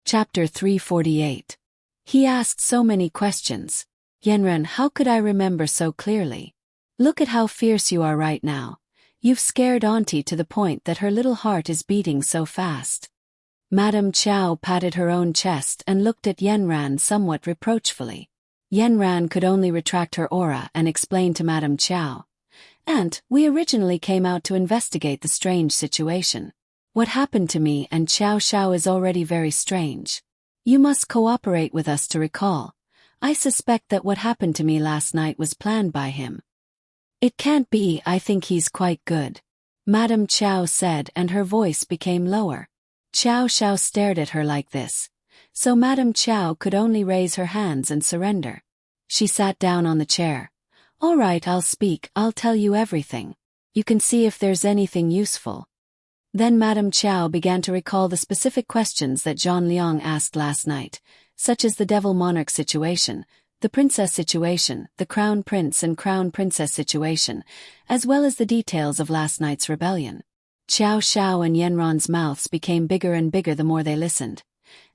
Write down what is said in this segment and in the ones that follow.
Chapter 348. He asked so many questions. Yenren, how could I remember so clearly? Look at how fierce you are right now. You've scared Auntie to the point that her little heart is beating so fast. Madame Chow patted her own chest and looked at Yenran somewhat reproachfully. Yenran could only retract her aura and explain to Madame Chow. "Aunt, we originally came out to investigate the strange situation. What happened to me and Chow Chow is already very strange. You must cooperate with us to recall. I suspect that what happened to me last night was planned by him." "It can't be, I think he's quite good," Madame Chow said, and her voice became lower. Chow Chow stared at her like this, so Madame Chow could only raise her hands and surrender. She sat down on the chair. "All right, I'll speak, I'll tell you everything. You can see if there's anything useful." Then Madame Chow began to recall the specific questions that Zhang Liang asked last night, such as the devil monarch situation, the princess situation, the crown prince and crown princess situation, as well as the details of last night's rebellion. Chow Chow and Yenron's mouths became bigger and bigger the more they listened.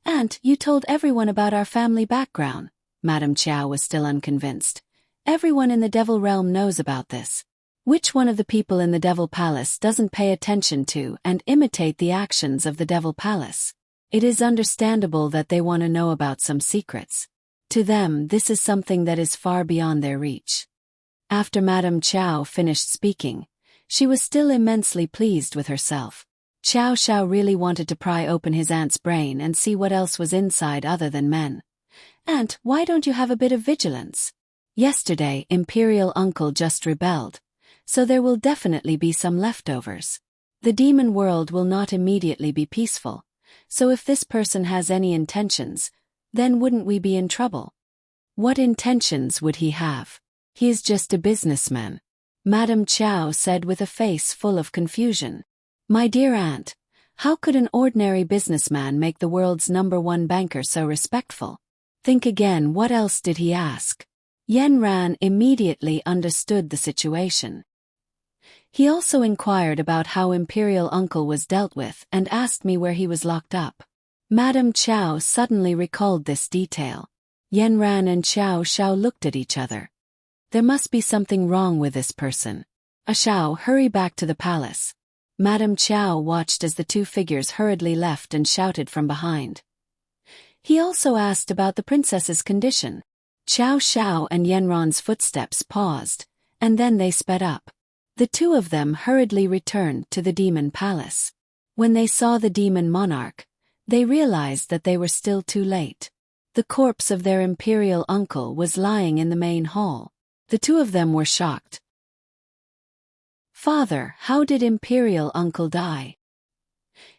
"Aunt, you told everyone about our family background." Madame Chow was still unconvinced. "Everyone in the devil realm knows about this. Which one of the people in the Devil Palace doesn't pay attention to and imitate the actions of the Devil Palace? It is understandable that they want to know about some secrets. To them, this is something that is far beyond their reach." After Madame Chow finished speaking, she was still immensely pleased with herself. Chow Chow really wanted to pry open his aunt's brain and see what else was inside other than men. "Aunt, why don't you have a bit of vigilance? Yesterday, Imperial Uncle just rebelled, so there will definitely be some leftovers. The demon world will not immediately be peaceful, so if this person has any intentions, then wouldn't we be in trouble?" "What intentions would he have? He is just a businessman," Madame Chow said with a face full of confusion. "My dear aunt, how could an ordinary businessman make the world's #1 banker so respectful? Think again, what else did he ask?" Yenran immediately understood the situation. "He also inquired about how Imperial Uncle was dealt with and asked me where he was locked up." Madame Chow suddenly recalled this detail. Yenran and Chow Chow looked at each other. There must be something wrong with this person. "Chow, hurry back to the palace." Madame Chow watched as the two figures hurriedly left and shouted from behind. "He also asked about the princess's condition." Chow Chow and Yenron's footsteps paused, and then they sped up. The two of them hurriedly returned to the demon palace. When they saw the demon monarch, they realized that they were still too late. The corpse of their imperial uncle was lying in the main hall. The two of them were shocked. "Father, how did Imperial Uncle die?"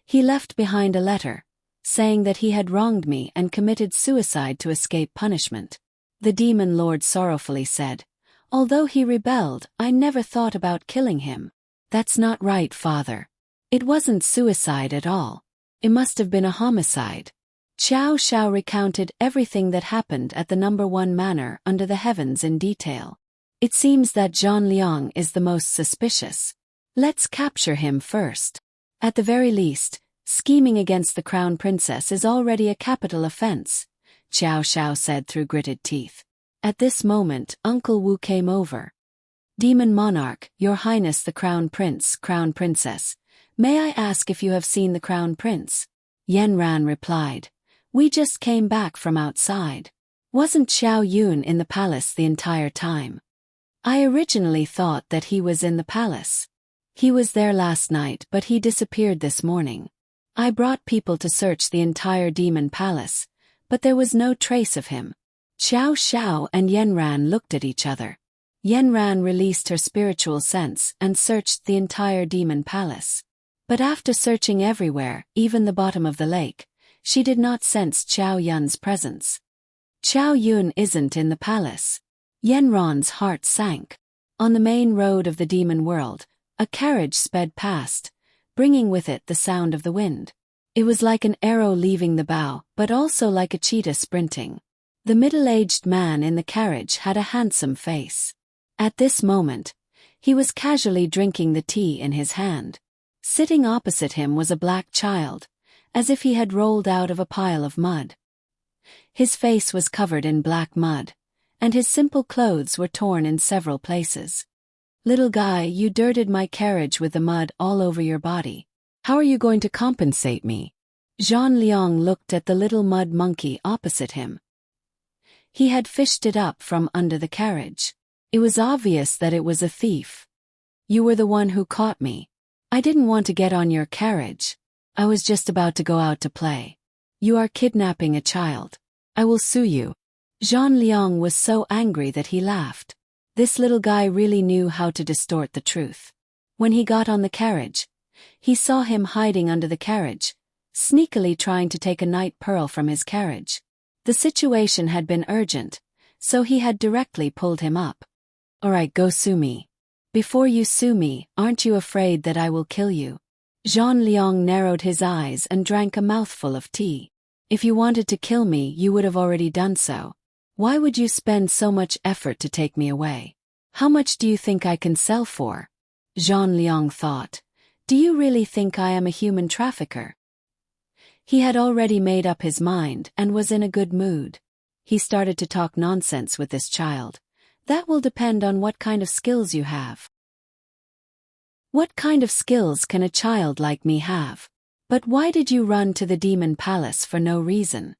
"He left behind a letter, saying that he had wronged me and committed suicide to escape punishment," the demon lord sorrowfully said. "Although he rebelled, I never thought about killing him." "That's not right, father. It wasn't suicide at all. It must have been a homicide." Chow Chow recounted everything that happened at the #1 manor under the heavens in detail. "It seems that Zhang Liang is the most suspicious. Let's capture him first. At the very least, scheming against the crown princess is already a capital offense," Chow Chow said through gritted teeth. At this moment, Uncle Wu came over. "Demon Monarch, Your Highness the Crown Prince, Crown Princess, may I ask if you have seen the Crown Prince?" Yenran replied. "We just came back from outside. Wasn't Xiao Yun in the palace the entire time?" "I originally thought that he was in the palace. He was there last night but he disappeared this morning. I brought people to search the entire demon palace, but there was no trace of him." Chow Chow and Yenran looked at each other. Yenran released her spiritual sense and searched the entire demon palace. But after searching everywhere, even the bottom of the lake, she did not sense Xiao Yun's presence. "Xiao Yun isn't in the palace." Yenron's heart sank. On the main road of the demon world, a carriage sped past, bringing with it the sound of the wind. It was like an arrow leaving the bow, but also like a cheetah sprinting. The middle-aged man in the carriage had a handsome face. At this moment, he was casually drinking the tea in his hand. Sitting opposite him was a black child, as if he had rolled out of a pile of mud. His face was covered in black mud, and his simple clothes were torn in several places. "Little guy, you dirted my carriage with the mud all over your body. How are you going to compensate me?" Zhang Liang looked at the little mud monkey opposite him. He had fished it up from under the carriage. It was obvious that it was a thief. "You were the one who caught me. I didn't want to get on your carriage. I was just about to go out to play. You are kidnapping a child. I will sue you." Zhang Liang was so angry that he laughed. This little guy really knew how to distort the truth. When he got on the carriage, he saw him hiding under the carriage, sneakily trying to take a night pearl from his carriage. The situation had been urgent, so he had directly pulled him up. "All right, go sue me. Before you sue me, aren't you afraid that I will kill you?" Zhang Liang narrowed his eyes and drank a mouthful of tea. "If you wanted to kill me, you would have already done so. Why would you spend so much effort to take me away? How much do you think I can sell for?" Zhang Liang thought. "Do you really think I am a human trafficker?" He had already made up his mind and was in a good mood. He started to talk nonsense with this child. "That will depend on what kind of skills you have." "What kind of skills can a child like me have? But why did you run to the demon palace for no reason?"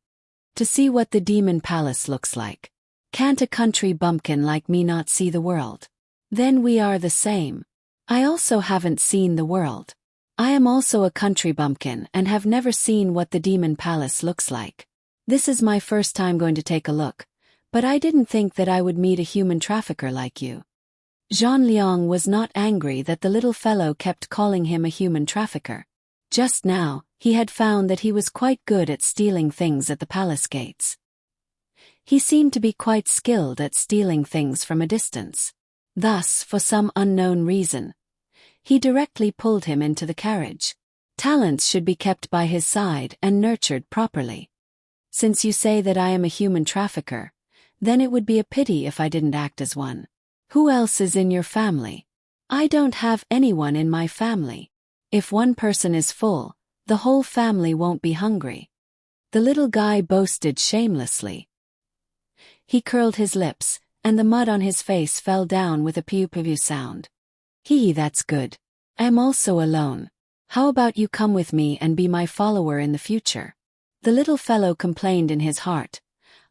"To see what the demon palace looks like. Can't a country bumpkin like me not see the world? Then we are the same. I also haven't seen the world. I am also a country bumpkin and have never seen what the demon palace looks like. This is my first time going to take a look, but I didn't think that I would meet a human trafficker like you." Zhang Liang was not angry that the little fellow kept calling him a human trafficker. Just now, he had found that he was quite good at stealing things at the palace gates. He seemed to be quite skilled at stealing things from a distance. Thus, for some unknown reason, he directly pulled him into the carriage. Talents should be kept by his side and nurtured properly. "Since you say that I am a human trafficker, then it would be a pity if I didn't act as one. Who else is in your family?" "I don't have anyone in my family. If one person is full, the whole family won't be hungry." The little guy boasted shamelessly. He curled his lips, and the mud on his face fell down with a pew-pew sound. That's good. I'm also alone. How about you come with me and be my follower in the future?" The little fellow complained in his heart.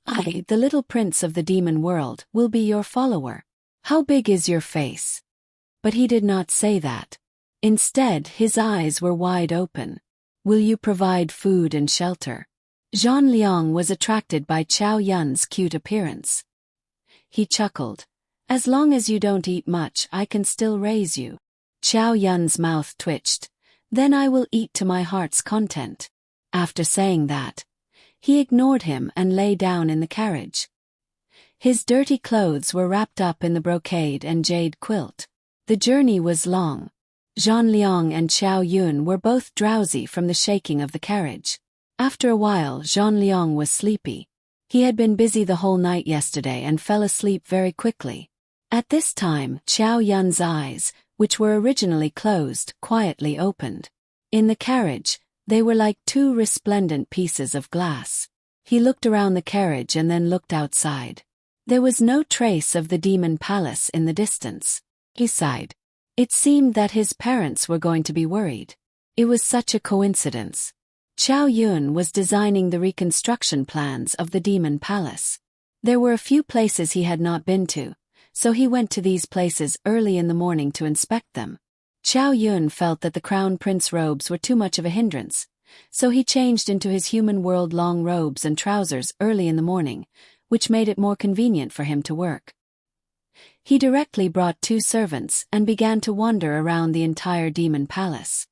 "I, the little prince of the demon world, will be your follower. How big is your face?" But he did not say that. Instead, his eyes were wide open. "Will you provide food and shelter?" Zhang Liang was attracted by Qiao Yun's cute appearance. He chuckled. "As long as you don't eat much, I can still raise you." Qiao Yun's mouth twitched. "Then I will eat to my heart's content." After saying that, he ignored him and lay down in the carriage. His dirty clothes were wrapped up in the brocade and jade quilt. The journey was long. Zhang Liang and Qiao Yun were both drowsy from the shaking of the carriage. After a while, Zhang Liang was sleepy. He had been busy the whole night yesterday and fell asleep very quickly. At this time, Qiao Yun's eyes, which were originally closed, quietly opened. In the carriage, they were like two resplendent pieces of glass. He looked around the carriage and then looked outside. There was no trace of the demon palace in the distance. He sighed. It seemed that his parents were going to be worried. It was such a coincidence. Qiao Yun was designing the reconstruction plans of the demon palace. There were a few places he had not been to, so he went to these places early in the morning to inspect them. Qiao Yun felt that the crown prince robes were too much of a hindrance, so he changed into his human world long robes and trousers early in the morning, which made it more convenient for him to work. He directly brought 2 servants and began to wander around the entire demon palace.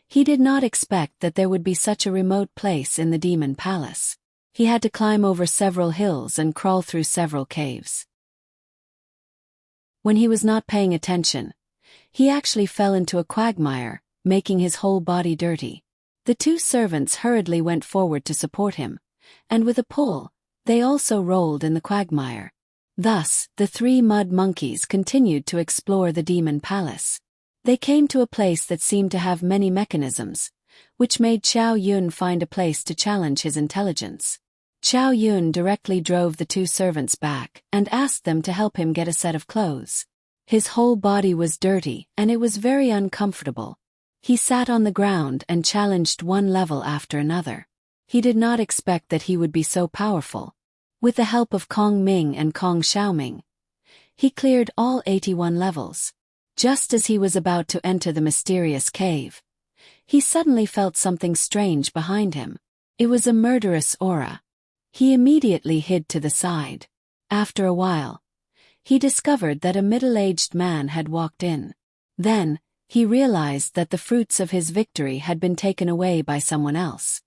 He did not expect that there would be such a remote place in the demon palace. He had to climb over several hills and crawl through several caves. When he was not paying attention, he actually fell into a quagmire, making his whole body dirty. The 2 servants hurriedly went forward to support him, and with a pull, they also rolled in the quagmire. Thus, the 3 mud monkeys continued to explore the demon palace. They came to a place that seemed to have many mechanisms, which made Chow Yun find a place to challenge his intelligence. Chow Yun directly drove the two servants back and asked them to help him get a set of clothes. His whole body was dirty and it was very uncomfortable. He sat on the ground and challenged one level after another. He did not expect that he would be so powerful. With the help of Kong Ming and Kong Xiaoming, he cleared all 81 levels. Just as he was about to enter the mysterious cave, he suddenly felt something strange behind him. It was a murderous aura. He immediately hid to the side. After a while, he discovered that a middle-aged man had walked in. Then, he realized that the fruits of his victory had been taken away by someone else.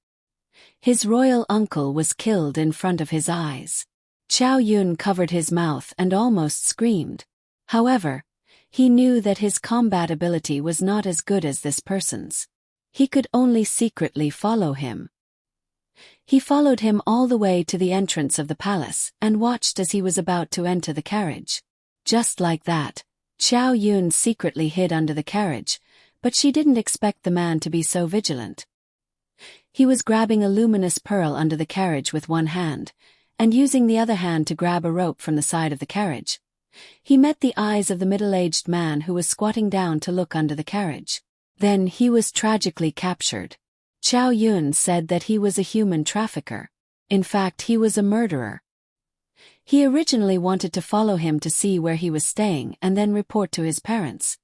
His royal uncle was killed in front of his eyes. Chow Yun covered his mouth and almost screamed. However, he knew that his combat ability was not as good as this person's. He could only secretly follow him. He followed him all the way to the entrance of the palace and watched as he was about to enter the carriage. Just like that, Chow Yun secretly hid under the carriage, but she didn't expect the man to be so vigilant. He was grabbing a luminous pearl under the carriage with one hand, and using the other hand to grab a rope from the side of the carriage. He met the eyes of the middle-aged man who was squatting down to look under the carriage. Then he was tragically captured. Chow Yun said that he was a human trafficker. In fact, he was a murderer. He originally wanted to follow him to see where he was staying and then report to his parents.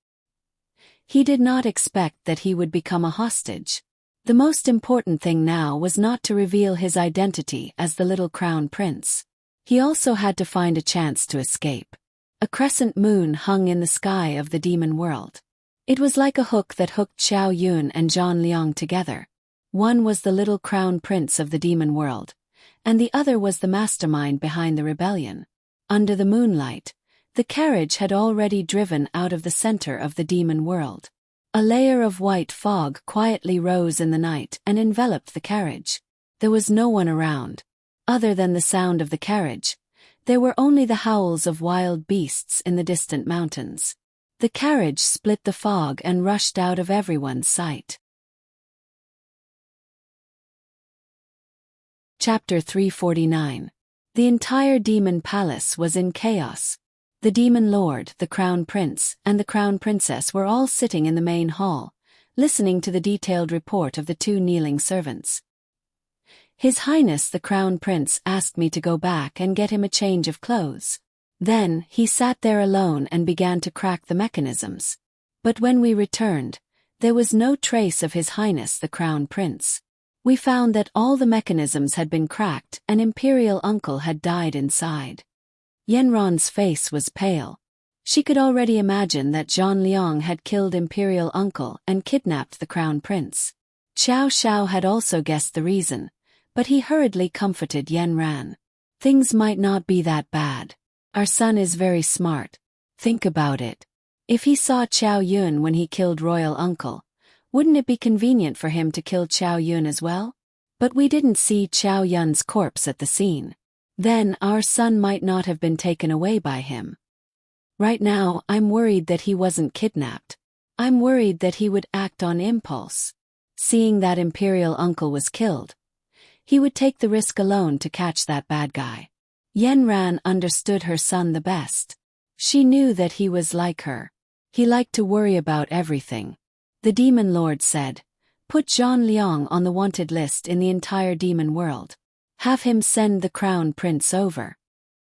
He did not expect that he would become a hostage. The most important thing now was not to reveal his identity as the little crown prince. He also had to find a chance to escape. A crescent moon hung in the sky of the demon world. It was like a hook that hooked Chow Yun and Zhang Liang together. One was the little crown prince of the demon world, and the other was the mastermind behind the rebellion. Under the moonlight, the carriage had already driven out of the center of the demon world. A layer of white fog quietly rose in the night and enveloped the carriage. There was no one around. Other than the sound of the carriage, there were only the howls of wild beasts in the distant mountains. The carriage split the fog and rushed out of everyone's sight. Chapter 349. The entire demon palace was in chaos. The demon lord, the crown prince, and the crown princess were all sitting in the main hall, listening to the detailed report of the two kneeling servants. His Highness the Crown Prince asked me to go back and get him a change of clothes. Then, he sat there alone and began to crack the mechanisms. But when we returned, there was no trace of His Highness the Crown Prince. We found that all the mechanisms had been cracked and Imperial Uncle had died inside. Yanran's face was pale. She could already imagine that Zhang Liang had killed Imperial Uncle and kidnapped the Crown Prince. Xiao Xiao had also guessed the reason, but he hurriedly comforted Yanran. Things might not be that bad. Our son is very smart. Think about it. If he saw Chow Yun when he killed Royal Uncle, wouldn't it be convenient for him to kill Chow Yun as well? But we didn't see Chow Yun's corpse at the scene. Then our son might not have been taken away by him. Right now, I'm worried that he wasn't kidnapped. I'm worried that he would act on impulse. Seeing that Imperial Uncle was killed, he would take the risk alone to catch that bad guy. Yanran understood her son the best. She knew that he was like her. He liked to worry about everything. The demon lord said, "Put Zhang Liang on the wanted list in the entire demon world. Have him send the crown prince over."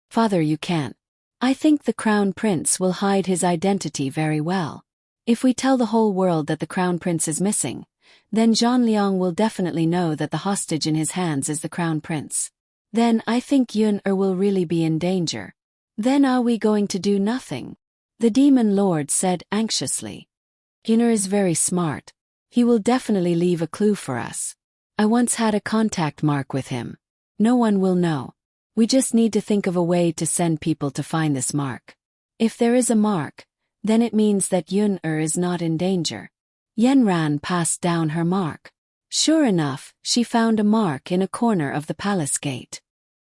"Father, you can't. I think the crown prince will hide his identity very well. If we tell the whole world that the crown prince is missing, then Zhang Liang will definitely know that the hostage in his hands is the crown prince. Then I think Yun-er will really be in danger. Then are we going to do nothing?" The demon lord said anxiously. "Yun-er is very smart. He will definitely leave a clue for us. I once had a contact mark with him. No one will know. We just need to think of a way to send people to find this mark. If there is a mark, then it means that Yun-er is not in danger." Yanran passed down her mark. Sure enough, she found a mark in a corner of the palace gate.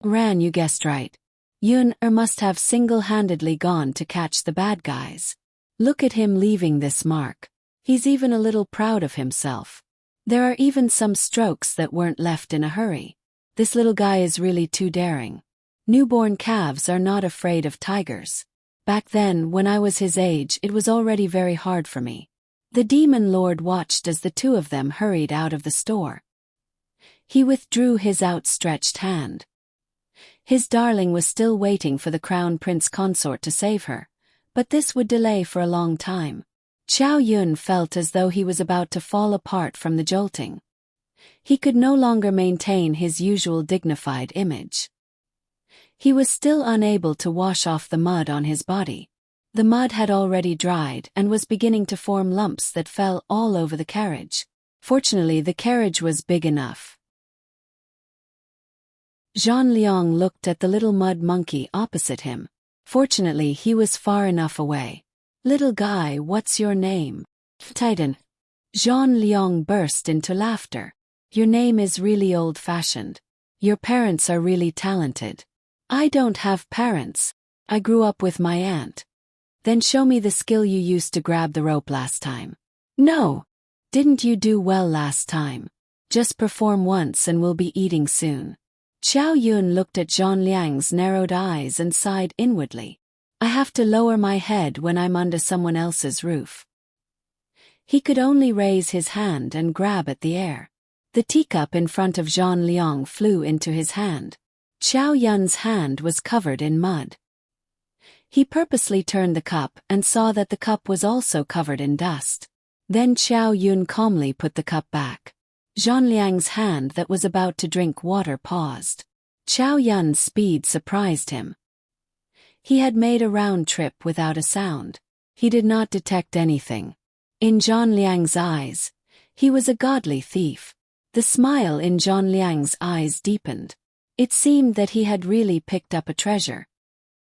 "Ran, you guessed right. Yun-er must have single-handedly gone to catch the bad guys. Look at him leaving this mark. He's even a little proud of himself. There are even some strokes that weren't left in a hurry. This little guy is really too daring. Newborn calves are not afraid of tigers. Back then, when I was his age, it was already very hard for me. The demon lord watched as the two of them hurried out of the store. He withdrew his outstretched hand. His darling was still waiting for the crown prince consort to save her, but this would delay for a long time. Chow Yun felt as though he was about to fall apart from the jolting. He could no longer maintain his usual dignified image. He was still unable to wash off the mud on his body. The mud had already dried and was beginning to form lumps that fell all over the carriage. Fortunately, the carriage was big enough. Zhang Liang looked at the little mud monkey opposite him. Fortunately, he was far enough away. "Little guy, what's your name?" "Titan." Zhang Liang burst into laughter. "Your name is really old-fashioned. Your parents are really talented." "I don't have parents. I grew up with my aunt." "Then show me the skill you used to grab the rope last time." "No. Didn't you do well last time? Just perform once and we'll be eating soon." Chow Yun looked at Zhang Liang's narrowed eyes and sighed inwardly. "I have to lower my head when I'm under someone else's roof." He could only raise his hand and grab at the air. The teacup in front of Zhang Liang flew into his hand. Chow Yun's hand was covered in mud. He purposely turned the cup and saw that the cup was also covered in dust. Then Chow Yun calmly put the cup back. Zhang Liang's hand that was about to drink water paused. Chow Yun's speed surprised him. He had made a round trip without a sound. He did not detect anything. In Zhang Liang's eyes, he was a godly thief. The smile in Zhang Liang's eyes deepened. It seemed that he had really picked up a treasure.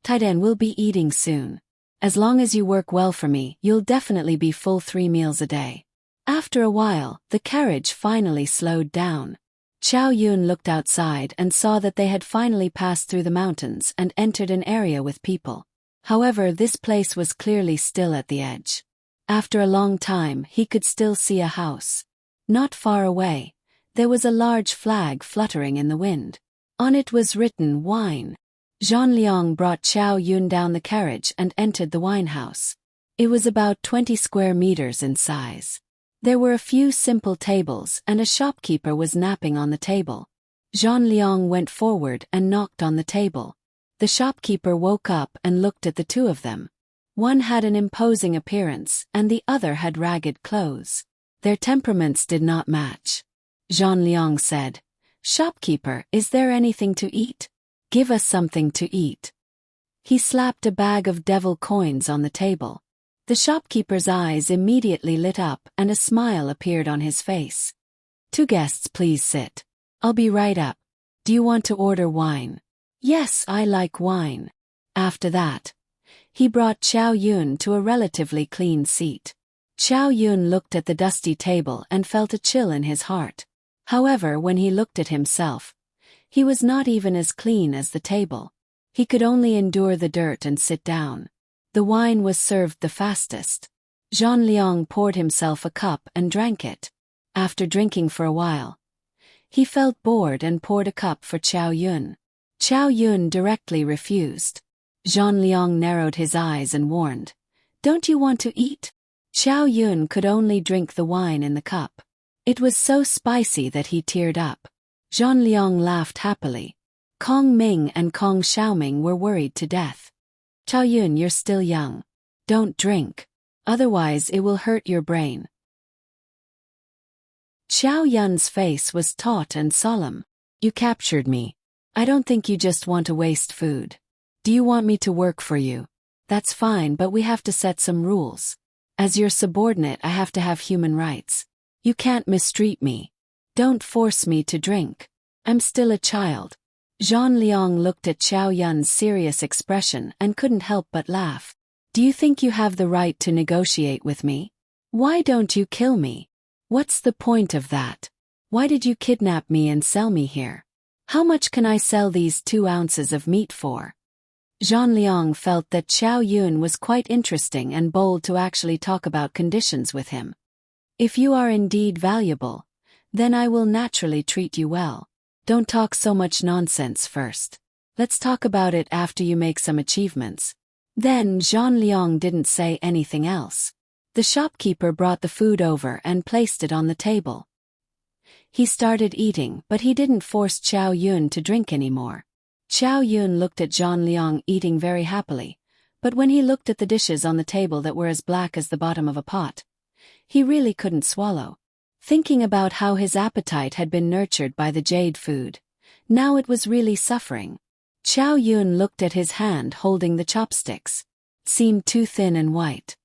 "Titan will be eating soon. As long as you work well for me, you'll definitely be full 3 meals a day." After a while, the carriage finally slowed down. Chow Yun looked outside and saw that they had finally passed through the mountains and entered an area with people. However, this place was clearly still at the edge. After a long time, he could still see a house. Not far away, there was a large flag fluttering in the wind. On it was written "Wine." Zhang Liang brought Chow Yun down the carriage and entered the wine house. It was about 20 square meters in size. There were a few simple tables and a shopkeeper was napping on the table. Zhang Liang went forward and knocked on the table. The shopkeeper woke up and looked at the two of them. One had an imposing appearance and the other had ragged clothes. Their temperaments did not match. Zhang Liang said, "Shopkeeper, is there anything to eat? Give us something to eat." He slapped a bag of devil coins on the table. The shopkeeper's eyes immediately lit up and a smile appeared on his face. "Two guests, please sit. I'll be right up. Do you want to order wine?" "Yes, I like wine." After that, he brought Chow Yun to a relatively clean seat. Chow Yun looked at the dusty table and felt a chill in his heart. However, when he looked at himself, he was not even as clean as the table. He could only endure the dirt and sit down. The wine was served the fastest. Zhang Liang poured himself a cup and drank it. After drinking for a while, he felt bored and poured a cup for Chow Yun. Chow Yun directly refused. Zhang Liang narrowed his eyes and warned, "Don't you want to eat?" Chow Yun could only drink the wine in the cup. It was so spicy that he teared up. Zhang Liang laughed happily. Kong Ming and Kong Xiaoming were worried to death. "Chow Yun, you're still young. Don't drink. Otherwise it will hurt your brain." Chow Yun's face was taut and solemn. "You captured me. I don't think you just want to waste food. Do you want me to work for you? That's fine, but we have to set some rules. As your subordinate, I have to have human rights. You can't mistreat me. Don't force me to drink. I'm still a child." Zhang Liang looked at Chow Yun's serious expression and couldn't help but laugh. "Do you think you have the right to negotiate with me? Why don't you kill me? What's the point of that? Why did you kidnap me and sell me here? How much can I sell these 2 ounces of meat for?" Zhang Liang felt that Chow Yun was quite interesting and bold to actually talk about conditions with him. "If you are indeed valuable, Then I will naturally treat you well. Don't talk so much nonsense first. Let's talk about it after you make some achievements." Then Zhang Liang didn't say anything else. The shopkeeper brought the food over and placed it on the table. He started eating, but he didn't force Qiao Yun to drink anymore. Qiao Yun looked at Zhang Liang eating very happily, but when he looked at the dishes on the table that were as black as the bottom of a pot, he really couldn't swallow. Thinking about how his appetite had been nurtured by the jade food, now it was really suffering. Qiao Yun looked at his hand holding the chopsticks. It seemed too thin and white.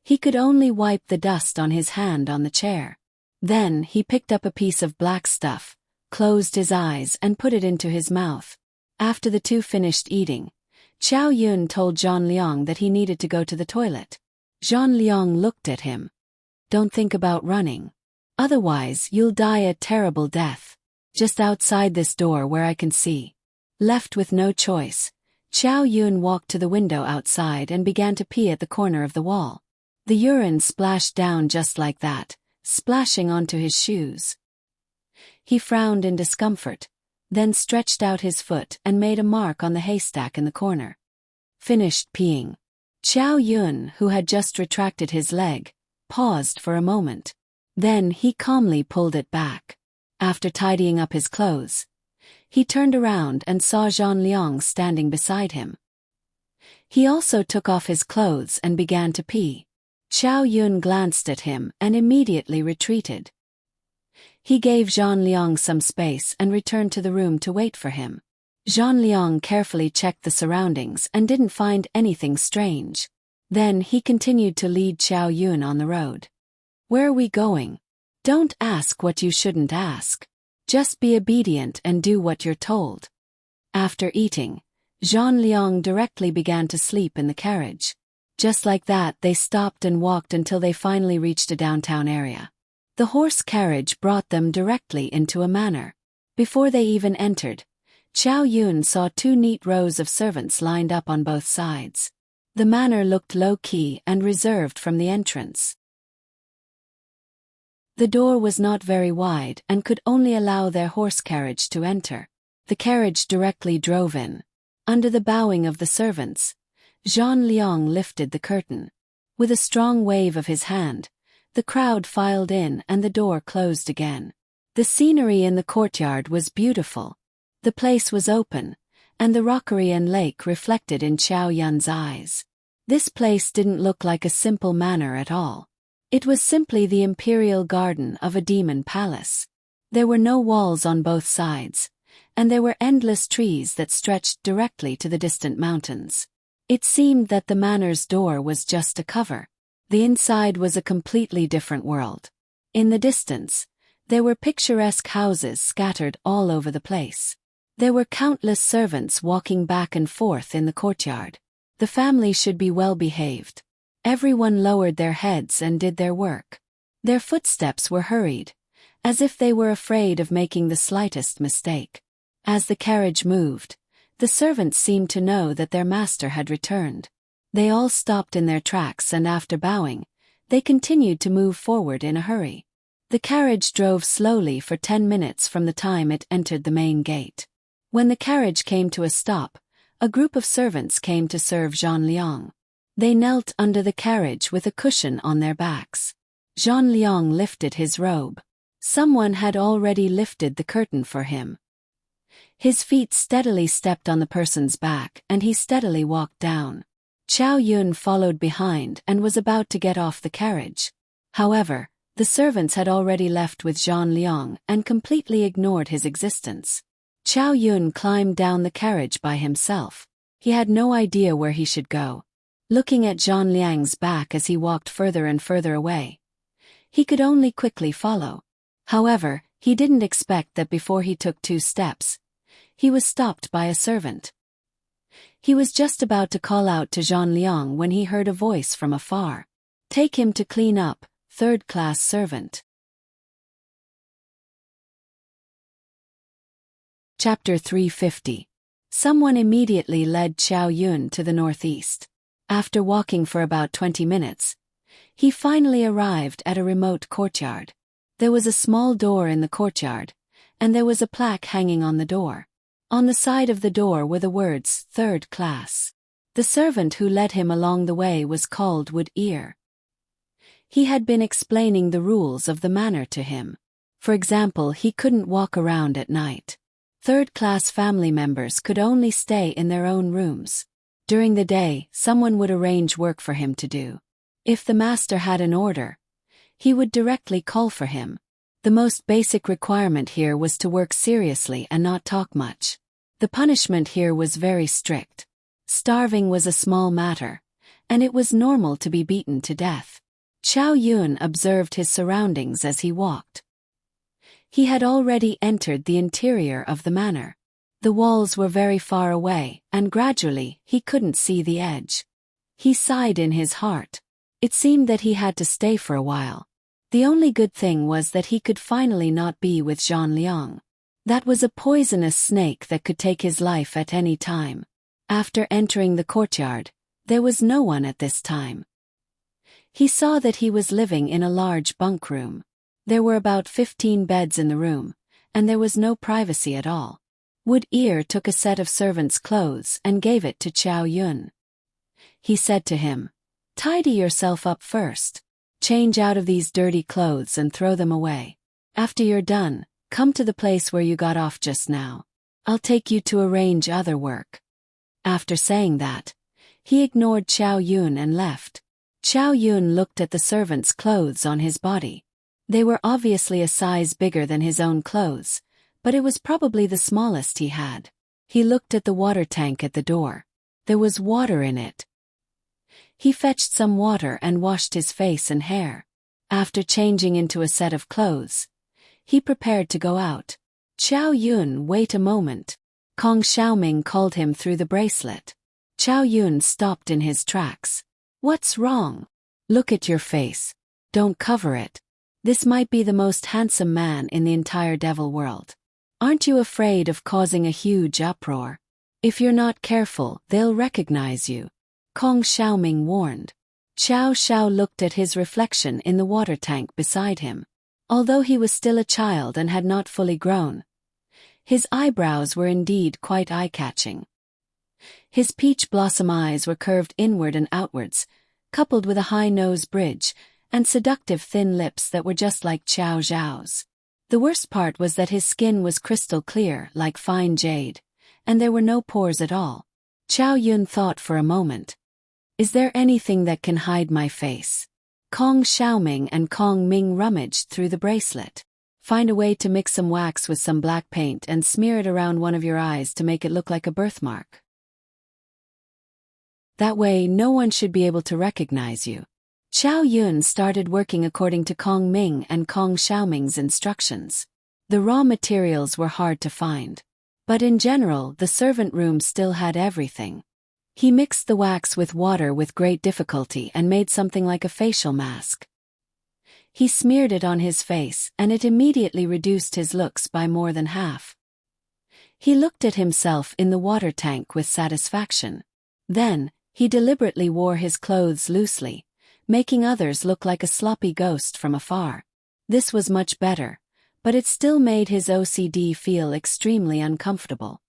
He could only wipe the dust on his hand on the chair. Then he picked up a piece of black stuff, closed his eyes and put it into his mouth. After the two finished eating, Qiao Yun told Zhang Liang that he needed to go to the toilet. Zhang Liang looked at him. "Don't think about running. Otherwise you'll die a terrible death. Just outside this door where I can see." Left with no choice, Qiao Yun walked to the window outside and began to pee at the corner of the wall. The urine splashed down just like that, splashing onto his shoes. He frowned in discomfort, then stretched out his foot and made a mark on the haystack in the corner. Finished peeing. Qiao Yun, who had just retracted his leg, paused for a moment. Then he calmly pulled it back. After tidying up his clothes, he turned around and saw Zhang Liang standing beside him. He also took off his clothes and began to pee. Qiao Yun glanced at him and immediately retreated. He gave Zhang Liang some space and returned to the room to wait for him. Zhang Liang carefully checked the surroundings and didn't find anything strange. Then he continued to lead Qiao Yun on the road. "Where are we going? Don't ask what you shouldn't ask. Just be obedient and do what you're told." After eating, Zhang Liang directly began to sleep in the carriage. Just like that, they stopped and walked until they finally reached a downtown area. The horse carriage brought them directly into a manor. Before they even entered, Qiao Yun saw two neat rows of servants lined up on both sides. The manor looked low-key and reserved from the entrance. The door was not very wide and could only allow their horse carriage to enter. The carriage directly drove in. Under the bowing of the servants, Zhang Liang lifted the curtain. With a strong wave of his hand, the crowd filed in and the door closed again. The scenery in the courtyard was beautiful. The place was open, and the rockery and lake reflected in Qiao Yun's eyes. This place didn't look like a simple manor at all. It was simply the imperial garden of a demon palace. There were no walls on both sides, and there were endless trees that stretched directly to the distant mountains. It seemed that the manor's door was just a cover. The inside was a completely different world. In the distance, there were picturesque houses scattered all over the place. There were countless servants walking back and forth in the courtyard. The family should be well behaved. Everyone lowered their heads and did their work. Their footsteps were hurried, as if they were afraid of making the slightest mistake. As the carriage moved, the servants seemed to know that their master had returned. They all stopped in their tracks and after bowing, they continued to move forward in a hurry. The carriage drove slowly for 10 minutes from the time it entered the main gate. When the carriage came to a stop, a group of servants came to serve Zhang Liang. They knelt under the carriage with a cushion on their backs. Zhang Liang lifted his robe. Someone had already lifted the curtain for him. His feet steadily stepped on the person's back and he steadily walked down. Qiao Yun followed behind and was about to get off the carriage. However, the servants had already left with Zhang Liang and completely ignored his existence. Qiao Yun climbed down the carriage by himself. He had no idea where he should go. Looking at Zhang Liang's back as he walked further and further away, he could only quickly follow. However, he didn't expect that before he took 2 steps, he was stopped by a servant. He was just about to call out to Zhang Liang when he heard a voice from afar. "Take him to clean up, third-class servant." Chapter 350. Someone immediately led Qiao Yun to the northeast. After walking for about 20 minutes, he finally arrived at a remote courtyard. There was a small door in the courtyard, and there was a plaque hanging on the door. On the side of the door were the words, "Third class." The servant who led him along the way was called Wood Ear. He had been explaining the rules of the manor to him. For example, he couldn't walk around at night. Third-class family members could only stay in their own rooms. During the day, someone would arrange work for him to do. If the master had an order, he would directly call for him. The most basic requirement here was to work seriously and not talk much. The punishment here was very strict. Starving was a small matter, and it was normal to be beaten to death. Chow Yun observed his surroundings as he walked. He had already entered the interior of the manor. The walls were very far away, and gradually he couldn't see the edge. He sighed in his heart. It seemed that he had to stay for a while. The only good thing was that he could finally not be with Zhang Liang. That was a poisonous snake that could take his life at any time. After entering the courtyard, there was no one at this time. He saw that he was living in a large bunk room. There were about 15 beds in the room, and there was no privacy at all. Wood Ear took a set of servant's clothes and gave it to Chow Yun. He said to him, "Tidy yourself up first. Change out of these dirty clothes and throw them away. After you're done, come to the place where you got off just now. I'll take you to arrange other work." After saying that, he ignored Chow Yun and left. Chow Yun looked at the servant's clothes on his body. They were obviously a size bigger than his own clothes, but it was probably the smallest he had. He looked at the water tank at the door. There was water in it. He fetched some water and washed his face and hair. After changing into a set of clothes, he prepared to go out. "Chow Yun, wait a moment." Kong Xiaoming called him through the bracelet. Chow Yun stopped in his tracks. "What's wrong? Look at your face. Don't cover it. This might be the most handsome man in the entire devil world. Aren't you afraid of causing a huge uproar? If you're not careful, they'll recognize you," Kong Xiaoming warned. Chow Xiao looked at his reflection in the water tank beside him. Although he was still a child and had not fully grown, his eyebrows were indeed quite eye-catching. His peach blossom eyes were curved inward and outwards, coupled with a high nose bridge, and seductive thin lips that were just like Chow Zhao's. The worst part was that his skin was crystal clear, like fine jade, and there were no pores at all. Chow Yun thought for a moment. "Is there anything that can hide my face?" Kong Xiaoming and Kong Ming rummaged through the bracelet. "Find a way to mix some wax with some black paint and smear it around one of your eyes to make it look like a birthmark. That way no one should be able to recognize you." Chow Yun started working according to Kong Ming and Kong Xiaoming's instructions. The raw materials were hard to find. But in general, the servant room still had everything. He mixed the wax with water with great difficulty and made something like a facial mask. He smeared it on his face, and it immediately reduced his looks by more than half. He looked at himself in the water tank with satisfaction. Then, he deliberately wore his clothes loosely, making others look like a sloppy ghost from afar. This was much better, but it still made his OCD feel extremely uncomfortable.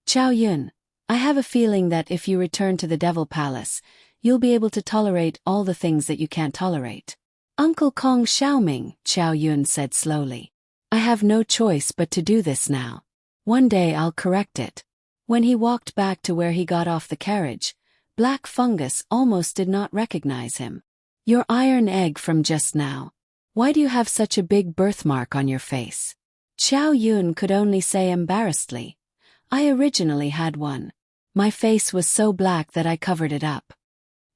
"Chow Yun, I have a feeling that if you return to the Devil Palace, you'll be able to tolerate all the things that you can't tolerate." "Uncle Kong Xiaoming," Chow Yun said slowly, "I have no choice but to do this now. One day I'll correct it." When he walked back to where he got off the carriage, Black Fungus almost did not recognize him. "Your iron egg from just now. Why do you have such a big birthmark on your face?" Chow Yun could only say embarrassedly, "I originally had one. My face was so black that I covered it up."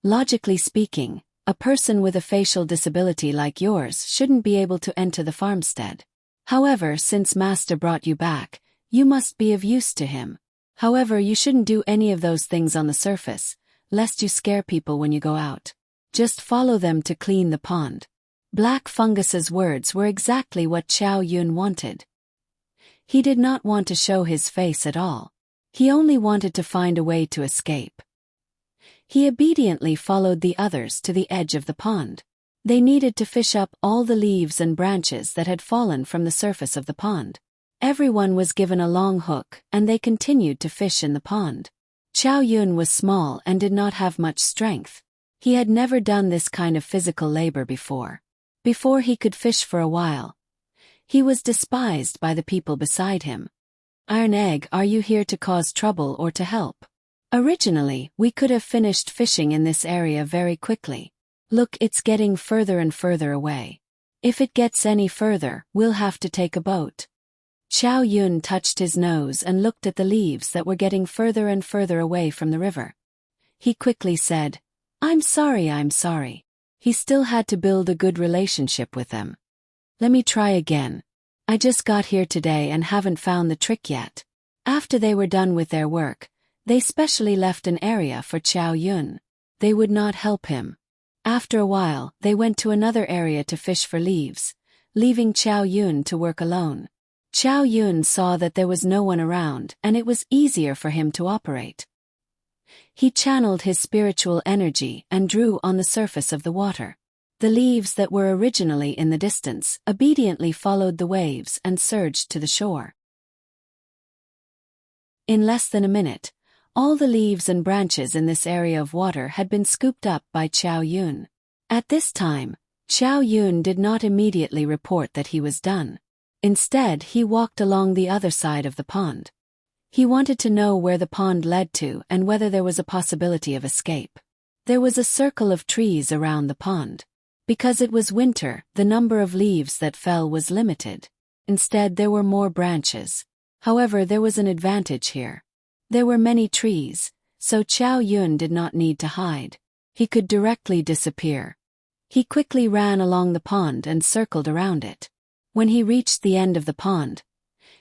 Logically speaking, a person with a facial disability like yours shouldn't be able to enter the farmstead. However, since Master brought you back, you must be of use to him. However, you shouldn't do any of those things on the surface, lest you scare people when you go out. Just follow them to clean the pond. Black Fungus's words were exactly what Chow Yun wanted. He did not want to show his face at all. He only wanted to find a way to escape. He obediently followed the others to the edge of the pond. They needed to fish up all the leaves and branches that had fallen from the surface of the pond. Everyone was given a long hook, and they continued to fish in the pond. Chow Yun was small and did not have much strength. He had never done this kind of physical labor before. Before he could fish for a while, he was despised by the people beside him. "Iron Egg, are you here to cause trouble or to help? Originally, we could have finished fishing in this area very quickly. Look, it's getting further and further away. If it gets any further, we'll have to take a boat." Chow Yun touched his nose and looked at the leaves that were getting further and further away from the river. He quickly said, I'm sorry. He still had to build a good relationship with them. "Let me try again. I just got here today and haven't found the trick yet." After they were done with their work, they specially left an area for Chow Yun. They would not help him. After a while, they went to another area to fish for leaves, leaving Chow Yun to work alone. Chow Yun saw that there was no one around, and it was easier for him to operate. He channeled his spiritual energy and drew on the surface of the water. The leaves that were originally in the distance obediently followed the waves and surged to the shore. In less than a minute, all the leaves and branches in this area of water had been scooped up by Chow Yun. At this time, Chow Yun did not immediately report that he was done. Instead, he walked along the other side of the pond. He wanted to know where the pond led to and whether there was a possibility of escape. There was a circle of trees around the pond. Because it was winter, the number of leaves that fell was limited. Instead, there were more branches. However, there was an advantage here. There were many trees, so Chow Yun did not need to hide. He could directly disappear. He quickly ran along the pond and circled around it. When he reached the end of the pond,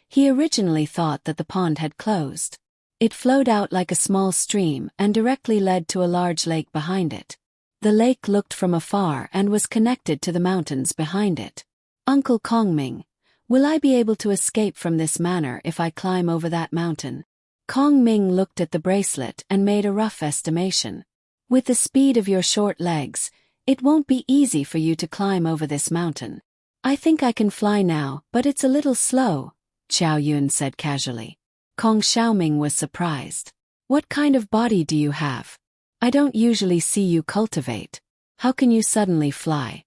he originally thought that the pond had closed. It flowed out like a small stream and directly led to a large lake behind it. The lake looked from afar and was connected to the mountains behind it. "Uncle Kongming, will I be able to escape from this manor if I climb over that mountain?" Kongming looked at the bracelet and made a rough estimation. "With the speed of your short legs, it won't be easy for you to climb over this mountain. I think I can fly now, but it's a little slow," Chow Yun said casually. Kong Xiaoming was surprised. "What kind of body do you have? I don't usually see you cultivate. How can you suddenly fly?"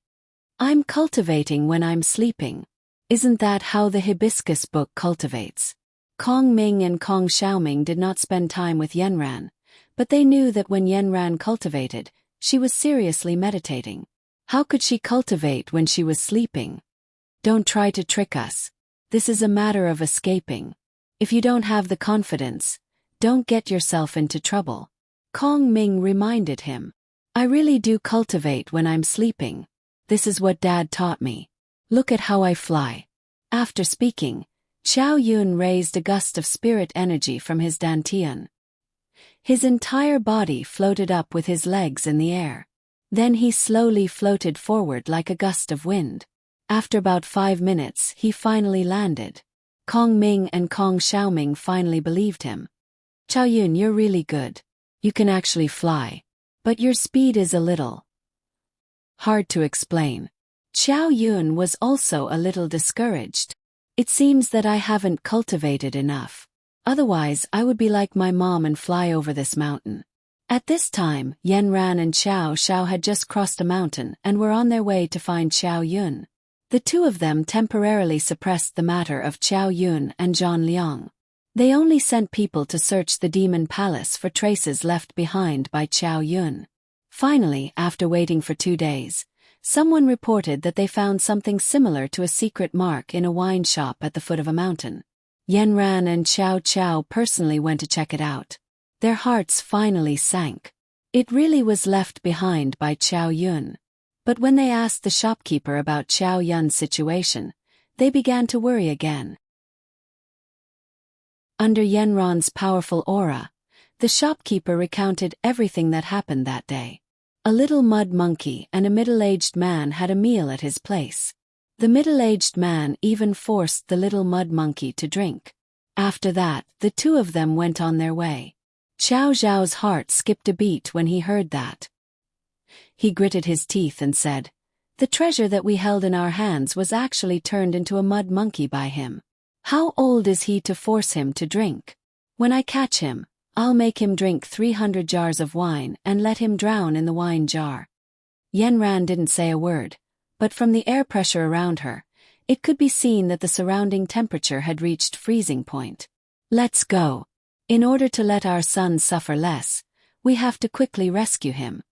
"I'm cultivating when I'm sleeping. Isn't that how the hibiscus book cultivates?" Kong Ming and Kong Xiaoming did not spend time with Yanran, but they knew that when Yanran cultivated, she was seriously meditating. How could she cultivate when she was sleeping? "Don't try to trick us. This is a matter of escaping. If you don't have the confidence, don't get yourself into trouble," Kong Ming reminded him. "I really do cultivate when I'm sleeping. This is what Dad taught me. Look at how I fly." After speaking, Chow Yun raised a gust of spirit energy from his dantian. His entire body floated up with his legs in the air. Then he slowly floated forward like a gust of wind. After about 5 minutes, he finally landed. Kong Ming and Kong Xiaoming finally believed him. "Chow Yun, you're really good. You can actually fly. But your speed is a little hard to explain." Chow Yun was also a little discouraged. "It seems that I haven't cultivated enough. Otherwise, I would be like my mom and fly over this mountain." At this time, Yanran and Xiao Xiao had just crossed a mountain and were on their way to find Chow Yun. The two of them temporarily suppressed the matter of Chow Yun and Zhan Liang. They only sent people to search the demon palace for traces left behind by Chow Yun. Finally, after waiting for 2 days, someone reported that they found something similar to a secret mark in a wine shop at the foot of a mountain. Yanran and Xiao Qiao personally went to check it out. Their hearts finally sank. It really was left behind by Chow Yun. But when they asked the shopkeeper about Chow Yun's situation, they began to worry again. Under Yanran's powerful aura, the shopkeeper recounted everything that happened that day. A little mud monkey and a middle-aged man had a meal at his place. The middle-aged man even forced the little mud monkey to drink. After that, the two of them went on their way. Xiao Zhao's heart skipped a beat when he heard that. He gritted his teeth and said, The treasure that we held in our hands was actually turned into a mud monkey by him. How old is he to force him to drink? When I catch him, I'll make him drink 300 jars of wine and let him drown in the wine jar." Yenran didn't say a word, but from the air pressure around her, it could be seen that the surrounding temperature had reached freezing point. "Let's go. In order to let our son suffer less, we have to quickly rescue him."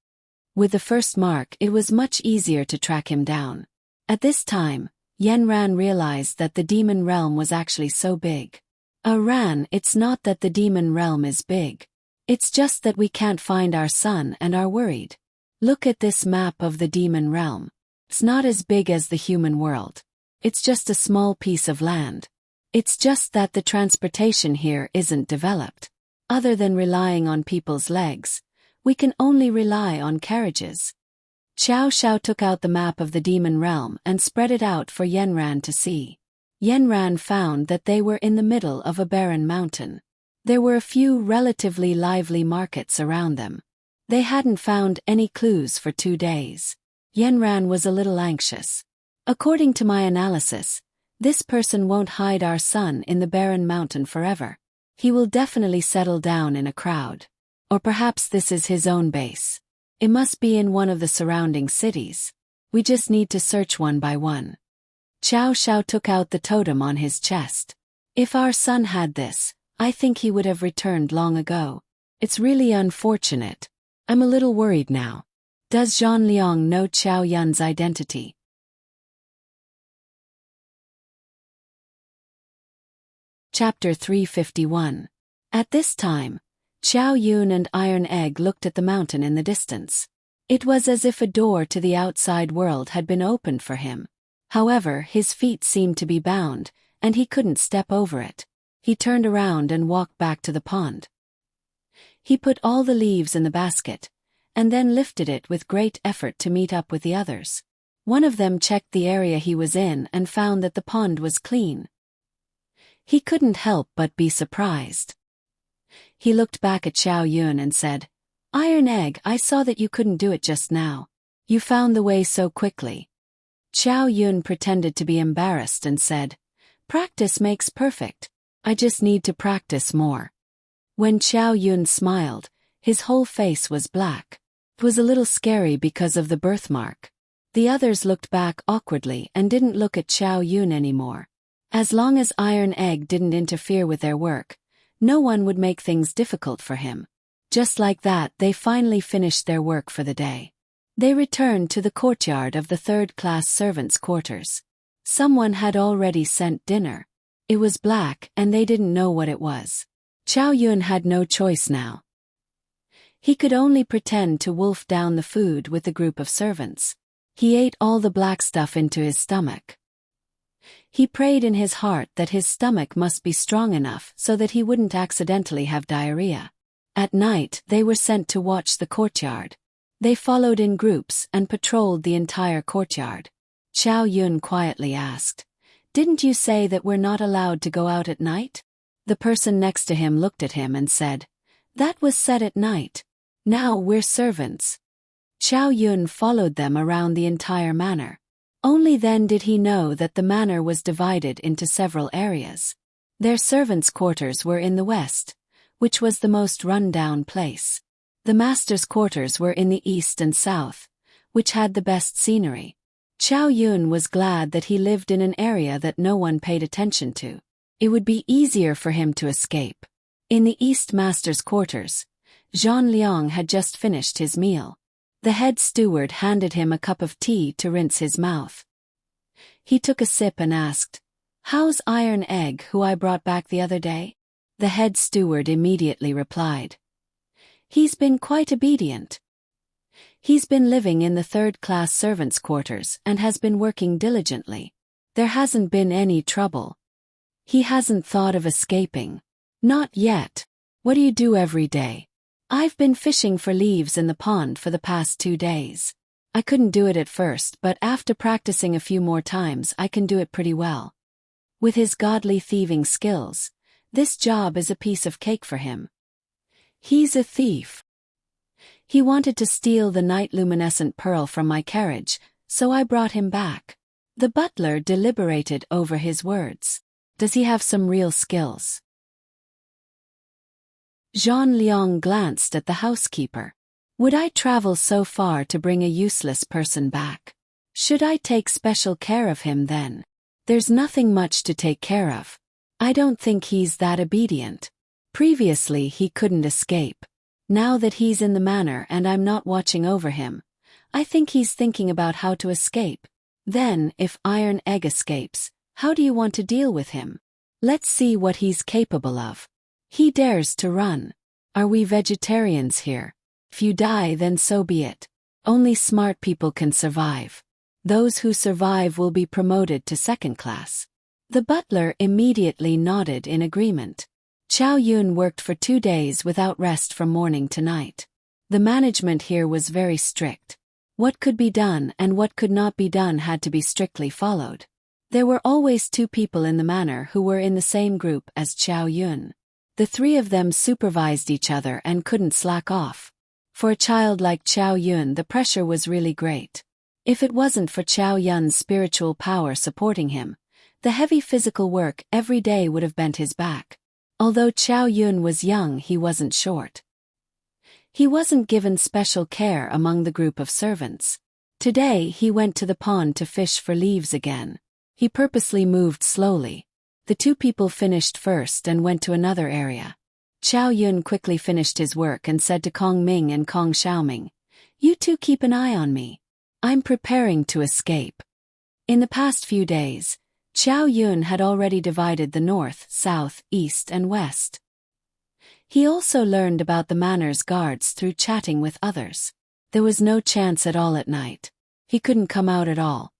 With the first mark, it was much easier to track him down. At this time, Yenran realized that the demon realm was actually so big. Ran, it's not that the demon realm is big. It's just that we can't find our son and are worried. Look at this map of the demon realm. It's not as big as the human world. It's just a small piece of land. It's just that the transportation here isn't developed. Other than relying on people's legs, we can only rely on carriages. Xiao Xiao took out the map of the demon realm and spread it out for Yenran to see. Yenran found that they were in the middle of a barren mountain. There were a few relatively lively markets around them. They hadn't found any clues for 2 days. Yenran was a little anxious. "According to my analysis, this person won't hide our son in the barren mountain forever. He will definitely settle down in a crowd. Or perhaps this is his own base. It must be in one of the surrounding cities. We just need to search one by one." Xiao Xiao took out the totem on his chest. "If our son had this, I think he would have returned long ago. It's really unfortunate. I'm a little worried now. Does Zhang Liang know Qiao Yun's identity?" Chapter 351. At this time, Qiao Yun and Iron Egg looked at the mountain in the distance. It was as if a door to the outside world had been opened for him. However, his feet seemed to be bound, and he couldn't step over it. He turned around and walked back to the pond. He put all the leaves in the basket, and then lifted it with great effort to meet up with the others. One of them checked the area he was in and found that the pond was clean. He couldn't help but be surprised. He looked back at Xiao Yun and said, "Iron Egg, I saw that you couldn't do it just now. You found the way so quickly." Xiao Yun pretended to be embarrassed and said, "Practice makes perfect. I just need to practice more." When Xiao Yun smiled, his whole face was black. It was a little scary because of the birthmark. The others looked back awkwardly and didn't look at Xiao Yun anymore. As long as Iron Egg didn't interfere with their work, no one would make things difficult for him. Just like that, they finally finished their work for the day. They returned to the courtyard of the third-class servants' quarters. Someone had already sent dinner. It was black and they didn't know what it was. Xiao Yun had no choice now. He could only pretend to wolf down the food with the group of servants. He ate all the black stuff into his stomach. He prayed in his heart that his stomach must be strong enough so that he wouldn't accidentally have diarrhea. At night, they were sent to watch the courtyard. They followed in groups and patrolled the entire courtyard. Xiao Yun quietly asked, "Didn't you say that we're not allowed to go out at night?" The person next to him looked at him and said, "That was said at night. Now we're servants." Xiao Yun followed them around the entire manor. Only then did he know that the manor was divided into several areas. Their servants' quarters were in the west, which was the most run-down place. The master's quarters were in the east and south, which had the best scenery. Xiao Yun was glad that he lived in an area that no one paid attention to. It would be easier for him to escape. In the east master's quarters, Zhang Liang had just finished his meal. The head steward handed him a cup of tea to rinse his mouth. He took a sip and asked, "How's Iron Egg, who I brought back the other day?" The head steward immediately replied, "He's been quite obedient. He's been living in the third-class servants' quarters and has been working diligently. There hasn't been any trouble. He hasn't thought of escaping. Not yet. What do you do every day?" "I've been fishing for leaves in the pond for the past 2 days. I couldn't do it at first, but after practicing a few more times I can do it pretty well." With his godly thieving skills, this job is a piece of cake for him. He's a thief. He wanted to steal the night luminescent pearl from my carriage, so I brought him back." The butler deliberated over his words. Does he have some real skills? Jean Liang glanced at the housekeeper. Would I travel so far to bring a useless person back? Should I take special care of him then? There's nothing much to take care of. I don't think he's that obedient. Previously he couldn't escape. Now that he's in the manor and I'm not watching over him, I think he's thinking about how to escape. Then, if Iron Egg escapes, how do you want to deal with him? Let's see what he's capable of. He dares to run. Are we vegetarians here? If you die, then so be it. Only smart people can survive. Those who survive will be promoted to second class. The butler immediately nodded in agreement. Chow Yun worked for 2 days without rest from morning to night. The management here was very strict. What could be done and what could not be done had to be strictly followed. There were always 2 people in the manor who were in the same group as Chow Yun. The 3 of them supervised each other and couldn't slack off. For a child like Chow Yun, the pressure was really great. If it wasn't for Chow Yun's spiritual power supporting him, the heavy physical work every day would have bent his back. Although Chow Yun was young, he wasn't short. He wasn't given special care among the group of servants. Today he went to the pond to fish for leaves again. He purposely moved slowly. The 2 people finished first and went to another area. Chow Yun quickly finished his work and said to Kong Ming and Kong Xiaoming, "You 2 keep an eye on me. I'm preparing to escape." In the past few days, Chow Yun had already divided the north, south, east and west. He also learned about the manor's guards through chatting with others. There was no chance at all at night. He couldn't come out at all.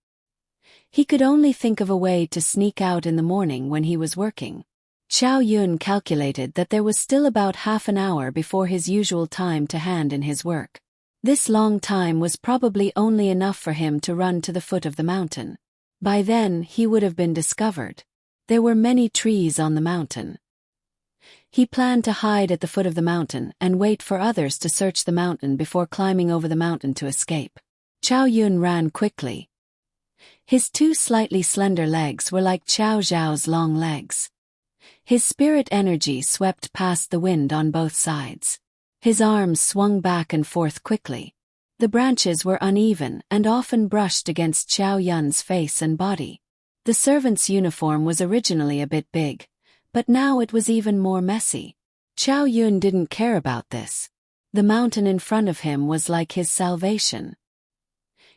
He could only think of a way to sneak out in the morning when he was working. Chow Yun calculated that there was still about half an hour before his usual time to hand in his work. This long time was probably only enough for him to run to the foot of the mountain. By then he would have been discovered. There were many trees on the mountain. He planned to hide at the foot of the mountain and wait for others to search the mountain before climbing over the mountain to escape. Chow Yun ran quickly. His 2 slightly slender legs were like Chow Zhao's long legs. His spirit energy swept past the wind on both sides. His arms swung back and forth quickly. The branches were uneven and often brushed against Chow Yun's face and body. The servant's uniform was originally a bit big, but now it was even more messy. Chow Yun didn't care about this. The mountain in front of him was like his salvation.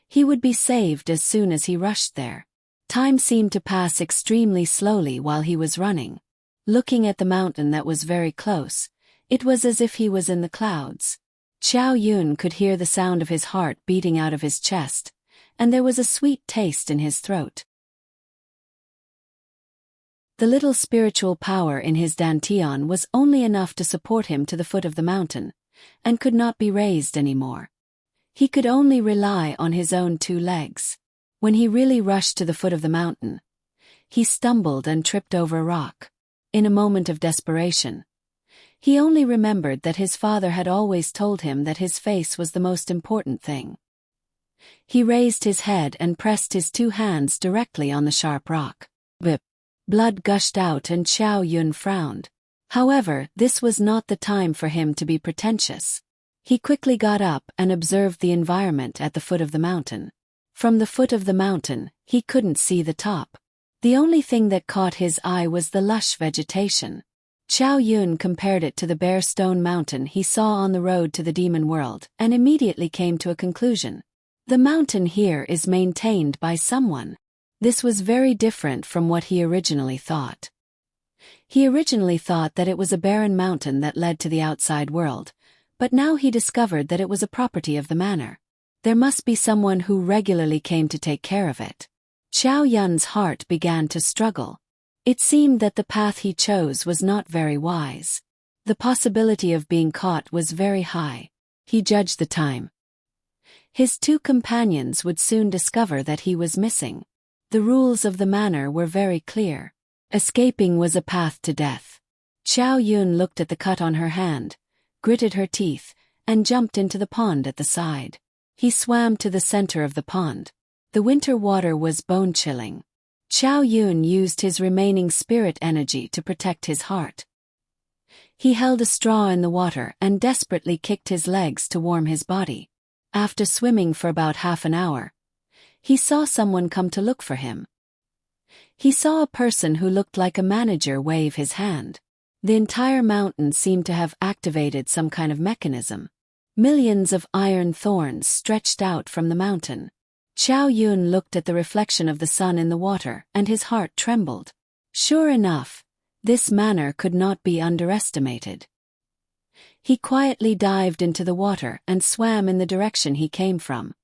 He would be saved as soon as he rushed there. Time seemed to pass extremely slowly while he was running. Looking at the mountain that was very close, it was as if he was in the clouds. Chow Yun could hear the sound of his heart beating out of his chest, and there was a sweet taste in his throat. The little spiritual power in his dantian was only enough to support him to the foot of the mountain, and could not be raised anymore. He could only rely on his own 2 legs. When he really rushed to the foot of the mountain, he stumbled and tripped over a rock. In a moment of desperation, he only remembered that his father had always told him that his face was the most important thing. He raised his head and pressed his 2 hands directly on the sharp rock. Bip! Blood gushed out and Chow Yun frowned. However, this was not the time for him to be pretentious. He quickly got up and observed the environment at the foot of the mountain. From the foot of the mountain, he couldn't see the top. The only thing that caught his eye was the lush vegetation. Chow Yun compared it to the bare stone mountain he saw on the road to the demon world and immediately came to a conclusion. The mountain here is maintained by someone. This was very different from what he originally thought. He originally thought that it was a barren mountain that led to the outside world, but now he discovered that it was a property of the manor. There must be someone who regularly came to take care of it. Chow Yun's heart began to struggle. It seemed that the path he chose was not very wise. The possibility of being caught was very high. He judged the time. His 2 companions would soon discover that he was missing. The rules of the manor were very clear. Escaping was a path to death. Chow Yun looked at the cut on her hand, gritted her teeth, and jumped into the pond at the side. He swam to the center of the pond. The winter water was bone-chilling. Chow Yun used his remaining spirit energy to protect his heart. He held a straw in the water and desperately kicked his legs to warm his body. After swimming for about half an hour, he saw someone come to look for him. He saw a person who looked like a manager wave his hand. The entire mountain seemed to have activated some kind of mechanism. Millions of iron thorns stretched out from the mountain. Chow Yun looked at the reflection of the sun in the water, and his heart trembled. Sure enough, this manner could not be underestimated. He quietly dived into the water and swam in the direction he came from.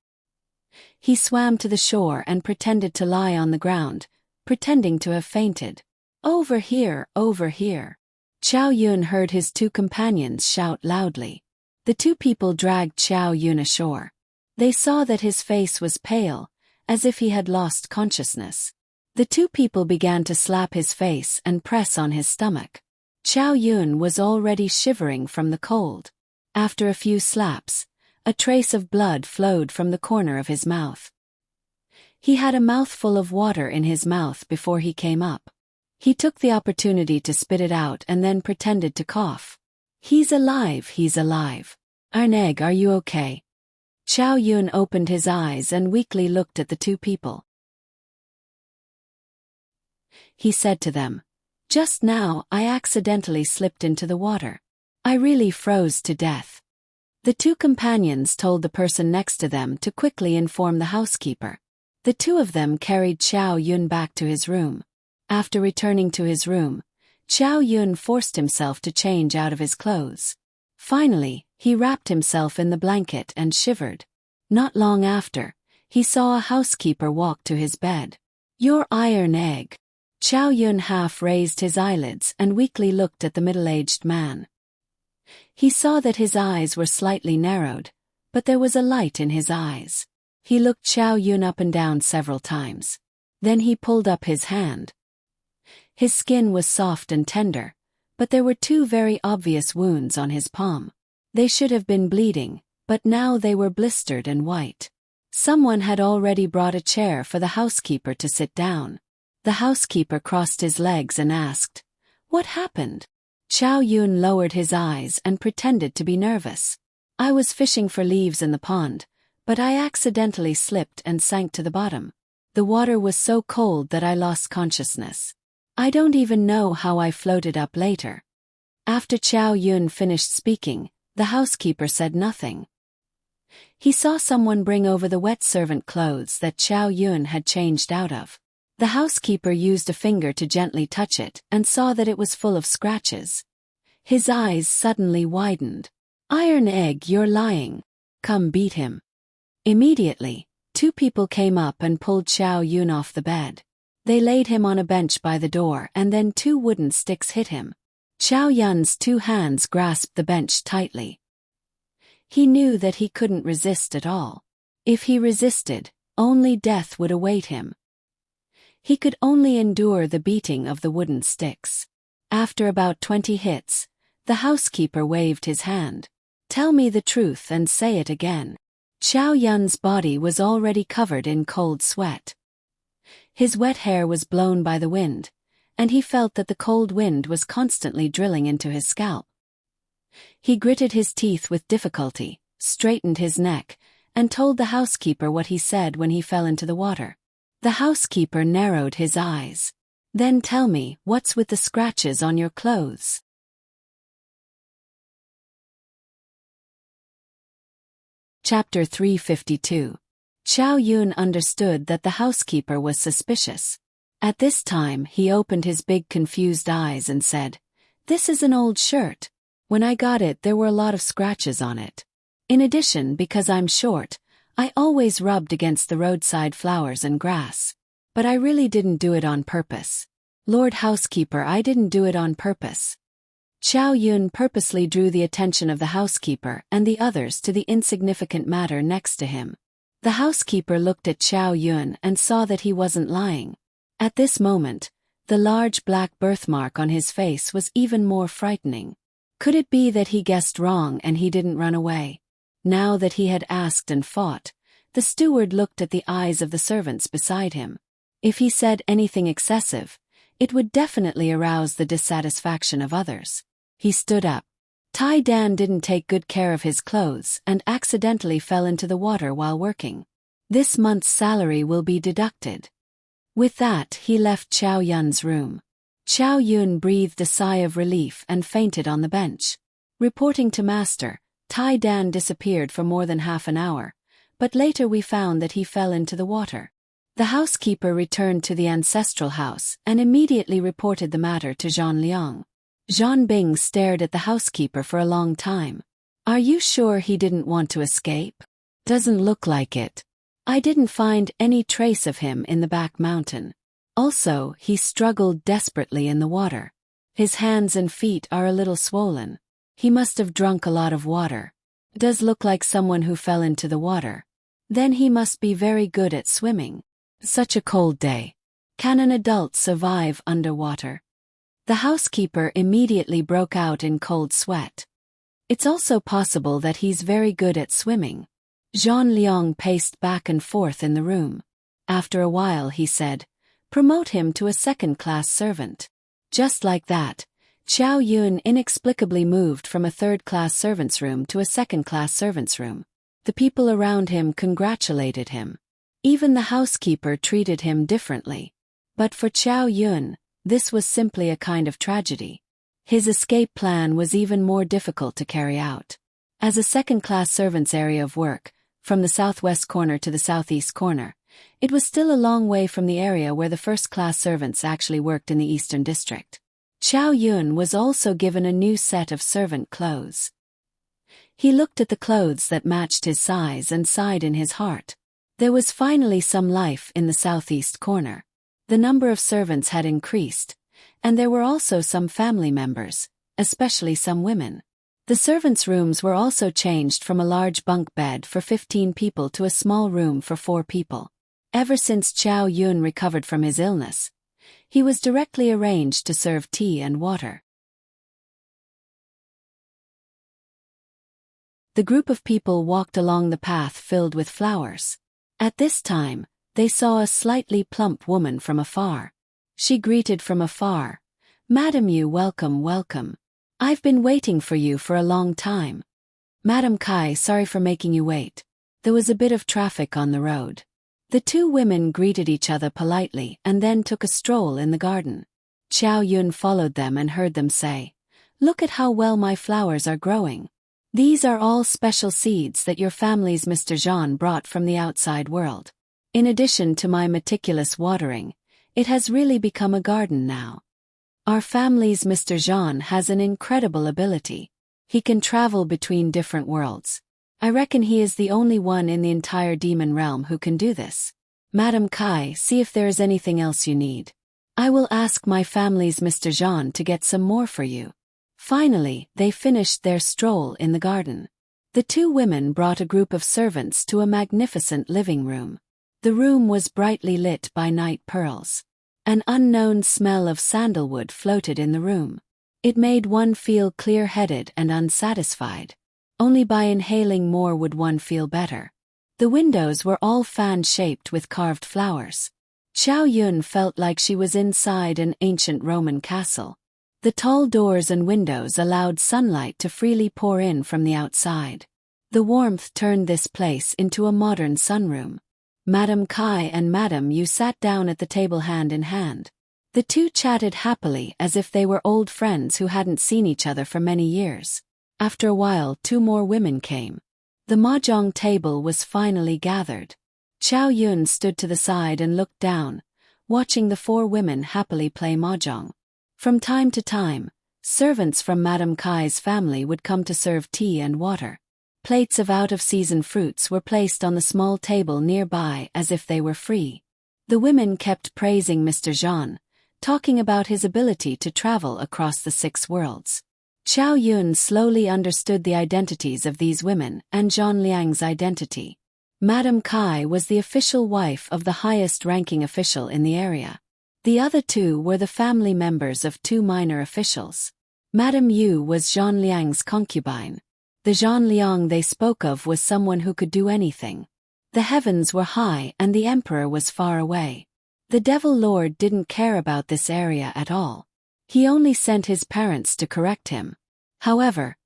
He swam to the shore and pretended to lie on the ground, pretending to have fainted. Over here, over here. Chow Yun heard his two companions shout loudly. The two people dragged Chow Yun ashore. They saw that his face was pale, as if he had lost consciousness. The two people began to slap his face and press on his stomach. Chow Yun was already shivering from the cold. After a few slaps, a trace of blood flowed from the corner of his mouth. He had a mouthful of water in his mouth before he came up. He took the opportunity to spit it out and then pretended to cough. He's alive, he's alive. Arneg, are you okay? Chow Yun opened his eyes and weakly looked at the two people. He said to them, "Just now I accidentally slipped into the water. I really froze to death." The two companions told the person next to them to quickly inform the housekeeper. The two of them carried Chow Yun back to his room. After returning to his room, Chow Yun forced himself to change out of his clothes. Finally, he wrapped himself in the blanket and shivered. Not long after, he saw a housekeeper walk to his bed. "Your iron egg." Chow Yun half raised his eyelids and weakly looked at the middle-aged man. He saw that his eyes were slightly narrowed, but there was a light in his eyes. He looked Chow Yun up and down several times. Then he pulled up his hand. His skin was soft and tender, but there were two very obvious wounds on his palm. They should have been bleeding, but now they were blistered and white. Someone had already brought a chair for the housekeeper to sit down. The housekeeper crossed his legs and asked, "What happened?" Chow Yun lowered his eyes and pretended to be nervous. "I was fishing for leaves in the pond, but I accidentally slipped and sank to the bottom. The water was so cold that I lost consciousness. I don't even know how I floated up later." After Chow Yun finished speaking, the housekeeper said nothing. He saw someone bring over the wet servant clothes that Chow Yun had changed out of. The housekeeper used a finger to gently touch it and saw that it was full of scratches. His eyes suddenly widened. "Iron egg, you're lying. Come beat him." Immediately, two people came up and pulled Chow Yun off the bed. They laid him on a bench by the door and then two wooden sticks hit him. Chow Yun's two hands grasped the bench tightly. He knew that he couldn't resist at all. If he resisted, only death would await him. He could only endure the beating of the wooden sticks. After about 20 hits, the housekeeper waved his hand. "Tell me the truth and say it again." Chow Yun's body was already covered in cold sweat. His wet hair was blown by the wind, and he felt that the cold wind was constantly drilling into his scalp. He gritted his teeth with difficulty, straightened his neck, and told the housekeeper what he said when he fell into the water. The housekeeper narrowed his eyes. "Then tell me, what's with the scratches on your clothes?" Chapter 352. Chow Yun understood that the housekeeper was suspicious. At this time he opened his big confused eyes and said, "This is an old shirt. When I got it there were a lot of scratches on it. In addition, because I'm short, I always rubbed against the roadside flowers and grass. But I really didn't do it on purpose. Lord Housekeeper, I didn't do it on purpose." Chow Yun purposely drew the attention of the housekeeper and the others to the insignificant matter next to him. The housekeeper looked at Chow Yun and saw that he wasn't lying. At this moment, the large black birthmark on his face was even more frightening. Could it be that he guessed wrong and he didn't run away? Now that he had asked and fought, The steward looked at the eyes of the servants beside him. If he said anything excessive, it would definitely arouse the dissatisfaction of others. He stood up. Tai Dan didn't take good care of his clothes and accidentally fell into the water while working. This month's salary will be deducted. With that, he left Chow Yun's room. Chow Yun breathed a sigh of relief and fainted on the bench. Reporting to master, Tai Dan disappeared for more than half an hour, but later we found that he fell into the water. The housekeeper returned to the ancestral house and immediately reported the matter to Zhang Liang. Zhan Bing stared at the housekeeper for a long time. Are you sure he didn't want to escape? Doesn't look like it. I didn't find any trace of him in the back mountain. Also, he struggled desperately in the water. His hands and feet are a little swollen. He must have drunk a lot of water. Does look like someone who fell into the water. Then he must be very good at swimming. Such a cold day. Can an adult survive underwater? The housekeeper immediately broke out in cold sweat. It's also possible that he's very good at swimming. Zhan Liang paced back and forth in the room. After a while he said, "Promote him to a second-class servant." Just like that, Chow Yun inexplicably moved from a third-class servant's room to a second-class servant's room. The people around him congratulated him. Even the housekeeper treated him differently. But for Chow Yun, this was simply a kind of tragedy. His escape plan was even more difficult to carry out. As a second-class servant's area of work, from the southwest corner to the southeast corner, it was still a long way from the area where the first-class servants actually worked in the eastern district. Chow Yun was also given a new set of servant clothes. He looked at the clothes that matched his size and sighed in his heart. There was finally some life in the southeast corner. The number of servants had increased, and there were also some family members, especially some women. The servants' rooms were also changed from a large bunk bed for 15 people to a small room for 4 people. Ever since Chow Yun recovered from his illness, he was directly arranged to serve tea and water. The group of people walked along the path filled with flowers. At this time, they saw a slightly plump woman from afar. She greeted from afar, "Madam Yu, welcome, welcome. I've been waiting for you for a long time." "Madam Kai, sorry for making you wait. There was a bit of traffic on the road." The two women greeted each other politely and then took a stroll in the garden. Chow Yun followed them and heard them say, "Look at how well my flowers are growing. These are all special seeds that your family's Mr. Zhan brought from the outside world. In addition to my meticulous watering, it has really become a garden now. Our family's Mr. Zhan has an incredible ability. He can travel between different worlds. I reckon he is the only one in the entire demon realm who can do this. Madam Kai, see if there is anything else you need. I will ask my family's Mr. Zhan to get some more for you." Finally, they finished their stroll in the garden. The two women brought a group of servants to a magnificent living room. The room was brightly lit by night pearls. An unknown smell of sandalwood floated in the room. It made one feel clear-headed and unsatisfied. Only by inhaling more would one feel better. The windows were all fan-shaped with carved flowers. Chow Yun felt like she was inside an ancient Roman castle. The tall doors and windows allowed sunlight to freely pour in from the outside. The warmth turned this place into a modern sunroom. Madam Kai and Madam Yu sat down at the table hand in hand. The two chatted happily as if they were old friends who hadn't seen each other for many years. After a while, 2 more women came. The mahjong table was finally gathered. Chow Yun stood to the side and looked down, watching the 4 women happily play mahjong. From time to time, servants from Madam Kai's family would come to serve tea and water. Plates of out-of-season fruits were placed on the small table nearby as if they were free. The women kept praising Mr. Zhan, talking about his ability to travel across the 6 worlds. Chow Yun slowly understood the identities of these women and Zhan Liang's identity. Madam Kai was the official wife of the highest-ranking official in the area. The other 2 were the family members of 2 minor officials. Madam Yu was Zhan Liang's concubine. The Zhan Liang they spoke of was someone who could do anything. The heavens were high and the emperor was far away. The devil lord didn't care about this area at all. He only sent his parents to correct him. However,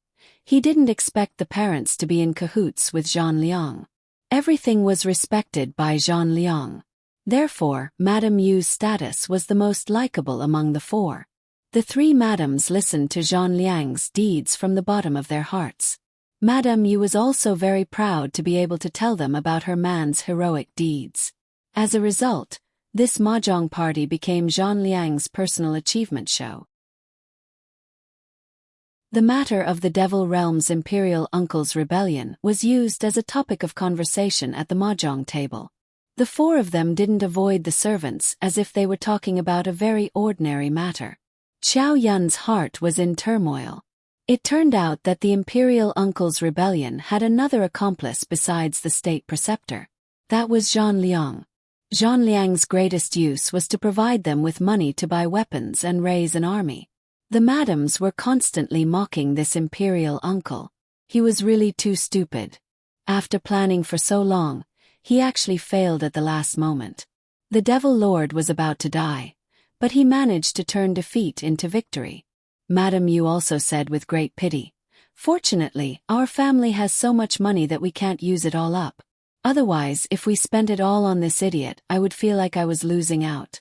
he didn't expect the parents to be in cahoots with Zhang Liang. Everything was respected by Zhang Liang. Therefore, Madame Yu's status was the most likable among the four. The three madams listened to Zhang Liang's deeds from the bottom of their hearts. Madame Yu was also very proud to be able to tell them about her man's heroic deeds. As a result, this mahjong party became Zhang Liang's personal achievement show. The matter of the Devil Realm's imperial uncle's rebellion was used as a topic of conversation at the mahjong table. The four of them didn't avoid the servants as if they were talking about a very ordinary matter. Qiao Yun's heart was in turmoil. It turned out that the imperial uncle's rebellion had another accomplice besides the state preceptor. That was Zhang Liang. Zhang Liang's greatest use was to provide them with money to buy weapons and raise an army. The madams were constantly mocking this imperial uncle. He was really too stupid. After planning for so long, he actually failed at the last moment. The Devil Lord was about to die, but he managed to turn defeat into victory. Madame Yu also said with great pity, "Fortunately, our family has so much money that we can't use it all up. Otherwise, if we spent it all on this idiot, I would feel like I was losing out."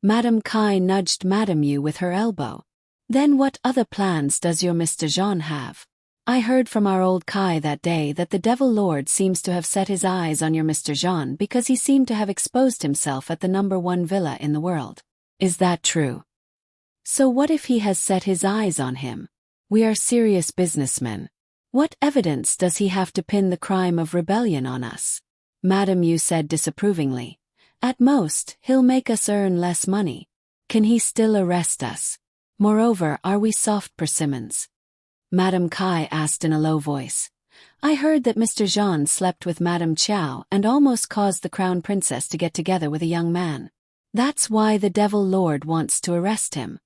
Madame Kai nudged Madame Yu with her elbow. "Then what other plans does your Mr. Jean have? I heard from our old Kai that day that the Devil Lord seems to have set his eyes on your Mr. Jean because he seemed to have exposed himself at the #1 villa in the world. Is that true?" "So what if he has set his eyes on him? We are serious businessmen. What evidence does he have to pin the crime of rebellion on us?" Madame Yu said disapprovingly. "At most, he'll make us earn less money. Can he still arrest us? Moreover, are we soft persimmons?" Madame Kai asked in a low voice. "I heard that Mr. Jean slept with Madame Qiao and almost caused the crown princess to get together with a young man. That's why the Devil Lord wants to arrest him."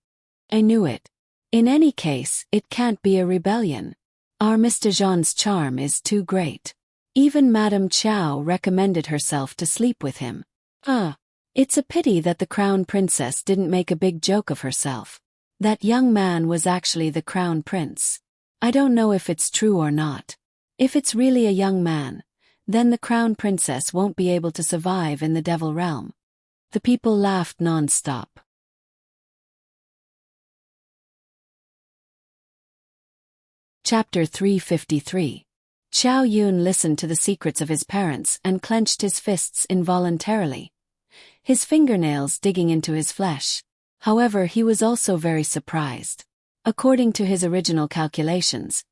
"I knew it. In any case, it can't be a rebellion. Our Mr. Jean's charm is too great. Even Madame Qiao recommended herself to sleep with him. It's a pity that the crown princess didn't make a big joke of herself. That young man was actually the crown prince. I don't know if it's true or not. If it's really a young man, then the crown princess won't be able to survive in the Devil Realm." The people laughed non-stop. Chapter 353. Qiao Yun listened to the secrets of his parents and clenched his fists involuntarily, his fingernails digging into his flesh. However, he was also very surprised. According to his original calculations,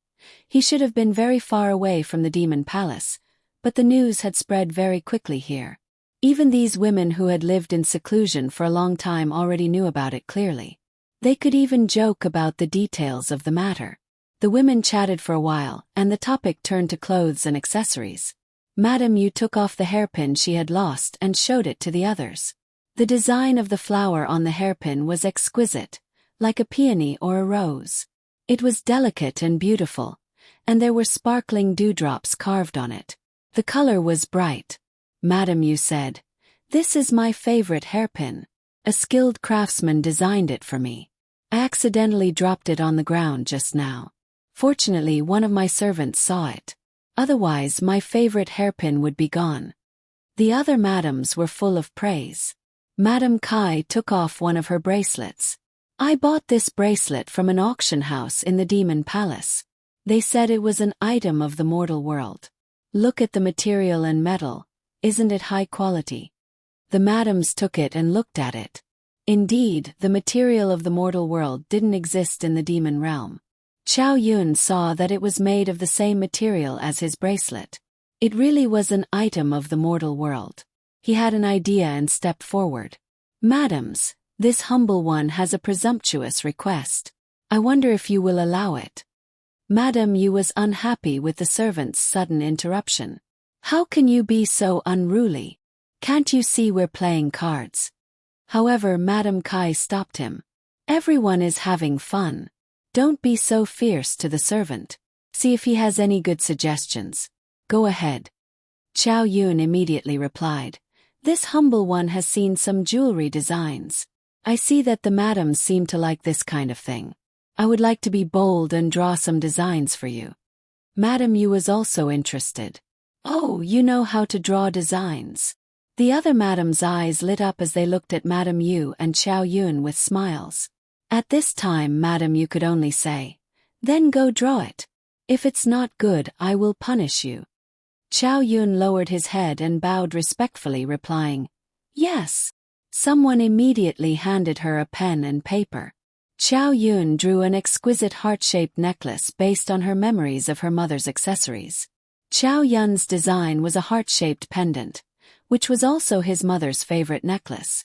he should have been very far away from the Demon Palace, but the news had spread very quickly here. Even these women who had lived in seclusion for a long time already knew about it clearly. They could even joke about the details of the matter. The women chatted for a while, and the topic turned to clothes and accessories. Madame Yu took off the hairpin she had lost and showed it to the others. The design of the flower on the hairpin was exquisite, like a peony or a rose. It was delicate and beautiful, and there were sparkling dewdrops carved on it. The color was bright. Madame Yu said, "This is my favorite hairpin. A skilled craftsman designed it for me. I accidentally dropped it on the ground just now. Fortunately, one of my servants saw it. Otherwise, my favorite hairpin would be gone." The other madams were full of praise. Madame Kai took off one of her bracelets. "I bought this bracelet from an auction house in the Demon Palace. They said it was an item of the mortal world. Look at the material and metal. Isn't it high quality?" The madams took it and looked at it. Indeed, the material of the mortal world didn't exist in the demon realm. Qiao Yun saw that it was made of the same material as his bracelet. It really was an item of the mortal world. He had an idea and stepped forward. "Madams, this humble one has a presumptuous request. I wonder if you will allow it." Madame Yu was unhappy with the servant's sudden interruption. "How can you be so unruly? Can't you see we're playing cards?" However, Madame Kai stopped him. "Everyone is having fun. Don't be so fierce to the servant. See if he has any good suggestions. Go ahead." Chow Yun immediately replied, "This humble one has seen some jewelry designs. I see that the madams seem to like this kind of thing. I would like to be bold and draw some designs for you." Madam Yu was also interested. "Oh, you know how to draw designs." The other madam's eyes lit up as they looked at Madam Yu and Chow Yun with smiles. At this time Madam Yu could only say, "Then go draw it. If it's not good, I will punish you." Chow Yun lowered his head and bowed respectfully, replying, "Yes." Someone immediately handed her a pen and paper. Chow Yun drew an exquisite heart-shaped necklace based on her memories of her mother's accessories. Chow Yun's design was a heart-shaped pendant, which was also his mother's favorite necklace.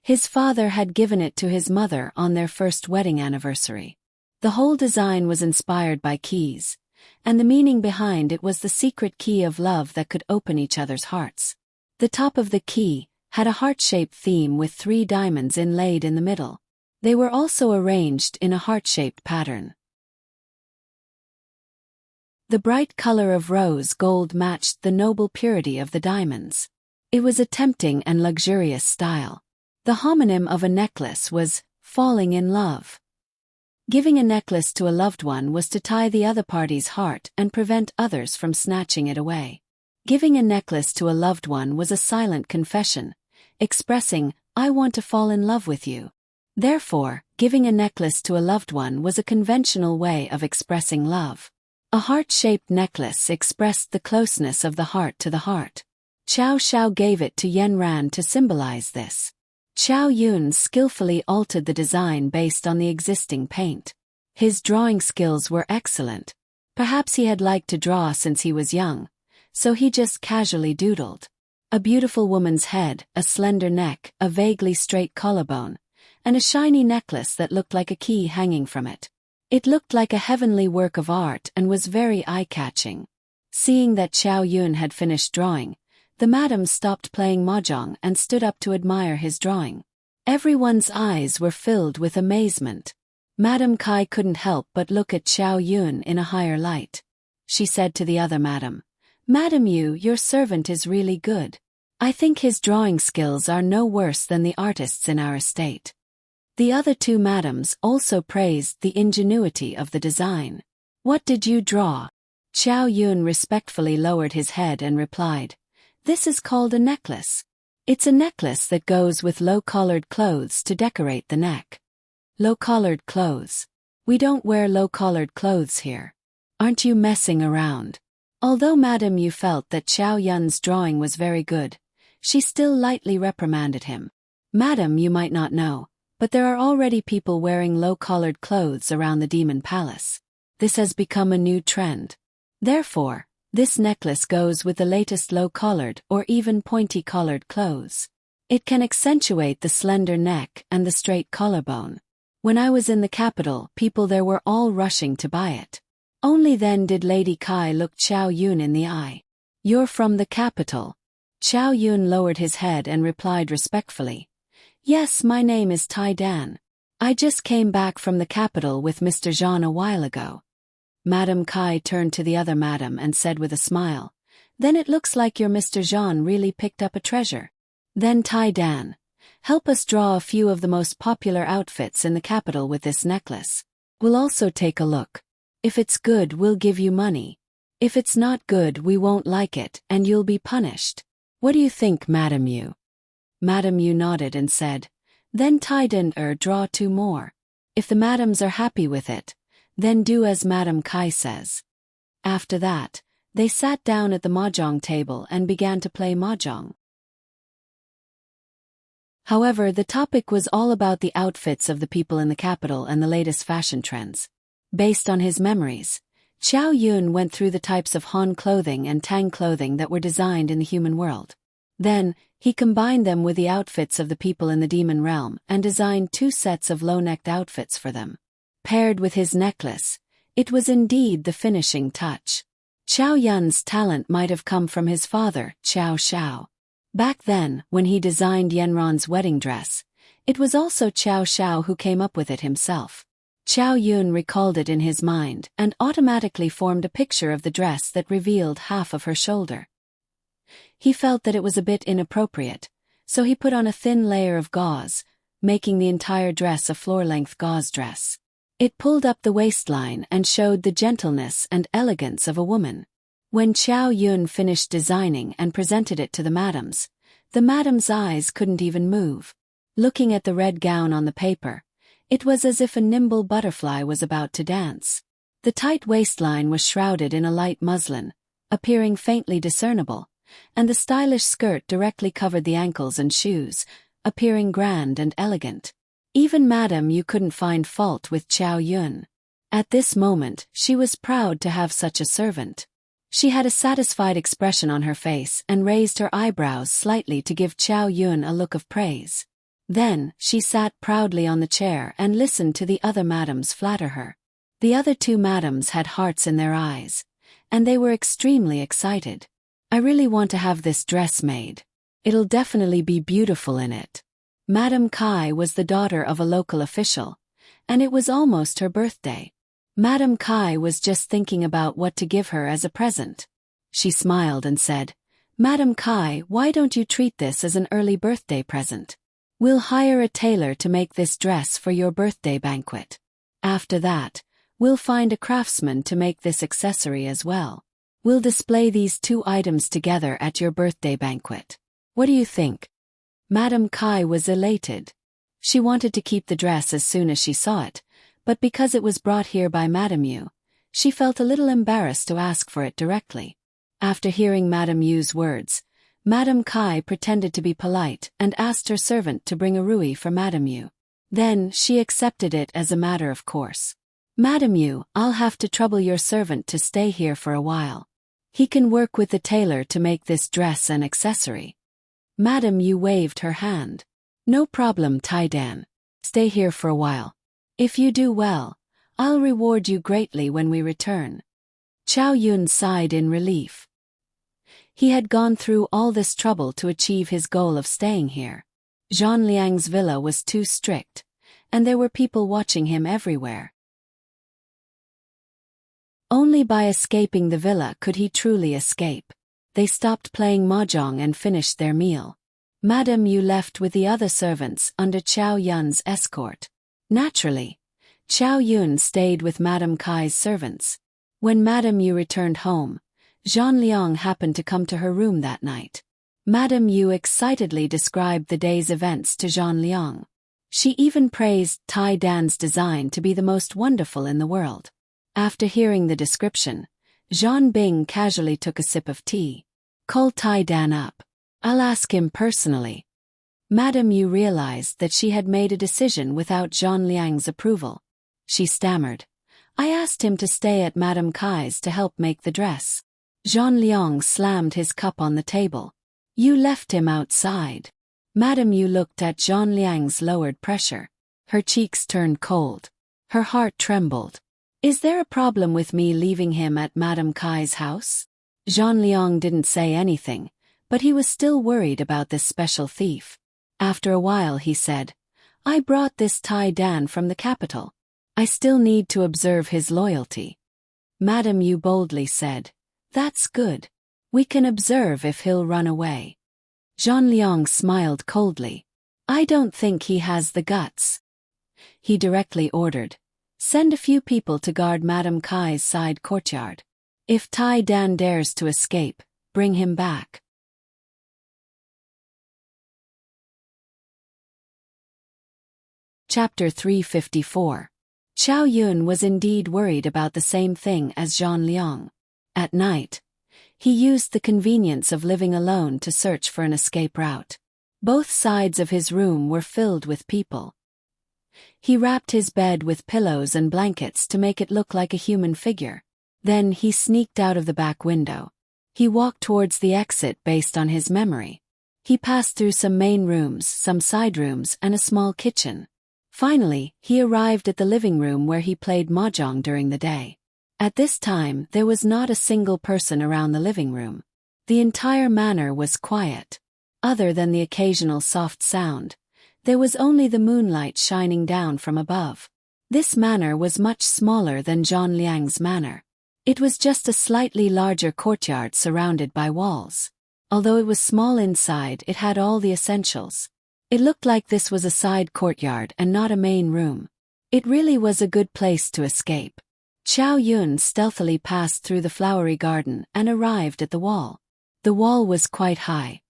His father had given it to his mother on their first wedding anniversary. The whole design was inspired by keys, and the meaning behind it was the secret key of love that could open each other's hearts. The top of the key had a heart-shaped theme with 3 diamonds inlaid in the middle. They were also arranged in a heart-shaped pattern. The bright color of rose gold matched the noble purity of the diamonds. It was a tempting and luxurious style. The homonym of a necklace was falling in love. Giving a necklace to a loved one was to tie the other party's heart and prevent others from snatching it away. Giving a necklace to a loved one was a silent confession, expressing, "I want to fall in love with you." Therefore, giving a necklace to a loved one was a conventional way of expressing love. A heart-shaped necklace expressed the closeness of the heart to the heart. Chow Shao gave it to Yenran to symbolize this. Chow Yun skillfully altered the design based on the existing paint. His drawing skills were excellent. Perhaps he had liked to draw since he was young, so he just casually doodled. A beautiful woman's head, a slender neck, a vaguely straight collarbone, and a shiny necklace that looked like a key hanging from it. It looked like a heavenly work of art and was very eye-catching. Seeing that Chow Yun had finished drawing, the madam stopped playing mahjong and stood up to admire his drawing. Everyone's eyes were filled with amazement. Madam Kai couldn't help but look at Chow Yun in a higher light. She said to the other madam, "Madam Yu, your servant is really good. I think his drawing skills are no worse than the artists in our estate." The other 2 madams also praised the ingenuity of the design. "What did you draw?" Chow Yun respectfully lowered his head and replied, "This is called a necklace. It's a necklace that goes with low-collared clothes to decorate the neck." Low-collared clothes. We don't wear low-collared clothes here. Aren't you messing around? Although Madam Yu felt that Chow Yun's drawing was very good, she still lightly reprimanded him. "Madam, you might not know, but there are already people wearing low-collared clothes around the Demon Palace. This has become a new trend. Therefore, this necklace goes with the latest low-collared or even pointy-collared clothes. It can accentuate the slender neck and the straight collarbone. When I was in the capital, people there were all rushing to buy it." Only then did Lady Kai look Chow Yun in the eye. "You're from the capital?" Chow Yun lowered his head and replied respectfully, "Yes, my name is Tai Dan. I just came back from the capital with Mr. Zhan a while ago." Madam Kai turned to the other madam and said with a smile, "Then it looks like your Mr. Zhan really picked up a treasure. Then Tai Dan, help us draw a few of the most popular outfits in the capital with this necklace. We'll also take a look. If it's good, we'll give you money. If it's not good, we won't like it and you'll be punished. What do you think, Madam Yu?" Madam Yu nodded and said, "Then Tai Dan draw 2 more. If the madams are happy with it, then do as Madam Kai says." After that, they sat down at the mahjong table and began to play mahjong. However, the topic was all about the outfits of the people in the capital and the latest fashion trends. Based on his memories, Chow Yun went through the types of Han clothing and Tang clothing that were designed in the human world. Then, he combined them with the outfits of the people in the demon realm and designed 2 sets of low-necked outfits for them. Paired with his necklace, it was indeed the finishing touch. Chow Yun's talent might have come from his father, Chow Shao. Back then, when he designed Yenran's wedding dress, it was also Chow Shao who came up with it himself. Chow Yun recalled it in his mind and automatically formed a picture of the dress that revealed half of her shoulder. He felt that it was a bit inappropriate, so he put on a thin layer of gauze, making the entire dress a floor-length gauze dress. It pulled up the waistline and showed the gentleness and elegance of a woman. When Chow Yun finished designing and presented it to the madams eyes couldn't even move. Looking at the red gown on the paper, it was as if a nimble butterfly was about to dance. The tight waistline was shrouded in a light muslin, appearing faintly discernible, and the stylish skirt directly covered the ankles and shoes, appearing grand and elegant. Even Madame Yu couldn't find fault with Chow Yun. At this moment, she was proud to have such a servant. She had a satisfied expression on her face and raised her eyebrows slightly to give Chow Yun a look of praise. Then, she sat proudly on the chair and listened to the other madams flatter her. The other two madams had hearts in their eyes, and they were extremely excited. I really want to have this dress made. It'll definitely be beautiful in it. Madame Kai was the daughter of a local official, and it was almost her birthday. Madame Kai was just thinking about what to give her as a present. She smiled and said, "Madame Kai, why don't you treat this as an early birthday present? We'll hire a tailor to make this dress for your birthday banquet. After that, we'll find a craftsman to make this accessory as well. We'll display these two items together at your birthday banquet. What do you think?" Madame Kai was elated. She wanted to keep the dress as soon as she saw it, but because it was brought here by Madame Yu, she felt a little embarrassed to ask for it directly. After hearing Madame Yu's words, Madame Kai pretended to be polite and asked her servant to bring a rui for Madame Yu. Then, she accepted it as a matter of course. "Madame Yu, I'll have to trouble your servant to stay here for a while. He can work with the tailor to make this dress an accessory." Madame Yu waved her hand. "No problem, Tai Dan. Stay here for a while. If you do well, I'll reward you greatly when we return." Chow Yun sighed in relief. He had gone through all this trouble to achieve his goal of staying here. Zhang Liang's villa was too strict, and there were people watching him everywhere. Only by escaping the villa could he truly escape. They stopped playing mahjong and finished their meal. Madame Yu left with the other servants under Chow Yun's escort. Naturally, Chow Yun stayed with Madame Kai's servants. When Madame Yu returned home, Zhang Liang happened to come to her room that night. Madame Yu excitedly described the day's events to Zhang Liang. She even praised Tai Dan's design to be the most wonderful in the world. After hearing the description, Zhang Bing casually took a sip of tea. "Call Tai Dan up. I'll ask him personally." Madame Yu realized that she had made a decision without Zhang Liang's approval. She stammered, "I asked him to stay at Madame Kai's to help make the dress." Zhang Liang slammed his cup on the table. "You left him outside." Madame Yu looked at Zhang Liang's lowered pressure. Her cheeks turned cold. Her heart trembled. "Is there a problem with me leaving him at Madame Kai's house?" Zhang Liang didn't say anything, but he was still worried about this special thief. After a while he said, "I brought this Tai Dan from the capital. I still need to observe his loyalty." Madame Yu boldly said, "That's good. We can observe if he'll run away." Zhang Liang smiled coldly. "I don't think he has the guts." He directly ordered, "Send a few people to guard Madame Kai's side courtyard. If Tai Dan dares to escape, bring him back." Chapter 354. Chow Yun was indeed worried about the same thing as Zhang Liang. At night, he used the convenience of living alone to search for an escape route. Both sides of his room were filled with people. He wrapped his bed with pillows and blankets to make it look like a human figure. Then he sneaked out of the back window. He walked towards the exit based on his memory. He passed through some main rooms, some side rooms, and a small kitchen. Finally, he arrived at the living room where he played mahjong during the day. At this time, there was not a single person around the living room. The entire manor was quiet. Other than the occasional soft sound, there was only the moonlight shining down from above. This manor was much smaller than Zhang Liang's manor. It was just a slightly larger courtyard surrounded by walls. Although it was small inside, it had all the essentials. It looked like this was a side courtyard and not a main room. It really was a good place to escape. Chow Yun stealthily passed through the flowery garden and arrived at the wall. The wall was quite high.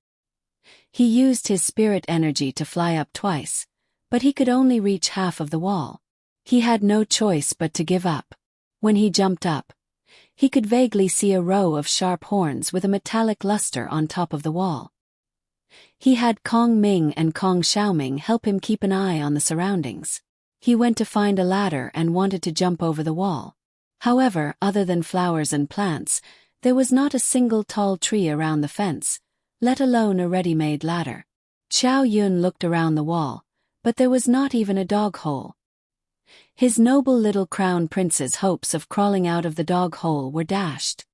He used his spirit energy to fly up twice, but he could only reach half of the wall. He had no choice but to give up. When he jumped up, he could vaguely see a row of sharp horns with a metallic luster on top of the wall. He had Kong Ming and Kong Xiaoming help him keep an eye on the surroundings. He went to find a ladder and wanted to jump over the wall. However, other than flowers and plants, there was not a single tall tree around the fence, let alone a ready-made ladder. Chow Yun looked around the wall, but there was not even a dog hole. His noble little crown prince's hopes of crawling out of the dog hole were dashed.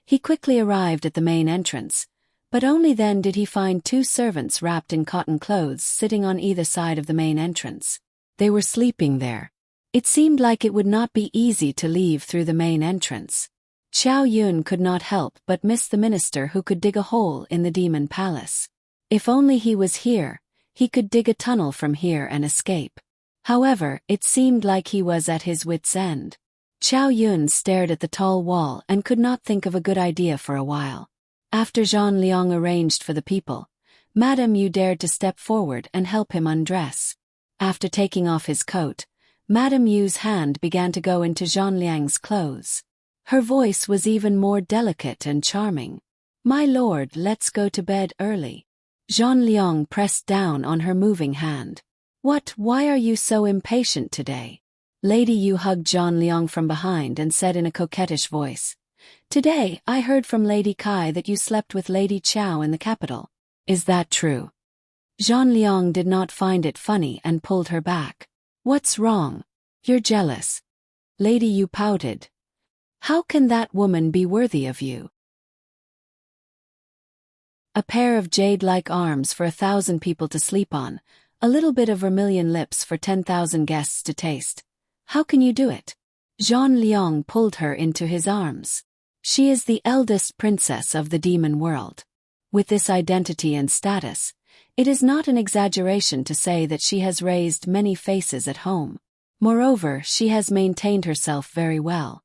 He quickly arrived at the main entrance, but only then did he find two servants wrapped in cotton clothes sitting on either side of the main entrance. They were sleeping there. It seemed like it would not be easy to leave through the main entrance. Chow Yun could not help but miss the minister who could dig a hole in the demon palace. If only he was here, he could dig a tunnel from here and escape. However, it seemed like he was at his wit's end. Chow Yun stared at the tall wall and could not think of a good idea for a while. After Zhang Liang arranged for the people, Madame Yu dared to step forward and help him undress. After taking off his coat, Madame Yu's hand began to go into Zhang Liang's clothes. Her voice was even more delicate and charming. "My lord, let's go to bed early." Zhang Liang pressed down on her moving hand. Why are you so impatient today?" Lady Yu hugged Zhang Liang from behind and said in a coquettish voice, "Today, I heard from Lady Kai that you slept with Lady Chow in the capital. Is that true?" Zhang Liang did not find it funny and pulled her back. "What's wrong? You're jealous." Lady Yu pouted. "How can that woman be worthy of you?" A pair of jade-like arms for 1,000 people to sleep on, a little bit of vermilion lips for 10,000 guests to taste. How can you do it? Zhang Liang pulled her into his arms. She is the eldest princess of the demon world. With this identity and status, it is not an exaggeration to say that she has raised many faces at home. Moreover, she has maintained herself very well.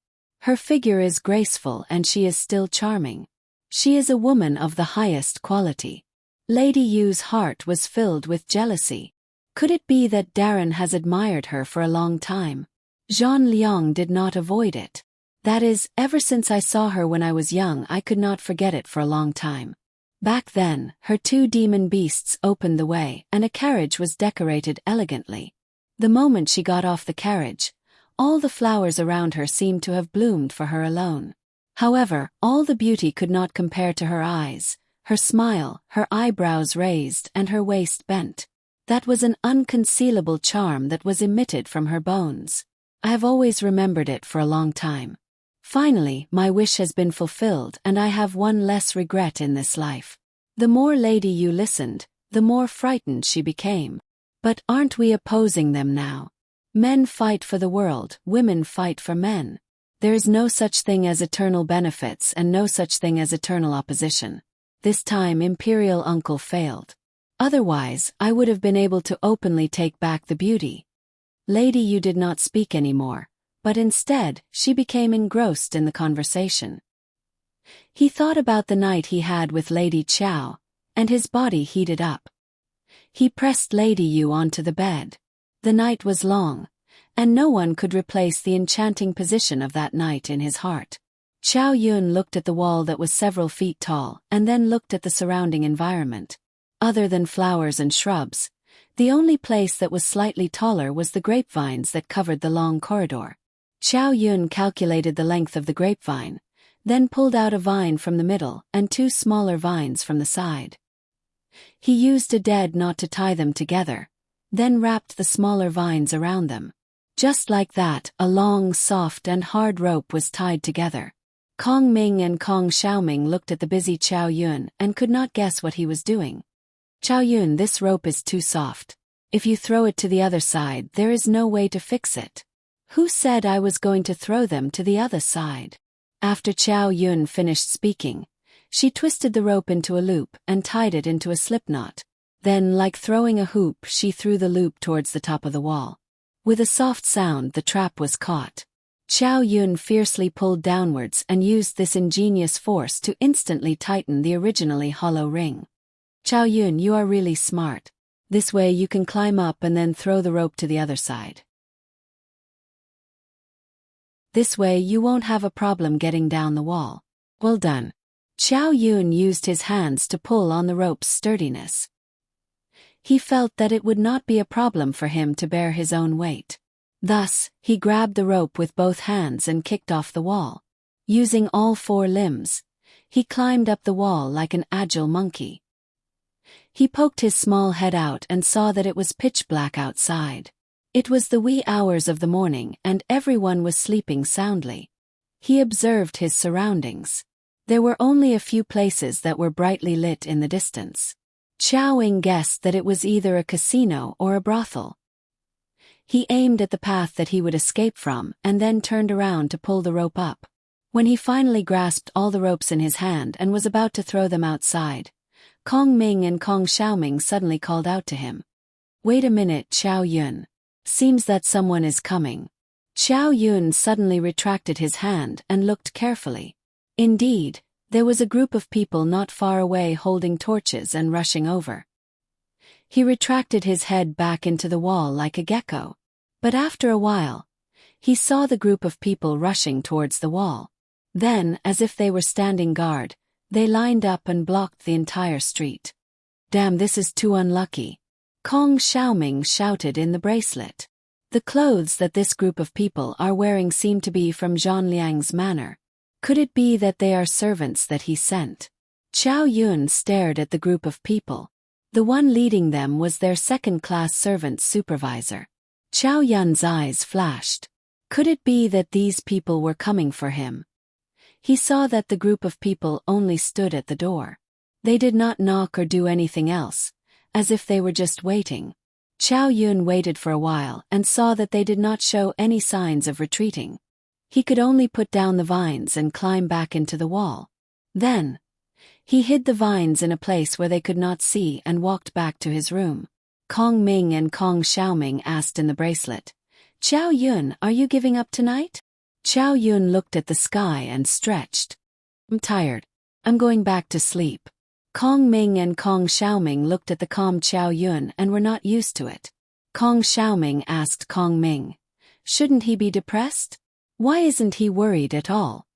Her figure is graceful and she is still charming. She is a woman of the highest quality. Lady Yu's heart was filled with jealousy. Could it be that Darren has admired her for a long time? Zhang Liang did not avoid it. That is, ever since I saw her when I was young, I could not forget it for a long time. Back then, her two demon beasts opened the way and a carriage was decorated elegantly. The moment she got off the carriage, all the flowers around her seemed to have bloomed for her alone. However, all the beauty could not compare to her eyes, her smile, her eyebrows raised and her waist bent. That was an unconcealable charm that was emitted from her bones. I have always remembered it for a long time. Finally, my wish has been fulfilled and I have one less regret in this life. The more Lady Yu listened, the more frightened she became. But aren't we opposing them now? Men fight for the world, women fight for men. There is no such thing as eternal benefits and no such thing as eternal opposition. This time Imperial Uncle failed. Otherwise, I would have been able to openly take back the beauty. Lady Yu did not speak anymore, but instead, she became engrossed in the conversation. He thought about the night he had with Lady Chow, and his body heated up. He pressed Lady Yu onto the bed. The night was long, and no one could replace the enchanting position of that night in his heart. Chow Yun looked at the wall that was several feet tall and then looked at the surrounding environment. Other than flowers and shrubs, the only place that was slightly taller was the grapevines that covered the long corridor. Chow Yun calculated the length of the grapevine, then pulled out a vine from the middle and two smaller vines from the side. He used a dead knot to tie them together, then wrapped the smaller vines around them. Just like that, a long, soft and hard rope was tied together. Kong Ming and Kong Xiaoming looked at the busy Chow Yun and could not guess what he was doing. "Chow Yun, this rope is too soft. If you throw it to the other side, there is no way to fix it." "Who said I was going to throw them to the other side?" After Chow Yun finished speaking, She twisted the rope into a loop and tied it into a slip knot. Then, like throwing a hoop, she threw the loop towards the top of the wall. With a soft sound, the trap was caught. Xiao Yun fiercely pulled downwards and used this ingenious force to instantly tighten the originally hollow ring. Xiao Yun, you are really smart. This way you can climb up and then throw the rope to the other side. This way you won't have a problem getting down the wall. Well done. Xiao Yun used his hands to pull on the rope's sturdiness. He felt that it would not be a problem for him to bear his own weight. Thus, he grabbed the rope with both hands and kicked off the wall. Using all 4 limbs, he climbed up the wall like an agile monkey. He poked his small head out and saw that it was pitch black outside. It was the wee hours of the morning and everyone was sleeping soundly. He observed his surroundings. There were only a few places that were brightly lit in the distance. Xiao Ying guessed that it was either a casino or a brothel. He aimed at the path that he would escape from and then turned around to pull the rope up. When he finally grasped all the ropes in his hand and was about to throw them outside, Kong Ming and Kong Xiaoming suddenly called out to him. Wait a minute, Xiao Yun. Seems that someone is coming. Xiao Yun suddenly retracted his hand and looked carefully. Indeed, there was a group of people not far away holding torches and rushing over. He retracted his head back into the wall like a gecko. But after a while, he saw the group of people rushing towards the wall. Then, as if they were standing guard, they lined up and blocked the entire street. Damn, this is too unlucky. Kong Xiaoming shouted in the bracelet. The clothes that this group of people are wearing seem to be from Zhang Liang's manor. Could it be that they are servants that he sent? Xiao Yun stared at the group of people. The one leading them was their second-class servant supervisor. Xiao Yun's eyes flashed. Could it be that these people were coming for him? He saw that the group of people only stood at the door. They did not knock or do anything else, as if they were just waiting. Xiao Yun waited for a while and saw that they did not show any signs of retreating. He could only put down the vines and climb back into the wall. Then, he hid the vines in a place where they could not see and walked back to his room. Kong Ming and Kong Xiaoming asked in the bracelet, Xiao Yun, are you giving up tonight? Xiao Yun looked at the sky and stretched. I'm tired. I'm going back to sleep. Kong Ming and Kong Xiaoming looked at the calm Xiao Yun and were not used to it. Kong Xiaoming asked Kong Ming, shouldn't he be depressed? Why isn't he worried at all?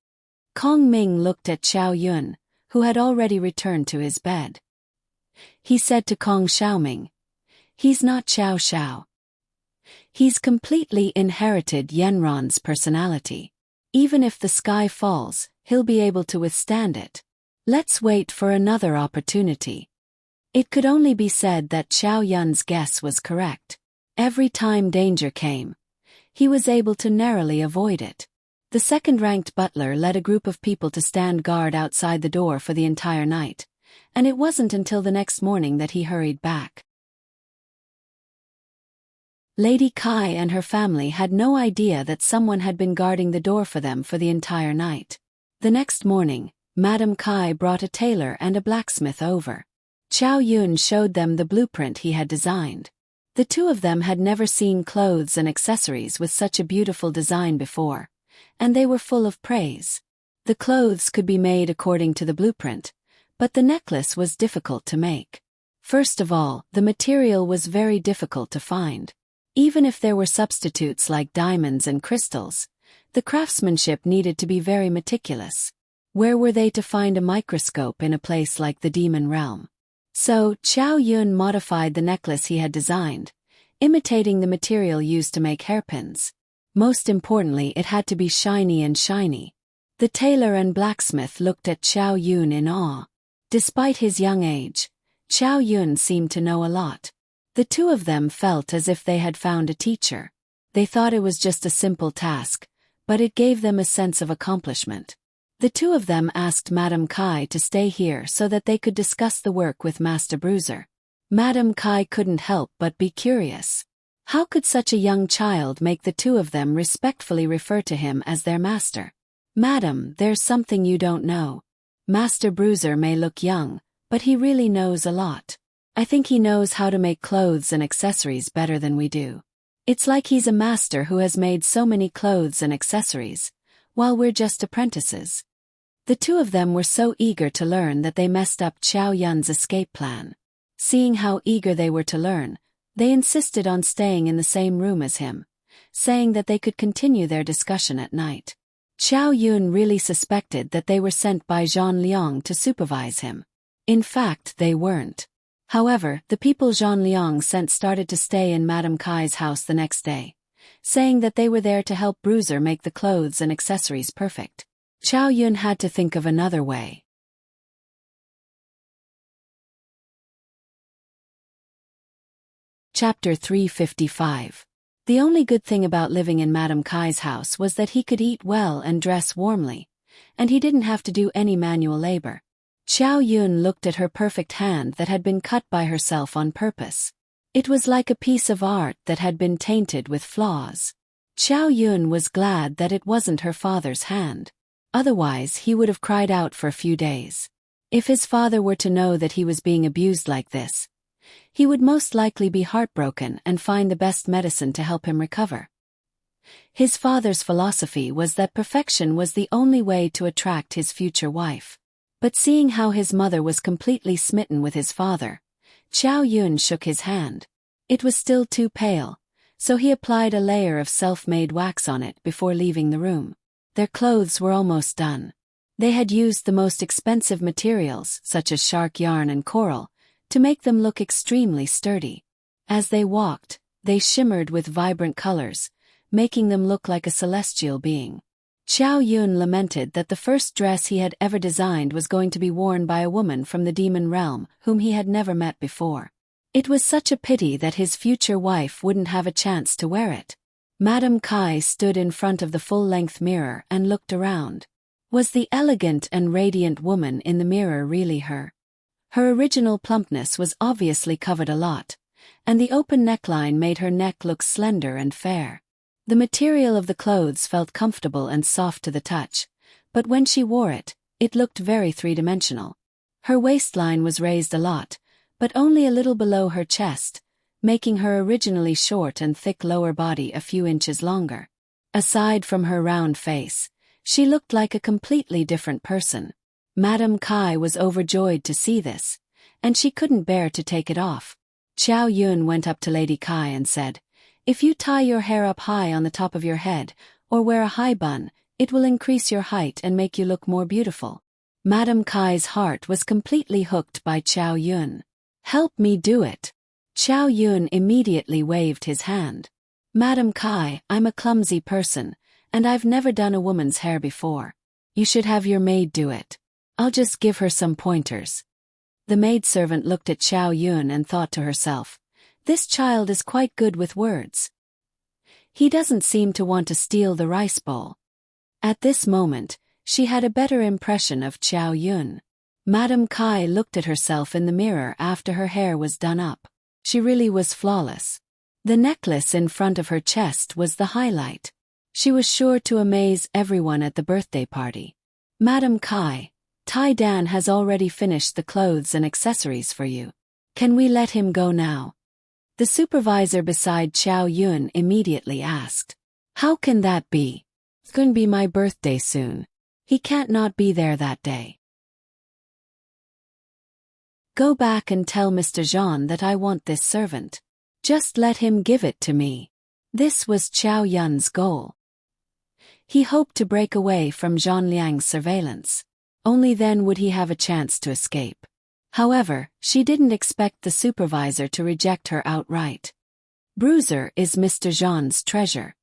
Kong Ming looked at Xiao Yun, who had already returned to his bed. He said to Kong Xiaoming, he's not Xiao Xiao. He's completely inherited Yanron's personality. Even if the sky falls, he'll be able to withstand it. Let's wait for another opportunity. It could only be said that Xiao Yun's guess was correct. Every time danger came, he was able to narrowly avoid it. The second-ranked butler led a group of people to stand guard outside the door for the entire night, and it wasn't until the next morning that he hurried back. Lady Kai and her family had no idea that someone had been guarding the door for them for the entire night. The next morning, Madame Kai brought a tailor and a blacksmith over. Xiao Yun showed them the blueprint he had designed. The two of them had never seen clothes and accessories with such a beautiful design before, and they were full of praise. The clothes could be made according to the blueprint, but the necklace was difficult to make. First of all, the material was very difficult to find. Even if there were substitutes like diamonds and crystals, the craftsmanship needed to be very meticulous. Where were they to find a microscope in a place like the Demon Realm? So, Xiao Yun modified the necklace he had designed, imitating the material used to make hairpins. Most importantly, it had to be shiny and shiny. The tailor and blacksmith looked at Xiao Yun in awe. Despite his young age, Xiao Yun seemed to know a lot. The two of them felt as if they had found a teacher. They thought it was just a simple task, but it gave them a sense of accomplishment. The two of them asked Madame Kai to stay here so that they could discuss the work with Master Bruiser. Madame Kai couldn't help but be curious. How could such a young child make the two of them respectfully refer to him as their master? Madam, there's something you don't know. Master Bruiser may look young, but he really knows a lot. I think he knows how to make clothes and accessories better than we do. It's like he's a master who has made so many clothes and accessories, while we're just apprentices." The two of them were so eager to learn that they messed up Chow Yun's escape plan. Seeing how eager they were to learn, they insisted on staying in the same room as him, saying that they could continue their discussion at night. Chow Yun really suspected that they were sent by Zhang Liang to supervise him. In fact, they weren't. However, the people Zhang Liang sent started to stay in Madame Kai's house the next day, saying that they were there to help Bruiser make the clothes and accessories perfect. Chow Yun had to think of another way. Chapter 355. The only good thing about living in Madame Kai's house was that he could eat well and dress warmly, and he didn't have to do any manual labor. Chow Yun looked at her perfect hand that had been cut by herself on purpose. It was like a piece of art that had been tainted with flaws. Chow Yun was glad that it wasn't her father's hand. Otherwise, he would have cried out for a few days. If his father were to know that he was being abused like this, he would most likely be heartbroken and find the best medicine to help him recover. His father's philosophy was that perfection was the only way to attract his future wife. But seeing how his mother was completely smitten with his father, Chow Yun shook his hand. It was still too pale, so he applied a layer of self-made wax on it before leaving the room. Their clothes were almost done. They had used the most expensive materials, such as shark yarn and coral, to make them look extremely sturdy. As they walked, they shimmered with vibrant colors, making them look like a celestial being. Chow Yun lamented that the first dress he had ever designed was going to be worn by a woman from the demon realm whom he had never met before. It was such a pity that his future wife wouldn't have a chance to wear it. Madame Kai stood in front of the full-length mirror and looked around. Was the elegant and radiant woman in the mirror really her? Her original plumpness was obviously covered a lot, and the open neckline made her neck look slender and fair. The material of the clothes felt comfortable and soft to the touch, but when she wore it, it looked very three-dimensional. Her waistline was raised a lot, but only a little below her chest, making her originally short and thick lower body a few inches longer. Aside from her round face, she looked like a completely different person. Madame Kai was overjoyed to see this, and she couldn't bear to take it off. Chow Yun went up to Lady Kai and said, "If you tie your hair up high on the top of your head, or wear a high bun, it will increase your height and make you look more beautiful." Madame Kai's heart was completely hooked by Chow Yun. "Help me do it." Chow Yun immediately waved his hand. "Madame Kai, I'm a clumsy person, and I've never done a woman's hair before. You should have your maid do it. I'll just give her some pointers." The maidservant looked at Chow Yun and thought to herself, "This child is quite good with words. He doesn't seem to want to steal the rice bowl." At this moment, she had a better impression of Chow Yun. Madame Kai looked at herself in the mirror after her hair was done up. She really was flawless. The necklace in front of her chest was the highlight. She was sure to amaze everyone at the birthday party. "Madame Kai, Tai Dan has already finished the clothes and accessories for you. Can we let him go now?" The supervisor beside Chow Yun immediately asked. "How can that be? It's going to be my birthday soon. He can't not be there that day." "Go back and tell Mr. Jean that I want this servant. Just let him give it to me." This was Chow Yun's goal. He hoped to break away from Zhang Liang's surveillance. Only then would he have a chance to escape. However, she didn't expect the supervisor to reject her outright. Bruiser is Mr. Jean's treasure.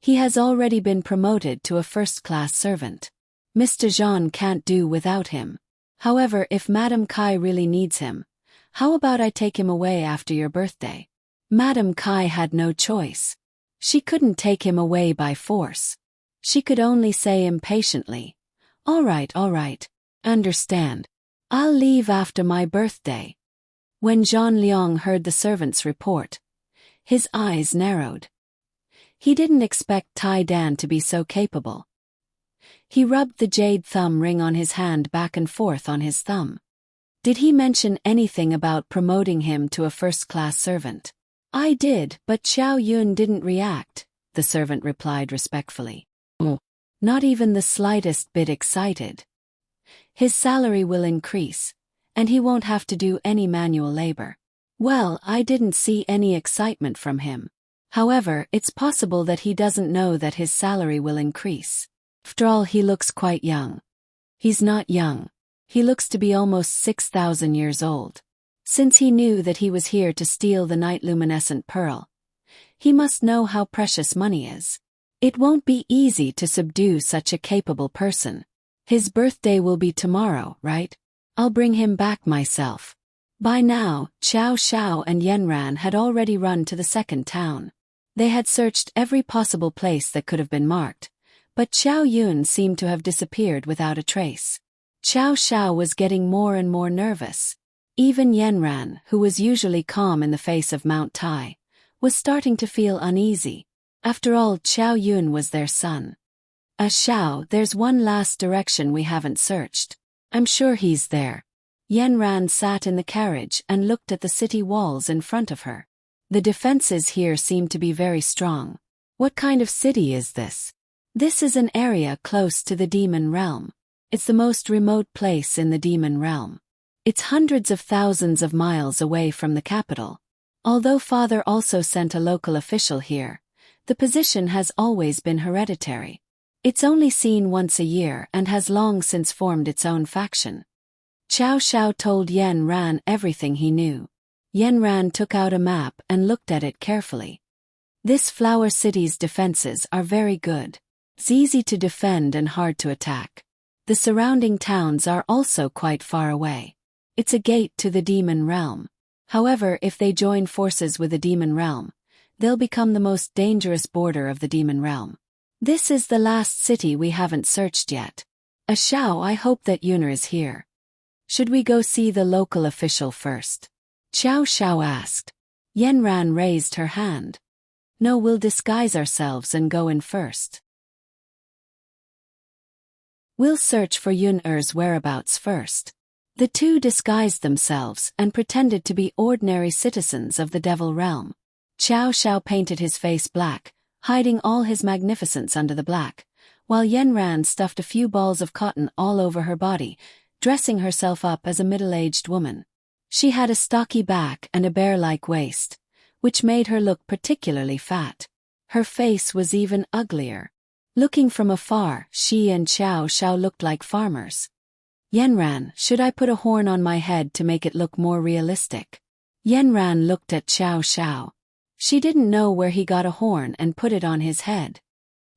He has already been promoted to a first-class servant. Mr. Jean can't do without him. However, if Madame Kai really needs him, how about I take him away after your birthday? Madame Kai had no choice. She couldn't take him away by force. She could only say impatiently, all right, understand. I'll leave after my birthday." When Zhang Liang heard the servant's report, his eyes narrowed. He didn't expect Tai Dan to be so capable. He rubbed the jade thumb ring on his hand back and forth on his thumb. Did he mention anything about promoting him to a first-class servant? I did, but Xiao Yun didn't react, the servant replied respectfully. Oh. Not even the slightest bit excited. His salary will increase, and he won't have to do any manual labor. Well, I didn't see any excitement from him. However, it's possible that he doesn't know that his salary will increase. After all, he looks quite young. He's not young. He looks to be almost 6,000 years old. Since he knew that he was here to steal the night luminescent pearl, he must know how precious money is. It won't be easy to subdue such a capable person. His birthday will be tomorrow, right? I'll bring him back myself. By now, Xiao Xiao and Yanran had already run to the second town. They had searched every possible place that could have been marked, but Xiao Yun seemed to have disappeared without a trace. Xiao Xiao was getting more and more nervous. Even Yanran, who was usually calm in the face of Mount Tai, was starting to feel uneasy. After all, Xiao Yun was their son. Xiao, there's one last direction we haven't searched. I'm sure he's there. Yanran sat in the carriage and looked at the city walls in front of her. The defenses here seem to be very strong. What kind of city is this? This is an area close to the demon realm. It's the most remote place in the demon realm. It's hundreds of thousands of miles away from the capital. Although father also sent a local official here, the position has always been hereditary. It's only seen once a year and has long since formed its own faction. Xiao Xiao told Yan Ran everything he knew. Yan Ran took out a map and looked at it carefully. This flower city's defenses are very good. It's easy to defend and hard to attack. The surrounding towns are also quite far away. It's a gate to the demon realm. However, if they join forces with the demon realm, they'll become the most dangerous border of the demon realm. This is the last city we haven't searched yet. Xiao, I hope that Yuner is here. Should we go see the local official first? Xiao Xiao asked. Yanran raised her hand. No, we'll disguise ourselves and go in first. We'll search for Yuner's whereabouts first. The two disguised themselves and pretended to be ordinary citizens of the Devil Realm. Xiao Xiao painted his face black, hiding all his magnificence under the black, while Yanran stuffed a few balls of cotton all over her body, dressing herself up as a middle-aged woman. She had a stocky back and a bear-like waist, which made her look particularly fat. Her face was even uglier. Looking from afar, she and Xiao Xiao looked like farmers. Yanran, should I put a horn on my head to make it look more realistic? Yanran looked at Xiao Xiao. She didn't know where he got a horn and put it on his head.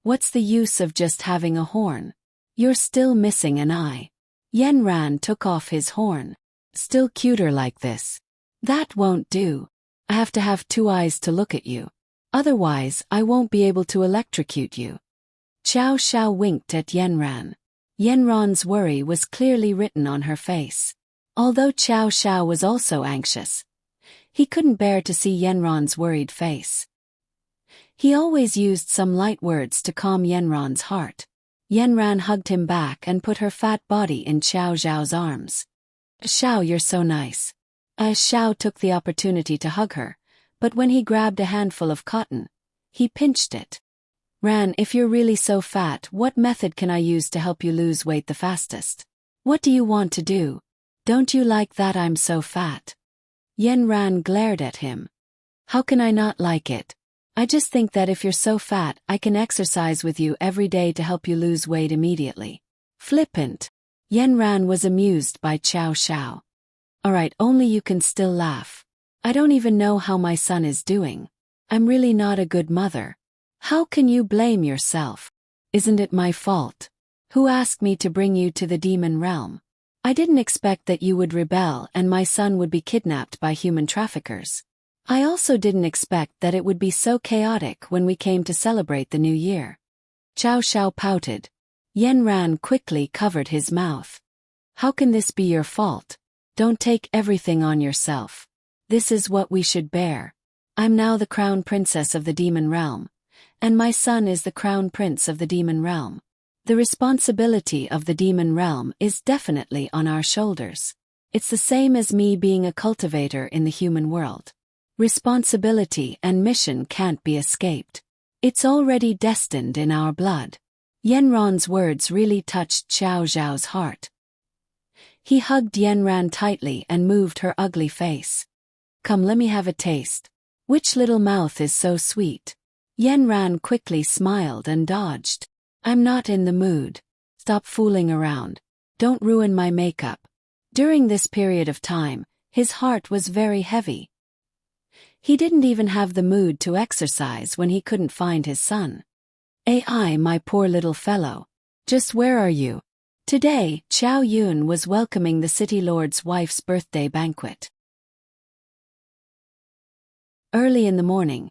What's the use of just having a horn? You're still missing an eye. Yanran took off his horn. Still cuter like this. That won't do. I have to have two eyes to look at you. Otherwise, I won't be able to electrocute you. Xiao Xiao winked at Yanran. Yanran's worry was clearly written on her face. Although Xiao Xiao was also anxious, he couldn't bear to see Yanran's worried face. He always used some light words to calm Yanran's heart. Yanran hugged him back and put her fat body in Xiao Xiao's arms. Xiao, you're so nice. Xiao took the opportunity to hug her, but when he grabbed a handful of cotton, he pinched it. Ran, if you're really so fat, what method can I use to help you lose weight the fastest? What do you want to do? Don't you like that I'm so fat? Yanran glared at him. How can I not like it? I just think that if you're so fat, I can exercise with you every day to help you lose weight immediately. Flippant. Yanran was amused by Xiao Xiao. Alright, only you can still laugh. I don't even know how my son is doing. I'm really not a good mother. How can you blame yourself? Isn't it my fault? Who asked me to bring you to the demon realm? I didn't expect that you would rebel and my son would be kidnapped by human traffickers. I also didn't expect that it would be so chaotic when we came to celebrate the new year. Xiao Xiao pouted. Yanran quickly covered his mouth. How can this be your fault? Don't take everything on yourself. This is what we should bear. I'm now the crown princess of the demon realm, and my son is the crown prince of the demon realm. The responsibility of the demon realm is definitely on our shoulders. It's the same as me being a cultivator in the human world. Responsibility and mission can't be escaped. It's already destined in our blood. Yanran's words really touched Xiao Zhao's heart. He hugged Yanran tightly and moved her ugly face. Come, let me have a taste. Which little mouth is so sweet? Yanran quickly smiled and dodged. I'm not in the mood. Stop fooling around. Don't ruin my makeup. During this period of time, his heart was very heavy. He didn't even have the mood to exercise when he couldn't find his son. "Ai, my poor little fellow. Just where are you?" Today, Qiao Yun was welcoming the city lord's wife's birthday banquet. Early in the morning,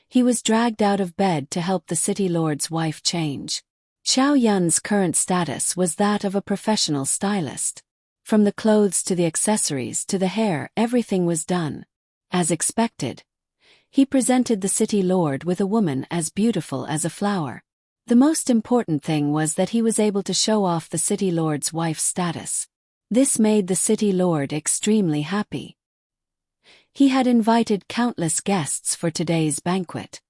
he was dragged out of bed to help the city lord's wife change. Qiao Yun's current status was that of a professional stylist. From the clothes to the accessories to the hair, everything was done. As expected, he presented the city lord with a woman as beautiful as a flower. The most important thing was that he was able to show off the city lord's wife's status. This made the city lord extremely happy. He had invited countless guests for today's banquet.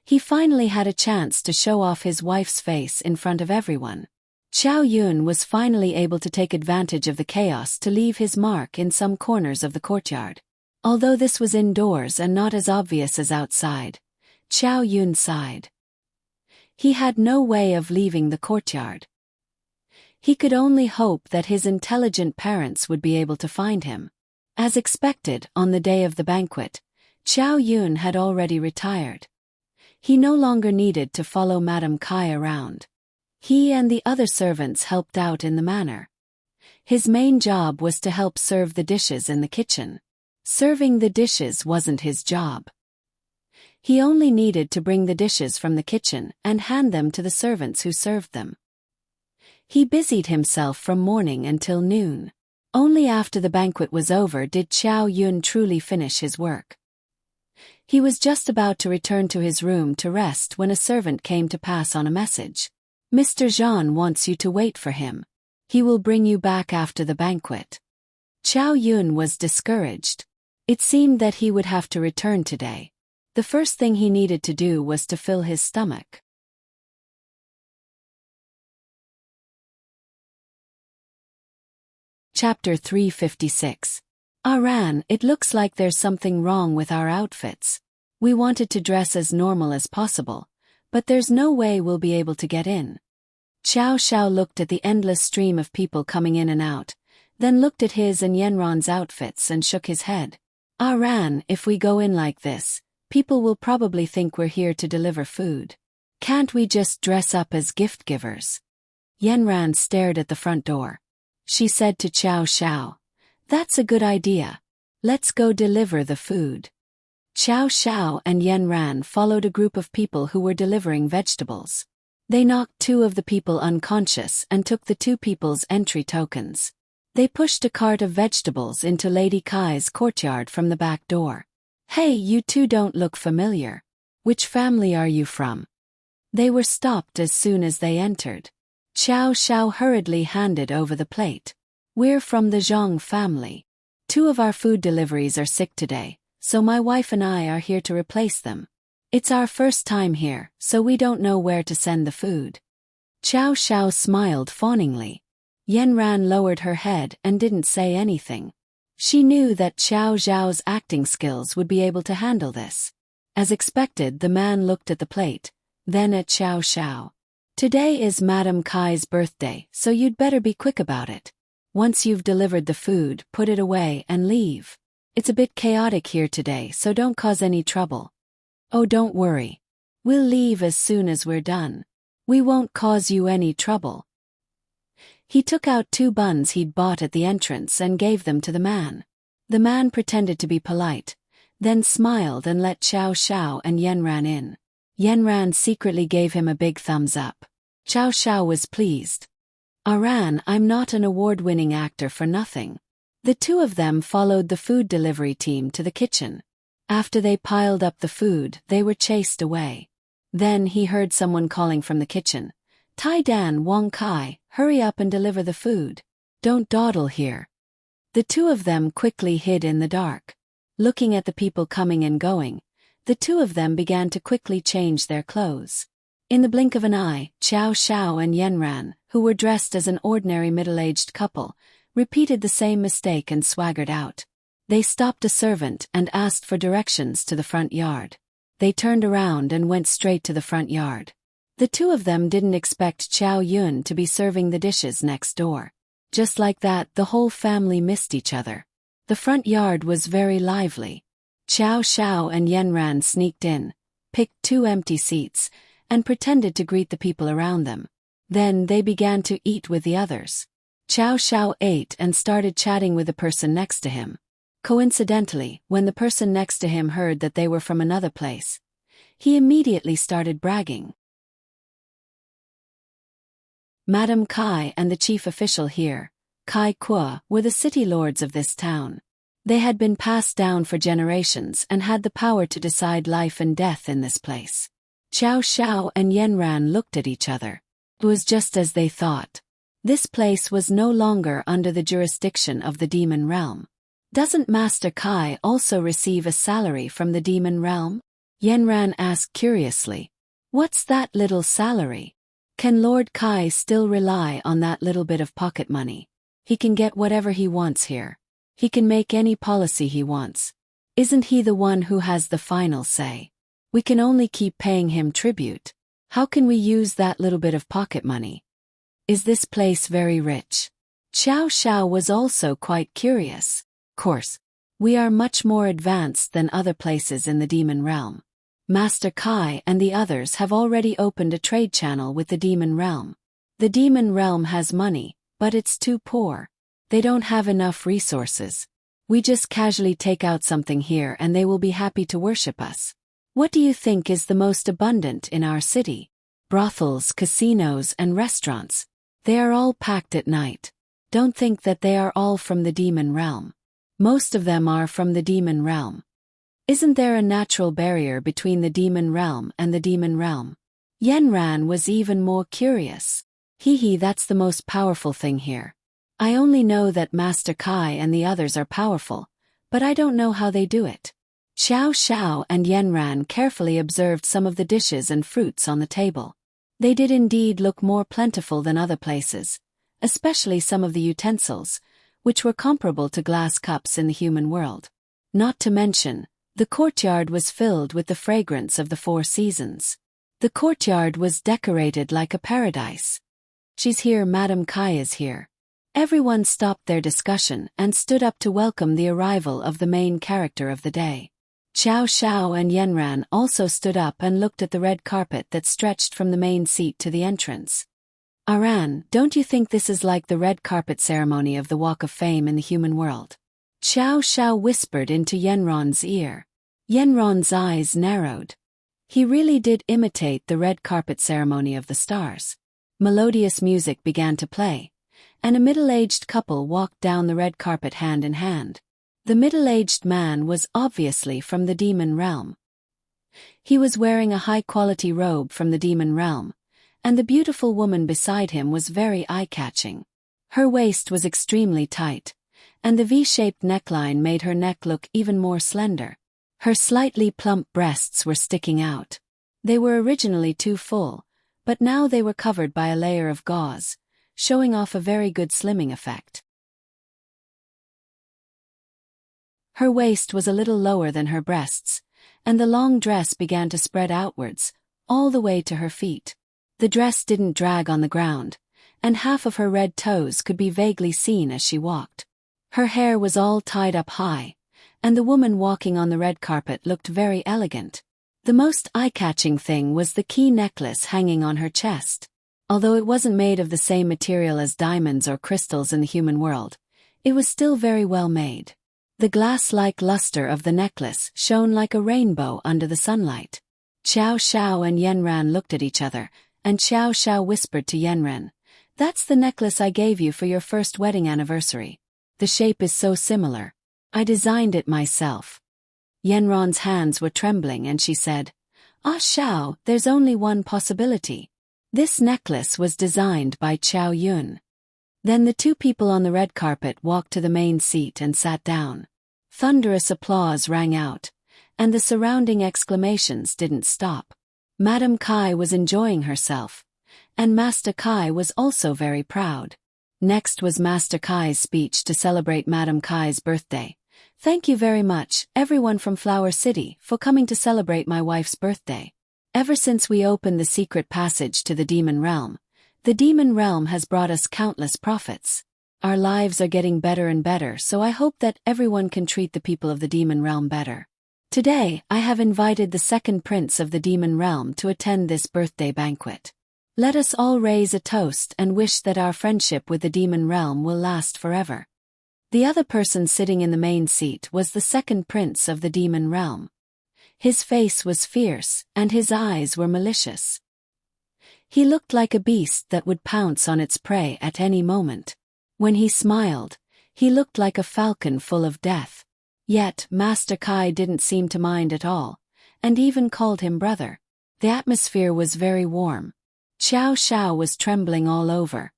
He finally had a chance to show off his wife's face in front of everyone. Qiao Yun was finally able to take advantage of the chaos to leave his mark in some corners of the courtyard. Although this was indoors and not as obvious as outside, Qiao Yun sighed. He had no way of leaving the courtyard. He could only hope that his intelligent parents would be able to find him. As expected, on the day of the banquet, Qiao Yun had already retired. He no longer needed to follow Madame Kai around. He and the other servants helped out in the manor. His main job was to help serve the dishes in the kitchen. Serving the dishes wasn't his job. He only needed to bring the dishes from the kitchen and hand them to the servants who served them. He busied himself from morning until noon. Only after the banquet was over did Qiao Yun truly finish his work. He was just about to return to his room to rest when a servant came to pass on a message. "Mr. Zhang wants you to wait for him. He will bring you back after the banquet." Qiao Yun was discouraged. It seemed that he would have to return today. The first thing he needed to do was to fill his stomach. Chapter 356. Aran, it looks like there's something wrong with our outfits. We wanted to dress as normal as possible, but there's no way we'll be able to get in. Xiao Xiao looked at the endless stream of people coming in and out, then looked at his and Yanran's outfits and shook his head. Aran, if we go in like this, people will probably think we're here to deliver food. Can't we just dress up as gift givers? Yanran stared at the front door. She said to Xiao Xiao, "That's a good idea. Let's go deliver the food." Xiao Xiao and Yanran followed a group of people who were delivering vegetables. They knocked two of the people unconscious and took the two people's entry tokens. They pushed a cart of vegetables into Lady Kai's courtyard from the back door. "Hey, you two don't look familiar. Which family are you from?" They were stopped as soon as they entered. Xiao Xiao hurriedly handed over the plate. "We're from the Zhang family. Two of our food deliveries are sick today, so my wife and I are here to replace them. It's our first time here, so we don't know where to send the food." Xiao Xiao smiled fawningly. Yanran lowered her head and didn't say anything. She knew that Xiao Zhao's acting skills would be able to handle this. As expected, the man looked at the plate, then at Xiao Xiao. "Today is Madame Kai's birthday, so you'd better be quick about it. Once you've delivered the food, put it away and leave. It's a bit chaotic here today, so don't cause any trouble." "Oh, don't worry. We'll leave as soon as we're done. We won't cause you any trouble." He took out 2 buns he'd bought at the entrance and gave them to the man. The man pretended to be polite, then smiled and let Xiao Xiao and Yanran in. Yanran secretly gave him a big thumbs up. Xiao Xiao was pleased. "Aran, I'm not an award-winning actor for nothing." The two of them followed the food delivery team to the kitchen. After they piled up the food, they were chased away. Then he heard someone calling from the kitchen, Tai Dan Wong Kai, hurry up and deliver the food. Don't dawdle here. The two of them quickly hid in the dark. Looking at the people coming and going, the two of them began to quickly change their clothes. In the blink of an eye, Xiao Xiao and Yanran, who were dressed as an ordinary middle-aged couple, repeated the same mistake and swaggered out. They stopped a servant and asked for directions to the front yard. They turned around and went straight to the front yard. The two of them didn't expect Xiao Yun to be serving the dishes next door. Just like that, the whole family missed each other. The front yard was very lively. Xiao Xiao and Yanran sneaked in, picked 2 empty seats, and pretended to greet the people around them. Then they began to eat with the others. Xiao Xiao ate and started chatting with the person next to him. Coincidentally, when the person next to him heard that they were from another place, he immediately started bragging. Madam Kai and the chief official here, Kai Kua, were the city lords of this town. They had been passed down for generations and had the power to decide life and death in this place. Xiao Xiao and Yanran looked at each other. It was just as they thought. This place was no longer under the jurisdiction of the demon realm. Doesn't Master Kai also receive a salary from the demon realm? Yanran asked curiously. What's that little salary? Can Lord Kai still rely on that little bit of pocket money? He can get whatever he wants here. He can make any policy he wants. Isn't he the one who has the final say? We can only keep paying him tribute. How can we use that little bit of pocket money? Is this place very rich? Xiao Xiao was also quite curious. Of course, we are much more advanced than other places in the demon realm. Master Kai and the others have already opened a trade channel with the demon realm. The demon realm has money, but it's too poor. They don't have enough resources. We just casually take out something here and they will be happy to worship us. What do you think is the most abundant in our city? Brothels, casinos, and restaurants. They are all packed at night. Don't think that they are all from the demon realm. Most of them are from the demon realm. Isn't there a natural barrier between the demon realm and the demon realm? Yanran was even more curious. That's the most powerful thing here. I only know that Master Kai and the others are powerful, but I don't know how they do it. Xiao Xiao and Yanran carefully observed some of the dishes and fruits on the table. They did indeed look more plentiful than other places, especially some of the utensils, which were comparable to glass cups in the human world. Not to mention, the courtyard was filled with the fragrance of the 4 seasons. The courtyard was decorated like a paradise. She's here, Madam Kai is here. Everyone stopped their discussion and stood up to welcome the arrival of the main character of the day. Xiao Xiao and Yanran also stood up and looked at the red carpet that stretched from the main seat to the entrance. Aran, don't you think this is like the red carpet ceremony of the Walk of Fame in the human world? Xiao Xiao whispered into Yanran's ear. Yanran's eyes narrowed. He really did imitate the red carpet ceremony of the stars. Melodious music began to play, and a middle-aged couple walked down the red carpet hand in hand. The middle-aged man was obviously from the demon realm. He was wearing a high-quality robe from the demon realm, and the beautiful woman beside him was very eye-catching. Her waist was extremely tight, and the V-shaped neckline made her neck look even more slender. Her slightly plump breasts were sticking out. They were originally too full, but now they were covered by a layer of gauze, showing off a very good slimming effect. Her waist was a little lower than her breasts, and the long dress began to spread outwards, all the way to her feet. The dress didn't drag on the ground, and half of her red toes could be vaguely seen as she walked. Her hair was all tied up high, and the woman walking on the red carpet looked very elegant. The most eye-catching thing was the key necklace hanging on her chest. Although it wasn't made of the same material as diamonds or crystals in the human world, it was still very well made. The glass-like luster of the necklace shone like a rainbow under the sunlight. Xiao Xiao and Yanran looked at each other, and Xiao Xiao whispered to Yanran, "That's the necklace I gave you for your first wedding anniversary. The shape is so similar. I designed it myself." Yanran's hands were trembling and she said, "Ah Xiao, there's only one possibility. This necklace was designed by Chow Yun. Then the two people on the red carpet walked to the main seat and sat down. Thunderous applause rang out, and the surrounding exclamations didn't stop. Madame Kai was enjoying herself, and Master Kai was also very proud. Next was Master Kai's speech to celebrate Madame Kai's birthday. Thank you very much, everyone from Flower City, for coming to celebrate my wife's birthday. Ever since we opened the secret passage to the Demon Realm, the Demon Realm has brought us countless profits. Our lives are getting better and better, so I hope that everyone can treat the people of the Demon Realm better. Today, I have invited the second prince of the Demon Realm to attend this birthday banquet. Let us all raise a toast and wish that our friendship with the Demon Realm will last forever. The other person sitting in the main seat was the second prince of the Demon Realm. His face was fierce, and his eyes were malicious. He looked like a beast that would pounce on its prey at any moment. When he smiled, he looked like a falcon full of death. Yet, Master Kai didn't seem to mind at all, and even called him brother. The atmosphere was very warm. Xiao Xiao was trembling all over,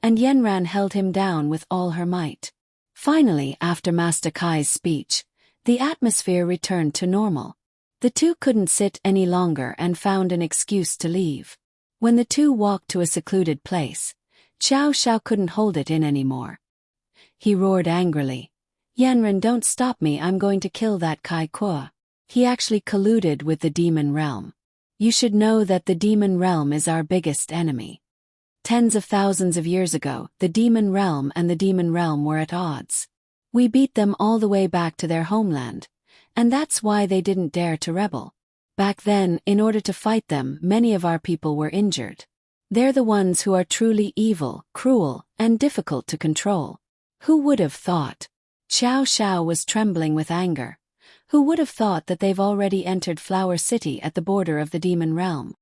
and Yanran held him down with all her might. Finally, after Master Kai's speech, the atmosphere returned to normal. The two couldn't sit any longer and found an excuse to leave. When the two walked to a secluded place, Xiao Xiao couldn't hold it in anymore. He roared angrily, "Yanran, don't stop me, I'm going to kill that Kai Kua. He actually colluded with the Demon Realm. You should know that the Demon Realm is our biggest enemy. Tens of thousands of years ago, the Demon Realm and the Demon Realm were at odds. We beat them all the way back to their homeland, and that's why they didn't dare to rebel. Back then, in order to fight them, many of our people were injured. They're the ones who are truly evil, cruel, and difficult to control. Who would have thought?" Xiao Xiao was trembling with anger. Who would have thought that they've already entered Flower City at the border of the Demon Realm?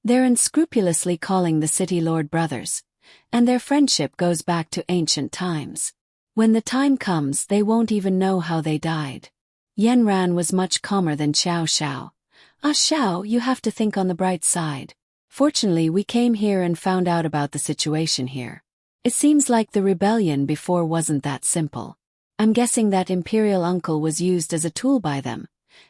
They're unscrupulously calling the City Lord brothers, and their friendship goes back to ancient times. When the time comes, they won't even know how they died. Yanran was much calmer than Xiao Xiao. Xiao, you have to think on the bright side. Fortunately, we came here and found out about the situation here. It seems like the rebellion before wasn't that simple. I'm guessing that Imperial Uncle was used as a tool by them,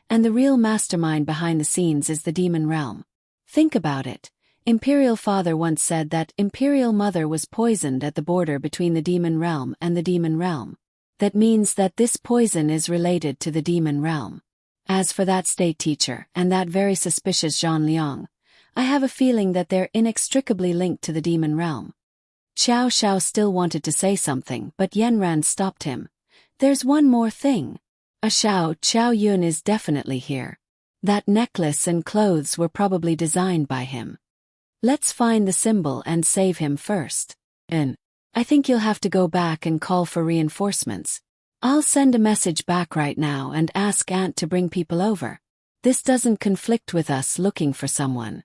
and the real mastermind behind the scenes is the Demon Realm. Think about it. Imperial Father once said that Imperial Mother was poisoned at the border between the Demon Realm and the Demon Realm. That means that this poison is related to the Demon Realm. As for that state teacher and that very suspicious Zhang Liang, I have a feeling that they're inextricably linked to the Demon Realm. Xiao Xiao still wanted to say something, but Yanran stopped him. There's one more thing. Xiao Yun is definitely here. That necklace and clothes were probably designed by him. Let's find the symbol and save him first. And I think you'll have to go back and call for reinforcements. I'll send a message back right now and ask Aunt to bring people over. This doesn't conflict with us looking for someone.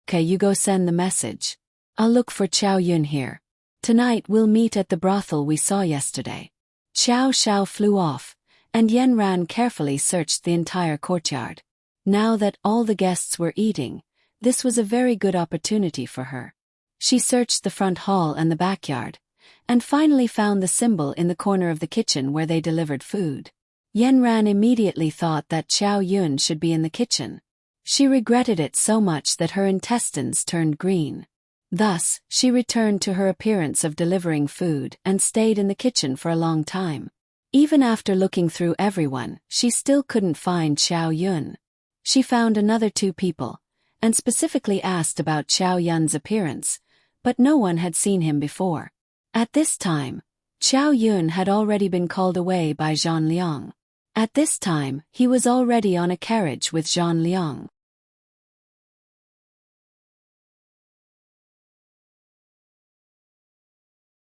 Okay, you go send the message. I'll look for Xiao Yun here. Tonight we'll meet at the brothel we saw yesterday. Xiao Xiao flew off, and Yanran carefully searched the entire courtyard. Now that all the guests were eating, this was a very good opportunity for her. She searched the front hall and the backyard, and finally found the symbol in the corner of the kitchen where they delivered food. Yanran immediately thought that Xiao Yun should be in the kitchen. She regretted it so much that her intestines turned green. Thus, she returned to her appearance of delivering food and stayed in the kitchen for a long time. Even after looking through everyone, she still couldn't find Xiao Yun. She found another two people, and specifically asked about Xiao Yun's appearance, but no one had seen him before. At this time, Xiao Yun had already been called away by Zhang Liang. At this time, he was already on a carriage with Zhang Liang.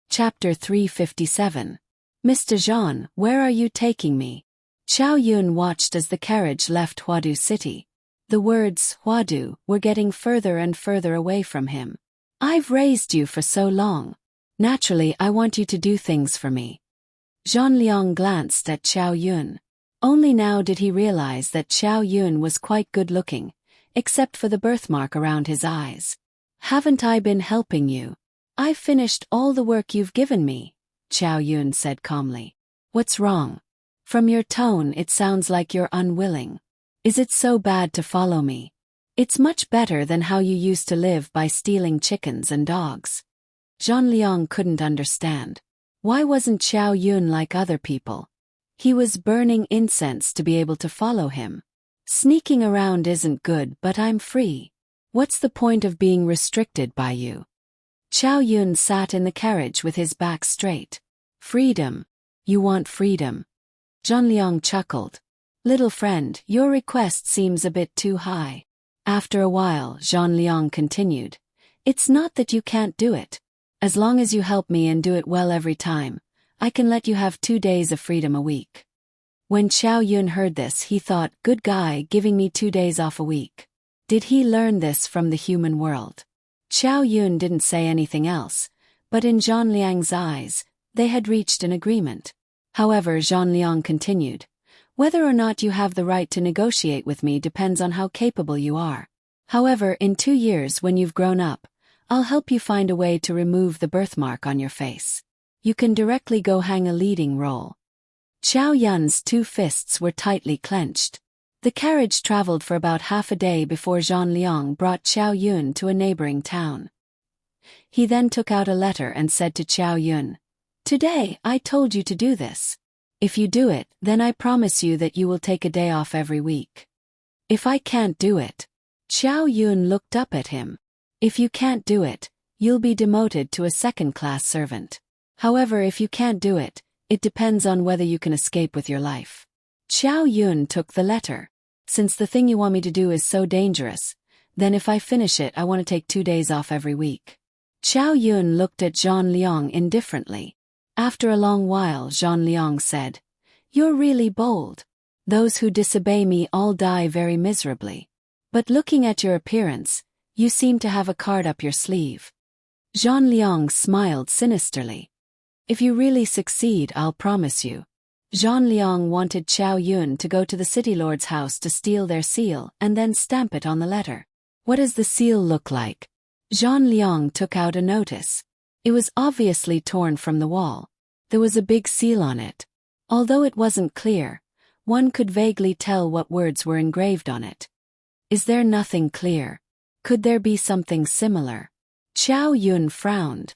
Chapter 357. Mr. Zhang, where are you taking me? Xiao Yun watched as the carriage left Huadu City. The words Huadu were getting further and further away from him. I've raised you for so long. Naturally, I want you to do things for me. Zhang Liang glanced at Xiao Yun. Only now did he realize that Xiao Yun was quite good-looking, except for the birthmark around his eyes. Haven't I been helping you? I've finished all the work you've given me, Qiao Yun said calmly. What's wrong? From your tone it sounds like you're unwilling. Is it so bad to follow me? It's much better than how you used to live by stealing chickens and dogs. Zhang Liang couldn't understand. Why wasn't Qiao Yun like other people? He was burning incense to be able to follow him. Sneaking around isn't good, but I'm free. What's the point of being restricted by you? Qiao Yun sat in the carriage with his back straight. Freedom. You want freedom. Zhang Liang chuckled. Little friend, your request seems a bit too high. After a while, Zhang Liang continued. It's not that you can't do it. As long as you help me and do it well every time, I can let you have 2 days of freedom a week. When Qiao Yun heard this, he thought, good guy giving me 2 days off a week. Did he learn this from the human world? Qiao Yun didn't say anything else, but in Zhang Liang's eyes, they had reached an agreement. However, Zhang Liang continued. Whether or not you have the right to negotiate with me depends on how capable you are. However, in 2 years when you've grown up, I'll help you find a way to remove the birthmark on your face. You can directly go hang a leading role. Qiao Yun's 2 fists were tightly clenched. The carriage traveled for about half a day before Zhang Liang brought Qiao Yun to a neighboring town. He then took out a letter and said to Qiao Yun, Today I told you to do this. If you do it, then I promise you that you will take a day off every week. If I can't do it, Qiao Yun looked up at him. If you can't do it, you'll be demoted to a second-class servant. However, if you can't do it, it depends on whether you can escape with your life. Qiao Yun took the letter. Since the thing you want me to do is so dangerous, then if I finish it I want to take 2 days off every week. Qiao Yun looked at Zhang Liang indifferently. After a long while Zhang Liang said, You're really bold. Those who disobey me all die very miserably. But looking at your appearance, you seem to have a card up your sleeve. Zhang Liang smiled sinisterly. If you really succeed, I'll promise you. Zhang Liang wanted Qiao Yun to go to the city lord's house to steal their seal and then stamp it on the letter. What does the seal look like? Zhang Liang took out a notice. It was obviously torn from the wall. There was a big seal on it. Although it wasn't clear, one could vaguely tell what words were engraved on it. Is there nothing clear? Could there be something similar? Qiao Yun frowned.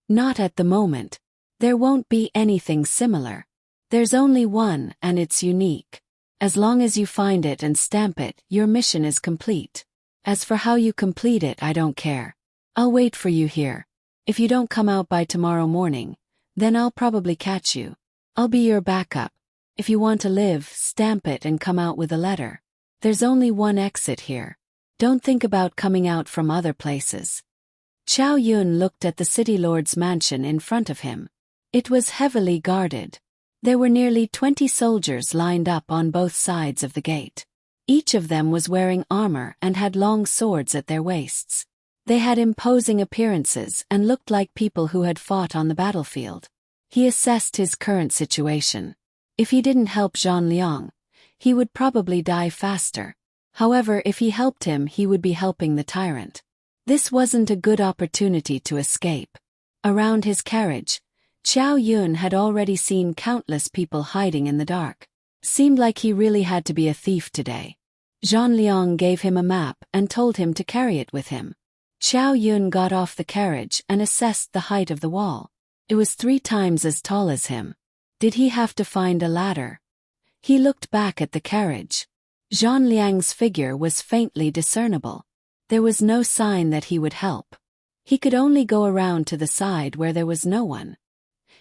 Not at the moment. There won't be anything similar. There's only one, and it's unique. As long as you find it and stamp it, your mission is complete. As for how you complete it, I don't care. I'll wait for you here. If you don't come out by tomorrow morning, then I'll probably catch you. I'll be your backup. If you want to live, stamp it and come out with a letter. There's only one exit here. Don't think about coming out from other places. Qiao Yun looked at the city lord's mansion in front of him. It was heavily guarded. There were nearly 20 soldiers lined up on both sides of the gate. Each of them was wearing armor and had long swords at their waists. They had imposing appearances and looked like people who had fought on the battlefield. He assessed his current situation. If he didn't help Zhang Liang, he would probably die faster. However, if he helped him, he would be helping the tyrant. This wasn't a good opportunity to escape. Around his carriage, Qiao Yun had already seen countless people hiding in the dark. Seemed like he really had to be a thief today. Zhang Liang gave him a map and told him to carry it with him. Qiao Yun got off the carriage and assessed the height of the wall. It was 3 times as tall as him. Did he have to find a ladder? He looked back at the carriage. Zhang Liang's figure was faintly discernible. There was no sign that he would help. He could only go around to the side where there was no one.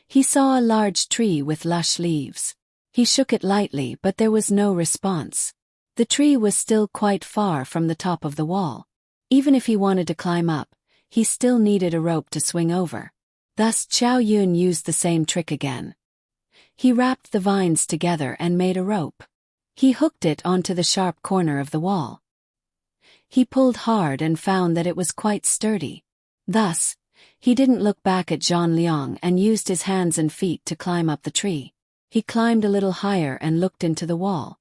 He saw a large tree with lush leaves. He shook it lightly, but there was no response. The tree was still quite far from the top of the wall. Even if he wanted to climb up, he still needed a rope to swing over. Thus Qiao Yun used the same trick again. He wrapped the vines together and made a rope. He hooked it onto the sharp corner of the wall. He pulled hard and found that it was quite sturdy. Thus, he didn't look back at Zhang Liang and used his hands and feet to climb up the tree. He climbed a little higher and looked into the wall.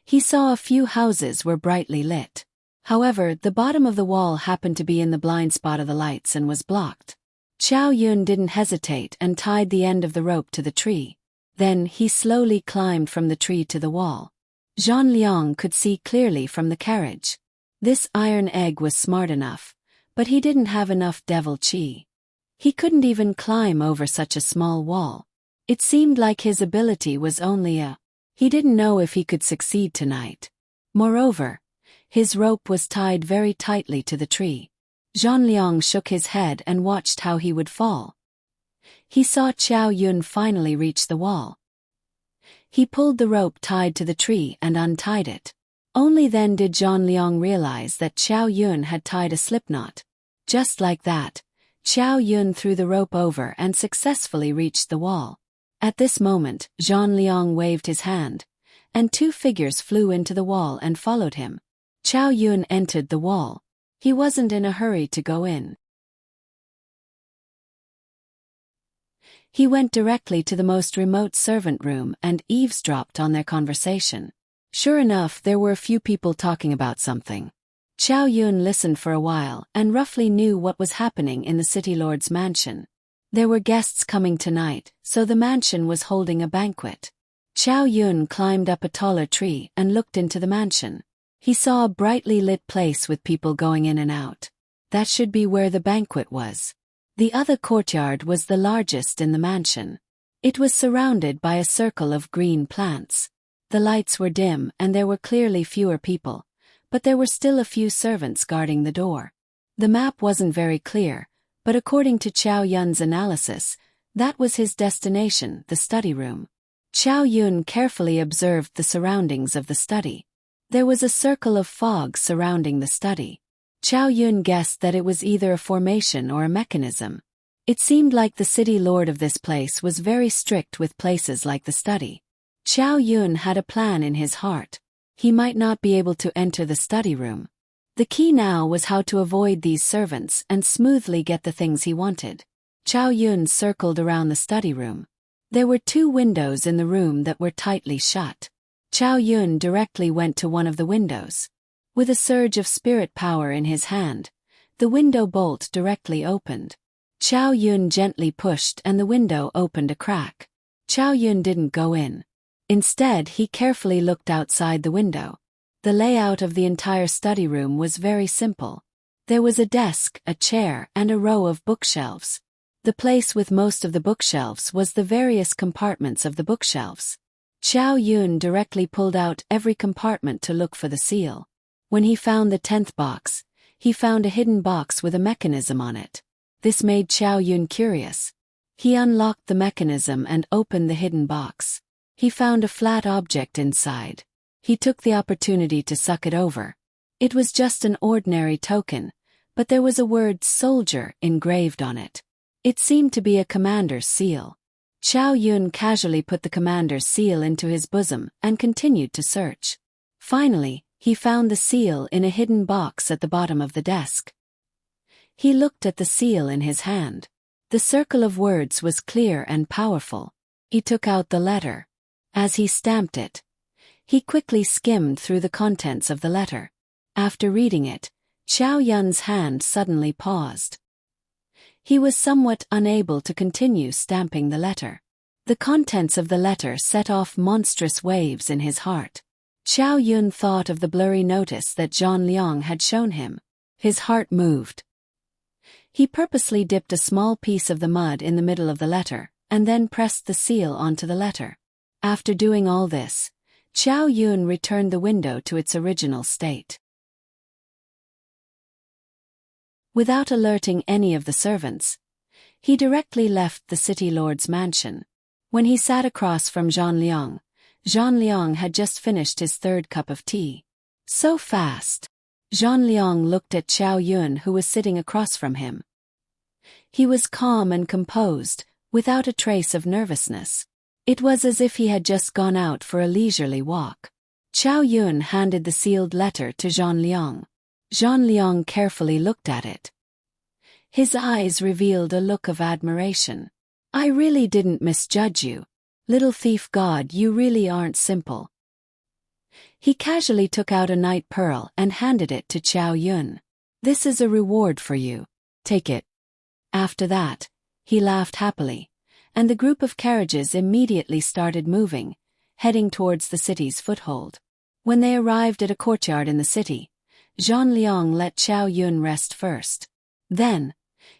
He saw a few houses were brightly lit. However, the bottom of the wall happened to be in the blind spot of the lights and was blocked. Chow Yun didn't hesitate and tied the end of the rope to the tree. Then he slowly climbed from the tree to the wall. Zhang Liang could see clearly from the carriage. This iron egg was smart enough, but he didn't have enough devil chi. He couldn't even climb over such a small wall. It seemed like his ability was only a. He didn't know if he could succeed tonight. Moreover, his rope was tied very tightly to the tree. Zhang Liang shook his head and watched how he would fall. He saw Chow Yun finally reach the wall. He pulled the rope tied to the tree and untied it. Only then did Zhang Liang realize that Chow Yun had tied a slipknot. Just like that, Chow Yun threw the rope over and successfully reached the wall. At this moment, Zhang Liang waved his hand, and two figures flew into the wall and followed him. Chow Yun entered the wall. He wasn't in a hurry to go in. He went directly to the most remote servant room and eavesdropped on their conversation. Sure enough, there were a few people talking about something. Chow Yun listened for a while and roughly knew what was happening in the city lord's mansion. There were guests coming tonight, so the mansion was holding a banquet. Chow Yun climbed up a taller tree and looked into the mansion. He saw a brightly lit place with people going in and out. That should be where the banquet was. The other courtyard was the largest in the mansion. It was surrounded by a circle of green plants. The lights were dim and there were clearly fewer people, but there were still a few servants guarding the door. The map wasn't very clear, but according to Chow Yun's analysis, that was his destination, the study room. Chow Yun carefully observed the surroundings of the study. There was a circle of fog surrounding the study. Chow Yun guessed that it was either a formation or a mechanism. It seemed like the city lord of this place was very strict with places like the study. Chow Yun had a plan in his heart. He might not be able to enter the study room. The key now was how to avoid these servants and smoothly get the things he wanted. Chow Yun circled around the study room. There were two windows in the room that were tightly shut. Chow Yun directly went to one of the windows. With a surge of spirit power in his hand, the window bolt directly opened. Chow Yun gently pushed and the window opened a crack. Chow Yun didn't go in. Instead, he carefully looked outside the window. The layout of the entire study room was very simple. There was a desk, a chair, and a row of bookshelves. The place with most of the bookshelves was the various compartments of the bookshelves. Chow Yun directly pulled out every compartment to look for the seal. When he found the 10th box, he found a hidden box with a mechanism on it. This made Chow Yun curious. He unlocked the mechanism and opened the hidden box. He found a flat object inside. He took the opportunity to suck it over. It was just an ordinary token, but there was a word soldier engraved on it. It seemed to be a commander's seal. Chow Yun casually put the commander's seal into his bosom and continued to search. Finally, he found the seal in a hidden box at the bottom of the desk. He looked at the seal in his hand. The circle of words was clear and powerful. He took out the letter. As he stamped it, he quickly skimmed through the contents of the letter. After reading it, Chow Yun's hand suddenly paused. He was somewhat unable to continue stamping the letter. The contents of the letter set off monstrous waves in his heart. Chow Yun thought of the blurry notice that Zhang Liang had shown him. His heart moved. He purposely dipped a small piece of the mud in the middle of the letter, and then pressed the seal onto the letter. After doing all this, Chow Yun returned the window to its original state. Without alerting any of the servants, he directly left the city lord's mansion. When he sat across from Zhang Liang had just finished his third cup of tea. So fast! Zhang Liang looked at Chow Yun, who was sitting across from him. He was calm and composed, without a trace of nervousness. It was as if he had just gone out for a leisurely walk. Chow Yun handed the sealed letter to Zhang Liang. Zhang Liang carefully looked at it. His eyes revealed a look of admiration. "I really didn't misjudge you. Little thief god, you really aren't simple." He casually took out a night pearl and handed it to Chow Yun. "This is a reward for you. Take it." After that, he laughed happily, and the group of carriages immediately started moving, heading towards the city's foothold. When they arrived at a courtyard in the city, Zhang Liang let Chow Yun rest first. Then,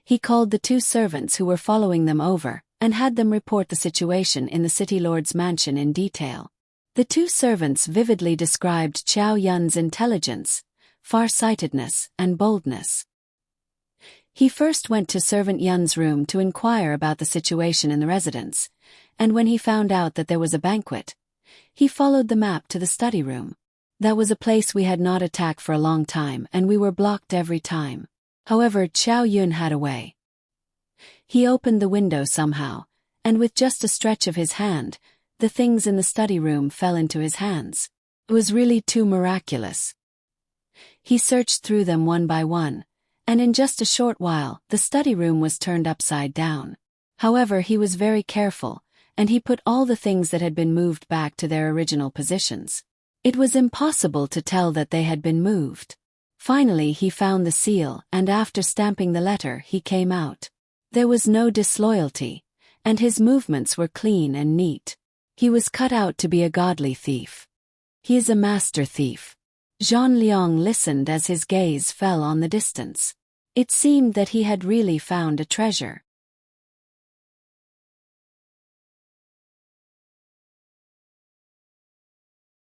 he called the two servants who were following them over and had them report the situation in the city lord's mansion in detail. The two servants vividly described Chow Yun's intelligence, far-sightedness, and boldness. He first went to Servant Yun's room to inquire about the situation in the residence, and when he found out that there was a banquet, he followed the map to the study room. That was a place we had not attacked for a long time, and we were blocked every time. However, Chow Yun had a way. He opened the window somehow, and with just a stretch of his hand, the things in the study room fell into his hands. It was really too miraculous. He searched through them one by one, and in just a short while, the study room was turned upside down. However, he was very careful, and he put all the things that had been moved back to their original positions. It was impossible to tell that they had been moved. Finally, he found the seal, and after stamping the letter, he came out. There was no disloyalty, and his movements were clean and neat. He was cut out to be a godly thief. He is a master thief. Zhang Liang listened as his gaze fell on the distance. It seemed that he had really found a treasure.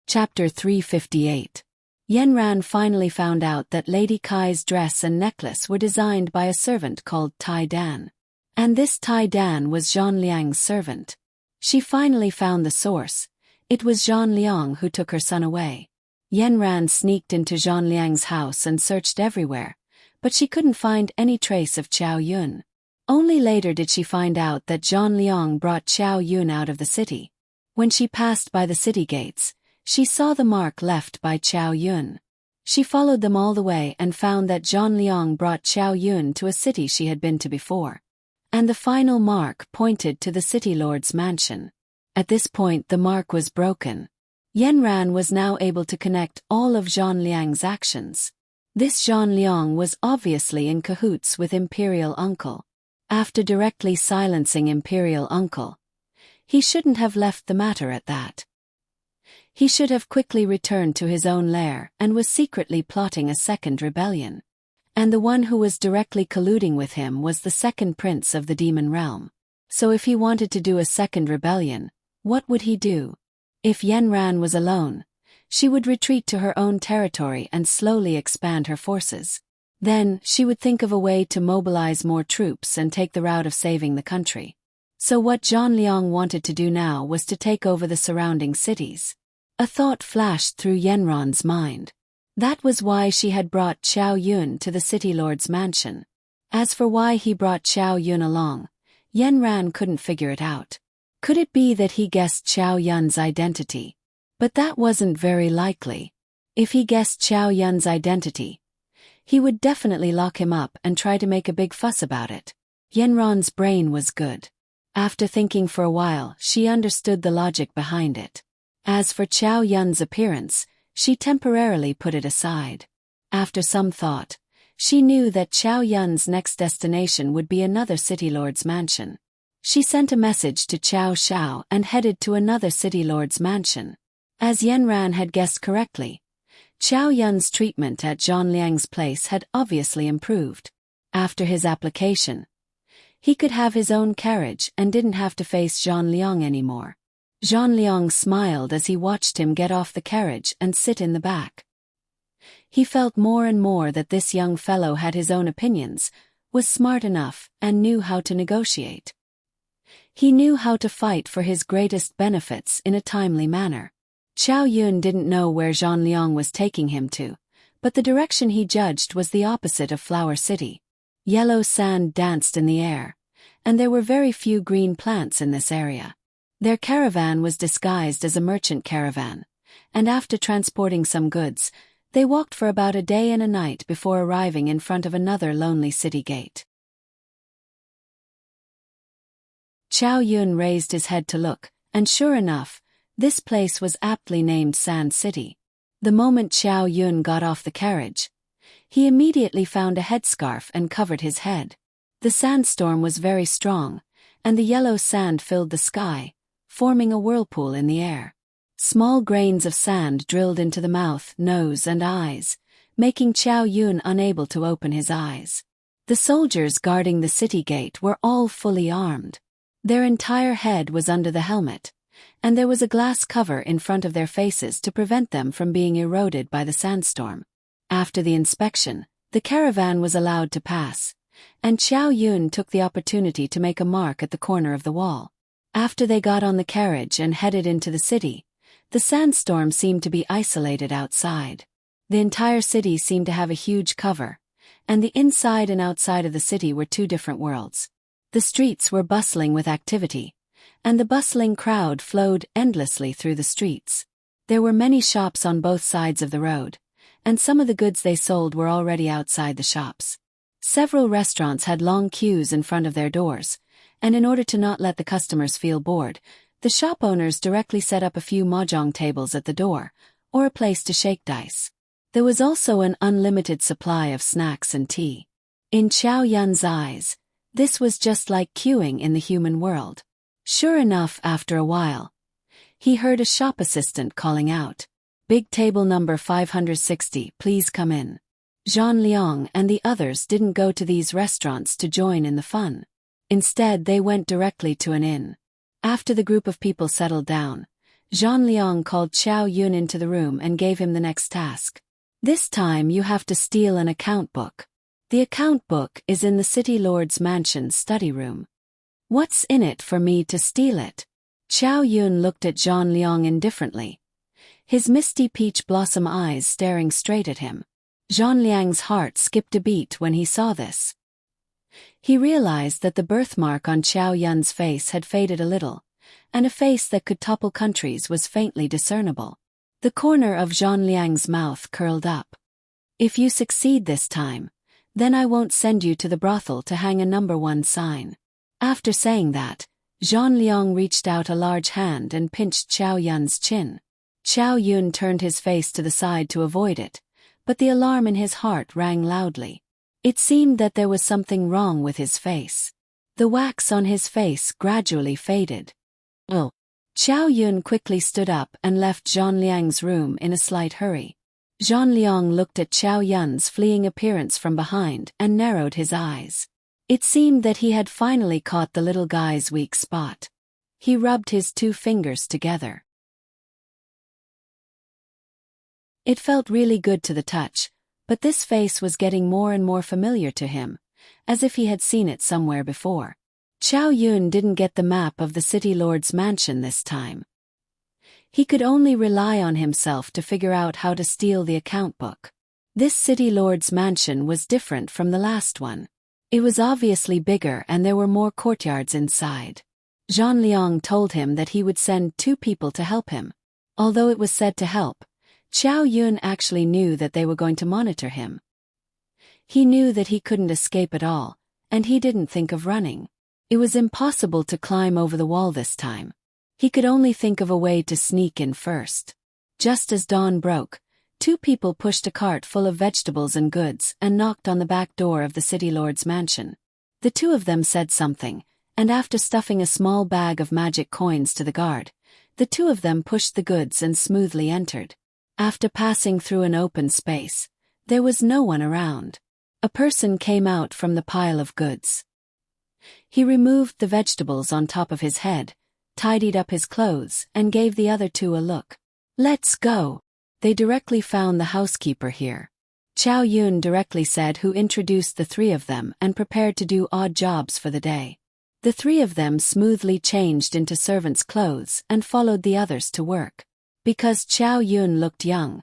Chapter 358. Yanran finally found out that Lady Kai's dress and necklace were designed by a servant called Tai Dan. And this Tai Dan was Zhang Liang's servant. She finally found the source. It was Zhang Liang who took her son away. Yanran sneaked into Zhang Liang's house and searched everywhere, but she couldn't find any trace of Chow Yun. Only later did she find out that Zhang Liang brought Chow Yun out of the city. When she passed by the city gates, she saw the mark left by Chow Yun. She followed them all the way and found that Zhang Liang brought Chow Yun to a city she had been to before. And the final mark pointed to the city lord's mansion. At this point the mark was broken. Yanran was now able to connect all of Zhang Liang's actions. This Zhang Liang was obviously in cahoots with Imperial Uncle. After directly silencing Imperial Uncle, he shouldn't have left the matter at that. He should have quickly returned to his own lair and was secretly plotting a second rebellion. And the one who was directly colluding with him was the second prince of the demon realm. So if he wanted to do a second rebellion, what would he do? If Yanran was alone, she would retreat to her own territory and slowly expand her forces. Then, she would think of a way to mobilize more troops and take the route of saving the country. So what Zhang Liang wanted to do now was to take over the surrounding cities. A thought flashed through Yanran's mind. That was why she had brought Chow Yun to the city lord's mansion. As for why he brought Chow Yun along, Yanran couldn't figure it out. Could it be that he guessed Chow Yun's identity? But that wasn't very likely. If he guessed Chow Yun's identity, he would definitely lock him up and try to make a big fuss about it. Yanran's brain was good. After thinking for a while, she understood the logic behind it. As for Chow Yun's appearance, she temporarily put it aside. After some thought, she knew that Chow Yun's next destination would be another city lord's mansion. She sent a message to Chow Shao and headed to another city lord's mansion. As Yanran had guessed correctly, Chow Yun's treatment at Zhang Liang's place had obviously improved. After his application, he could have his own carriage and didn't have to face Zhang Liang anymore. Zhang Liang smiled as he watched him get off the carriage and sit in the back. He felt more and more that this young fellow had his own opinions, was smart enough, and knew how to negotiate. He knew how to fight for his greatest benefits in a timely manner. Chow Yun didn't know where Zhang Liang was taking him to, but the direction he judged was the opposite of Flower City. Yellow sand danced in the air, and there were very few green plants in this area. Their caravan was disguised as a merchant caravan, and after transporting some goods, they walked for about a day and a night before arriving in front of another lonely city gate. Chow Yun raised his head to look, and sure enough, This place was aptly named Sand City. The moment Xiao Yun got off the carriage, he immediately found a headscarf and covered his head. The sandstorm was very strong, and the yellow sand filled the sky, forming a whirlpool in the air. Small grains of sand drilled into the mouth, nose and eyes, making Xiao Yun unable to open his eyes. The soldiers guarding the city gate were all fully armed. Their entire head was under the helmet, and there was a glass cover in front of their faces to prevent them from being eroded by the sandstorm. After the inspection, the caravan was allowed to pass, and Xiao Yun took the opportunity to make a mark at the corner of the wall. After they got on the carriage and headed into the city, the sandstorm seemed to be isolated outside. The entire city seemed to have a huge cover, and the inside and outside of the city were two different worlds. The streets were bustling with activity, and the bustling crowd flowed endlessly through the streets. There were many shops on both sides of the road, and some of the goods they sold were already outside the shops. Several restaurants had long queues in front of their doors, and in order to not let the customers feel bored, the shop owners directly set up a few mahjong tables at the door, or a place to shake dice. There was also an unlimited supply of snacks and tea. In Xiao Yun's eyes, this was just like queuing in the human world. Sure enough, after a while, he heard a shop assistant calling out, "Big table number 560, please come in." Zhang Liang and the others didn't go to these restaurants to join in the fun. Instead, they went directly to an inn. After the group of people settled down, Zhang Liang called Xiao Yun into the room and gave him the next task. This time you have to steal an account book. The account book is in the city lord's mansion's study room. What's in it for me to steal it? Xiao Yun looked at Zhang Liang indifferently, his misty peach blossom eyes staring straight at him. Zhang Liang's heart skipped a beat when he saw this. He realized that the birthmark on Xiao Yun's face had faded a little, and a face that could topple countries was faintly discernible. The corner of Zhang Liang's mouth curled up. "If you succeed this time, then I won't send you to the brothel to hang a number 1 sign." After saying that, Zhang Liang reached out a large hand and pinched Xiao Yun's chin. Xiao Yun turned his face to the side to avoid it, but the alarm in his heart rang loudly. It seemed that there was something wrong with his face. The wax on his face gradually faded. "Oh." Xiao Yun quickly stood up and left Zhang Liang's room in a slight hurry. Zhang Liang looked at Xiao Yun's fleeing appearance from behind and narrowed his eyes. It seemed that he had finally caught the little guy's weak spot. He rubbed his 2 fingers together. It felt really good to the touch, but this face was getting more and more familiar to him, as if he had seen it somewhere before. Xiao Yun didn't get the map of the city lord's mansion this time. He could only rely on himself to figure out how to steal the account book. This city lord's mansion was different from the last one. It was obviously bigger and there were more courtyards inside. Zhang Liang told him that he would send 2 people to help him. Although it was said to help, Xiao Yun actually knew that they were going to monitor him. He knew that he couldn't escape at all, and he didn't think of running. It was impossible to climb over the wall this time. He could only think of a way to sneak in first. Just as dawn broke, 2 people pushed a cart full of vegetables and goods and knocked on the back door of the city lord's mansion. The 2 of them said something, and after stuffing a small bag of magic coins to the guard, the 2 of them pushed the goods and smoothly entered. After passing through an open space, there was no one around. A person came out from the pile of goods. He removed the vegetables on top of his head, tidied up his clothes, and gave the other 2 a look. "Let's go." They directly found the housekeeper here. Xiao Yun directly said who introduced the 3 of them and prepared to do odd jobs for the day. The 3 of them smoothly changed into servants' clothes and followed the others to work. Because Xiao Yun looked young,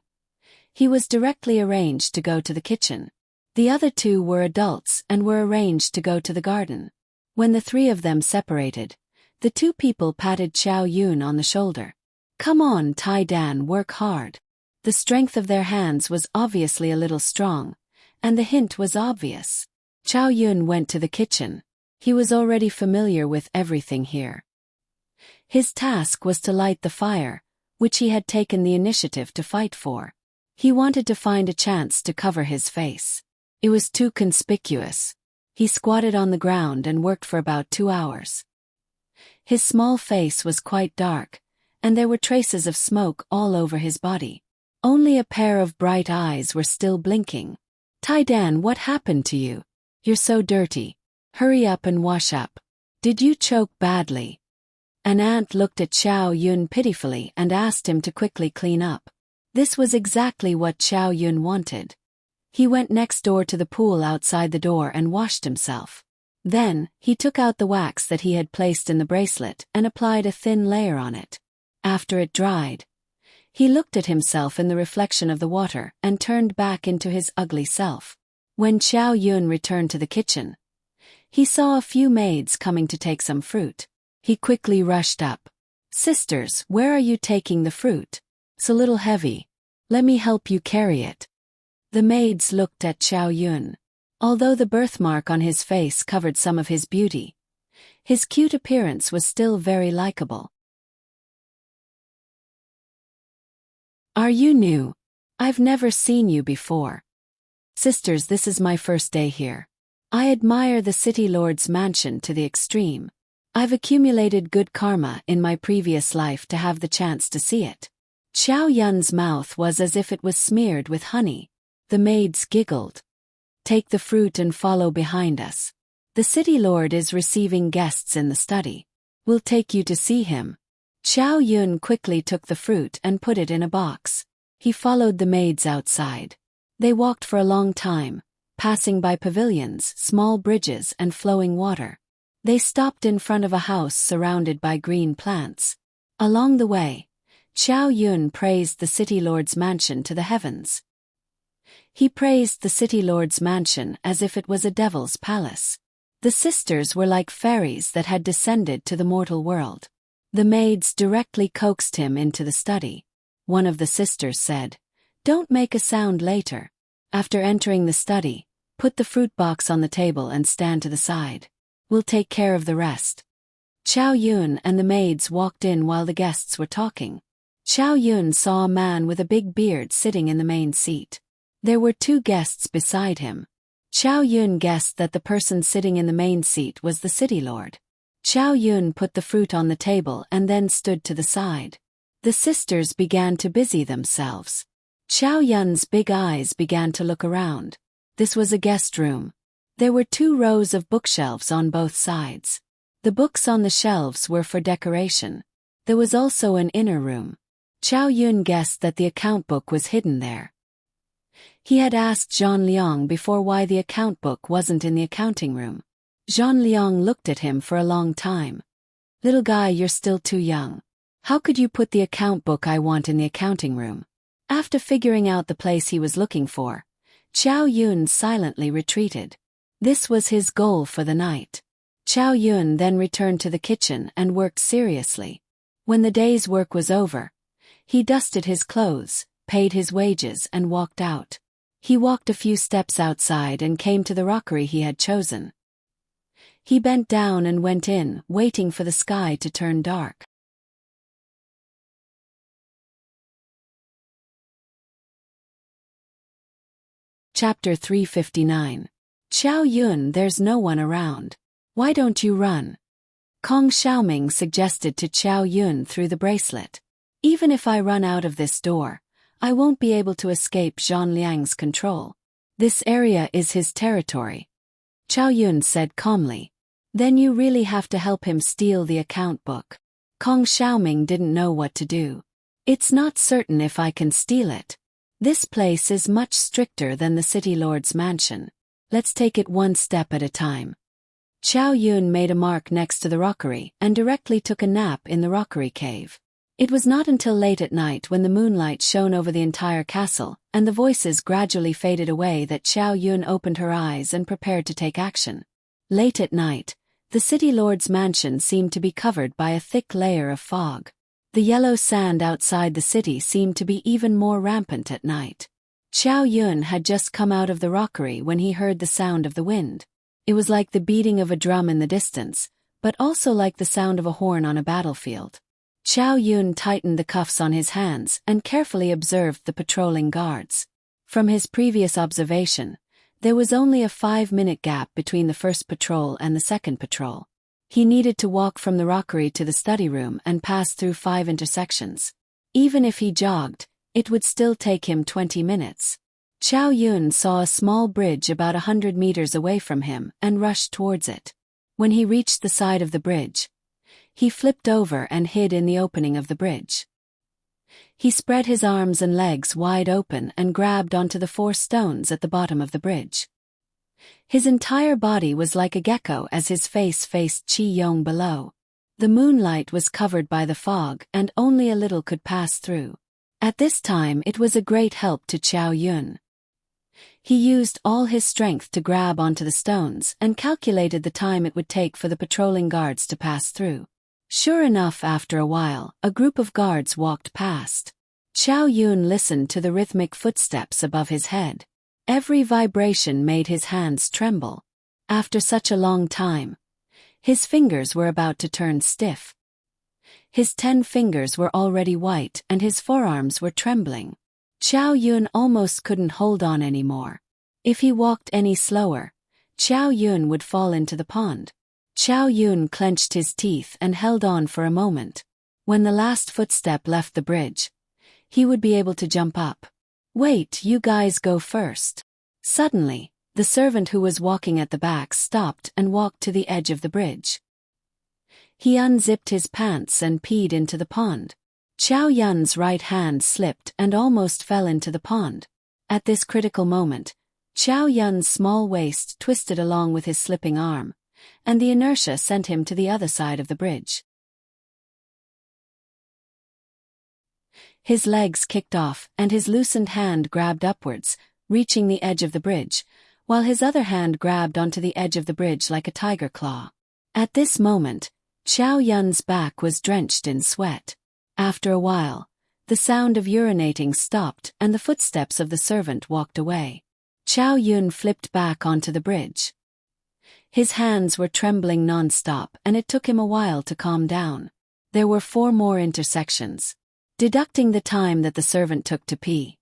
he was directly arranged to go to the kitchen. The other 2 were adults and were arranged to go to the garden. When the 3 of them separated, the 2 people patted Xiao Yun on the shoulder. "Come on, Tai Dan, work hard." The strength of their hands was obviously a little strong, and the hint was obvious. Xiao Yun went to the kitchen. He was already familiar with everything here. His task was to light the fire, which he had taken the initiative to fight for. He wanted to find a chance to cover his face. It was too conspicuous. He squatted on the ground and worked for about 2 hours. His small face was quite dark, and there were traces of smoke all over his body. Only a pair of bright eyes were still blinking. "Taidan, what happened to you? You're so dirty. Hurry up and wash up. Did you choke badly?" An ant looked at Xiao Yun pitifully and asked him to quickly clean up. This was exactly what Xiao Yun wanted. He went next door to the pool outside the door and washed himself. Then, he took out the wax that he had placed in the bracelet and applied a thin layer on it. After it dried, he looked at himself in the reflection of the water and turned back into his ugly self. When Xiao Yun returned to the kitchen, he saw a few maids coming to take some fruit. He quickly rushed up. "Sisters, where are you taking the fruit? It's a little heavy. Let me help you carry it." The maids looked at Xiao Yun. Although the birthmark on his face covered some of his beauty, his cute appearance was still very likable. "Are you new? I've never seen you before. Sisters, this is my first day here. I admire the city lord's mansion to the extreme. I've accumulated good karma in my previous life to have the chance to see it." Xiao Yun's mouth was as if it was smeared with honey. The maids giggled. "Take the fruit and follow behind us. The city lord is receiving guests in the study. We'll take you to see him." Xiao Yun quickly took the fruit and put it in a box. He followed the maids outside. They walked for a long time, passing by pavilions, small bridges, and flowing water. They stopped in front of a house surrounded by green plants. Along the way, Xiao Yun praised the city lord's mansion to the heavens. He praised the city lord's mansion as if it was a devil's palace. The sisters were like fairies that had descended to the mortal world. The maids directly coaxed him into the study. One of the sisters said, "Don't make a sound later. After entering the study, put the fruit box on the table and stand to the side. We'll take care of the rest." Xiao Yun and the maids walked in while the guests were talking. Xiao Yun saw a man with a big beard sitting in the main seat. There were 2 guests beside him. Xiao Yun guessed that the person sitting in the main seat was the city lord. Xiao Yun put the fruit on the table and then stood to the side. The sisters began to busy themselves. Xiao Yun's big eyes began to look around. This was a guest room. There were 2 rows of bookshelves on both sides. The books on the shelves were for decoration. There was also an inner room. Xiao Yun guessed that the account book was hidden there. He had asked Zhang Liang before why the account book wasn't in the accounting room. Zhang Liang looked at him for a long time. "Little guy, you're still too young. How could you put the account book I want in the accounting room?" After figuring out the place he was looking for, Xiao Yun silently retreated. This was his goal for the night. Xiao Yun then returned to the kitchen and worked seriously. When the day's work was over, he dusted his clothes, paid his wages and walked out. He walked a few steps outside and came to the rockery he had chosen. He bent down and went in, waiting for the sky to turn dark. Chapter 359. "Xiao Yun, there's no one around. Why don't you run?" Kong Xiaoming suggested to Xiao Yun through the bracelet. "Even if I run out of this door, I won't be able to escape Zhang Liang's control. This area is his territory." Xiao Yun said calmly. "Then you really have to help him steal the account book." Kong Xiaoming didn't know what to do. "It's not certain if I can steal it. This place is much stricter than the city lord's mansion. Let's take it one step at a time." Xiao Yun made a mark next to the rockery and directly took a nap in the rockery cave. It was not until late at night when the moonlight shone over the entire castle and the voices gradually faded away that Xiao Yun opened her eyes and prepared to take action. Late at night, the city lord's mansion seemed to be covered by a thick layer of fog. The yellow sand outside the city seemed to be even more rampant at night. Xiao Yun had just come out of the rockery when he heard the sound of the wind. It was like the beating of a drum in the distance, but also like the sound of a horn on a battlefield. Chow Yun tightened the cuffs on his hands and carefully observed the patrolling guards. From his previous observation, there was only a 5-minute gap between the first patrol and the second patrol. He needed to walk from the rockery to the study room and pass through 5 intersections. Even if he jogged, it would still take him 20 minutes. Chow Yun saw a small bridge about 100 meters away from him and rushed towards it. When he reached the side of the bridge, he flipped over and hid in the opening of the bridge. He spread his arms and legs wide open and grabbed onto the 4 stones at the bottom of the bridge. His entire body was like a gecko as his face faced Chi Yong below. The moonlight was covered by the fog and only a little could pass through. At this time it was a great help to Chow Yun. He used all his strength to grab onto the stones and calculated the time it would take for the patrolling guards to pass through. Sure enough, after a while, a group of guards walked past. Chow Yun listened to the rhythmic footsteps above his head. Every vibration made his hands tremble. After such a long time, his fingers were about to turn stiff. His 10 fingers were already white and his forearms were trembling. Chow Yun almost couldn't hold on anymore. If he walked any slower, Chow Yun would fall into the pond. Chow Yun clenched his teeth and held on for a moment. When the last footstep left the bridge, he would be able to jump up. "Wait, you guys go first." Suddenly, the servant who was walking at the back stopped and walked to the edge of the bridge. He unzipped his pants and peed into the pond. Chow Yun's right hand slipped and almost fell into the pond. At this critical moment, Chow Yun's small waist twisted along with his slipping arm, and the inertia sent him to the other side of the bridge. His legs kicked off and his loosened hand grabbed upwards, reaching the edge of the bridge, while his other hand grabbed onto the edge of the bridge like a tiger claw. At this moment, Chow Yun's back was drenched in sweat. After a while, the sound of urinating stopped and the footsteps of the servant walked away. Chow Yun flipped back onto the bridge. His hands were trembling non-stop and it took him a while to calm down. There were 4 more intersections. Deducting the time that the servant took to pee,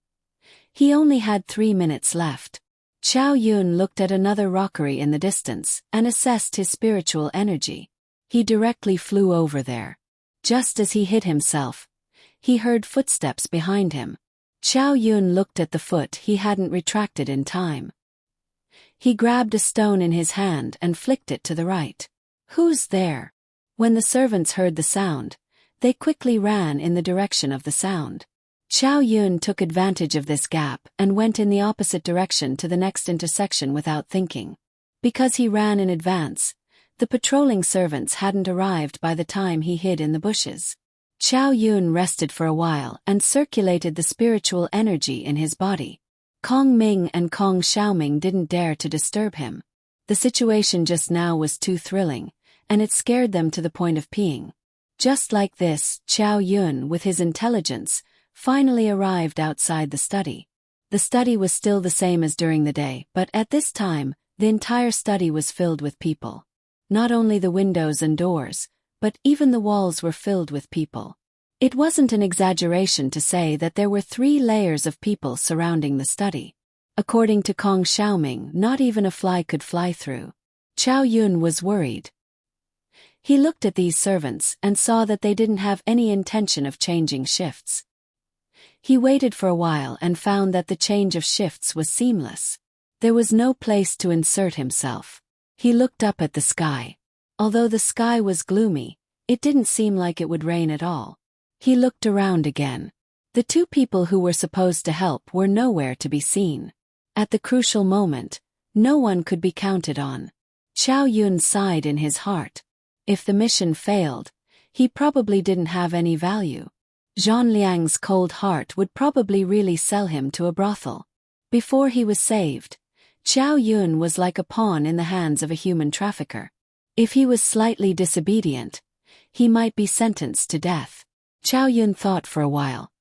he only had 3 minutes left. Chow Yun looked at another rockery in the distance and assessed his spiritual energy. He directly flew over there. Just as he hid himself, he heard footsteps behind him. Chow Yun looked at the foot he hadn't retracted in time. He grabbed a stone in his hand and flicked it to the right. "Who's there?" When the servants heard the sound, they quickly ran in the direction of the sound. Chow Yun took advantage of this gap and went in the opposite direction to the next intersection without thinking. Because he ran in advance, the patrolling servants hadn't arrived by the time he hid in the bushes. Chow Yun rested for a while and circulated the spiritual energy in his body. Kong Ming and Kong Xiaoming didn't dare to disturb him. The situation just now was too thrilling, and it scared them to the point of peeing. Just like this, Chow Yun, with his intelligence, finally arrived outside the study. The study was still the same as during the day, but at this time, the entire study was filled with people. Not only the windows and doors, but even the walls were filled with people. It wasn't an exaggeration to say that there were 3 layers of people surrounding the study. According to Kong Xiaoming, not even a fly could fly through. Chow Yun was worried. He looked at these servants and saw that they didn't have any intention of changing shifts. He waited for a while and found that the change of shifts was seamless. There was no place to insert himself. He looked up at the sky. Although the sky was gloomy, it didn't seem like it would rain at all. He looked around again. The 2 people who were supposed to help were nowhere to be seen. At the crucial moment, no one could be counted on. Chow Yun sighed in his heart. If the mission failed, he probably didn't have any value. Zhang Liang's cold heart would probably really sell him to a brothel. Before he was saved, Chow Yun was like a pawn in the hands of a human trafficker. If he was slightly disobedient, he might be sentenced to death. Chow Yun thought for a while.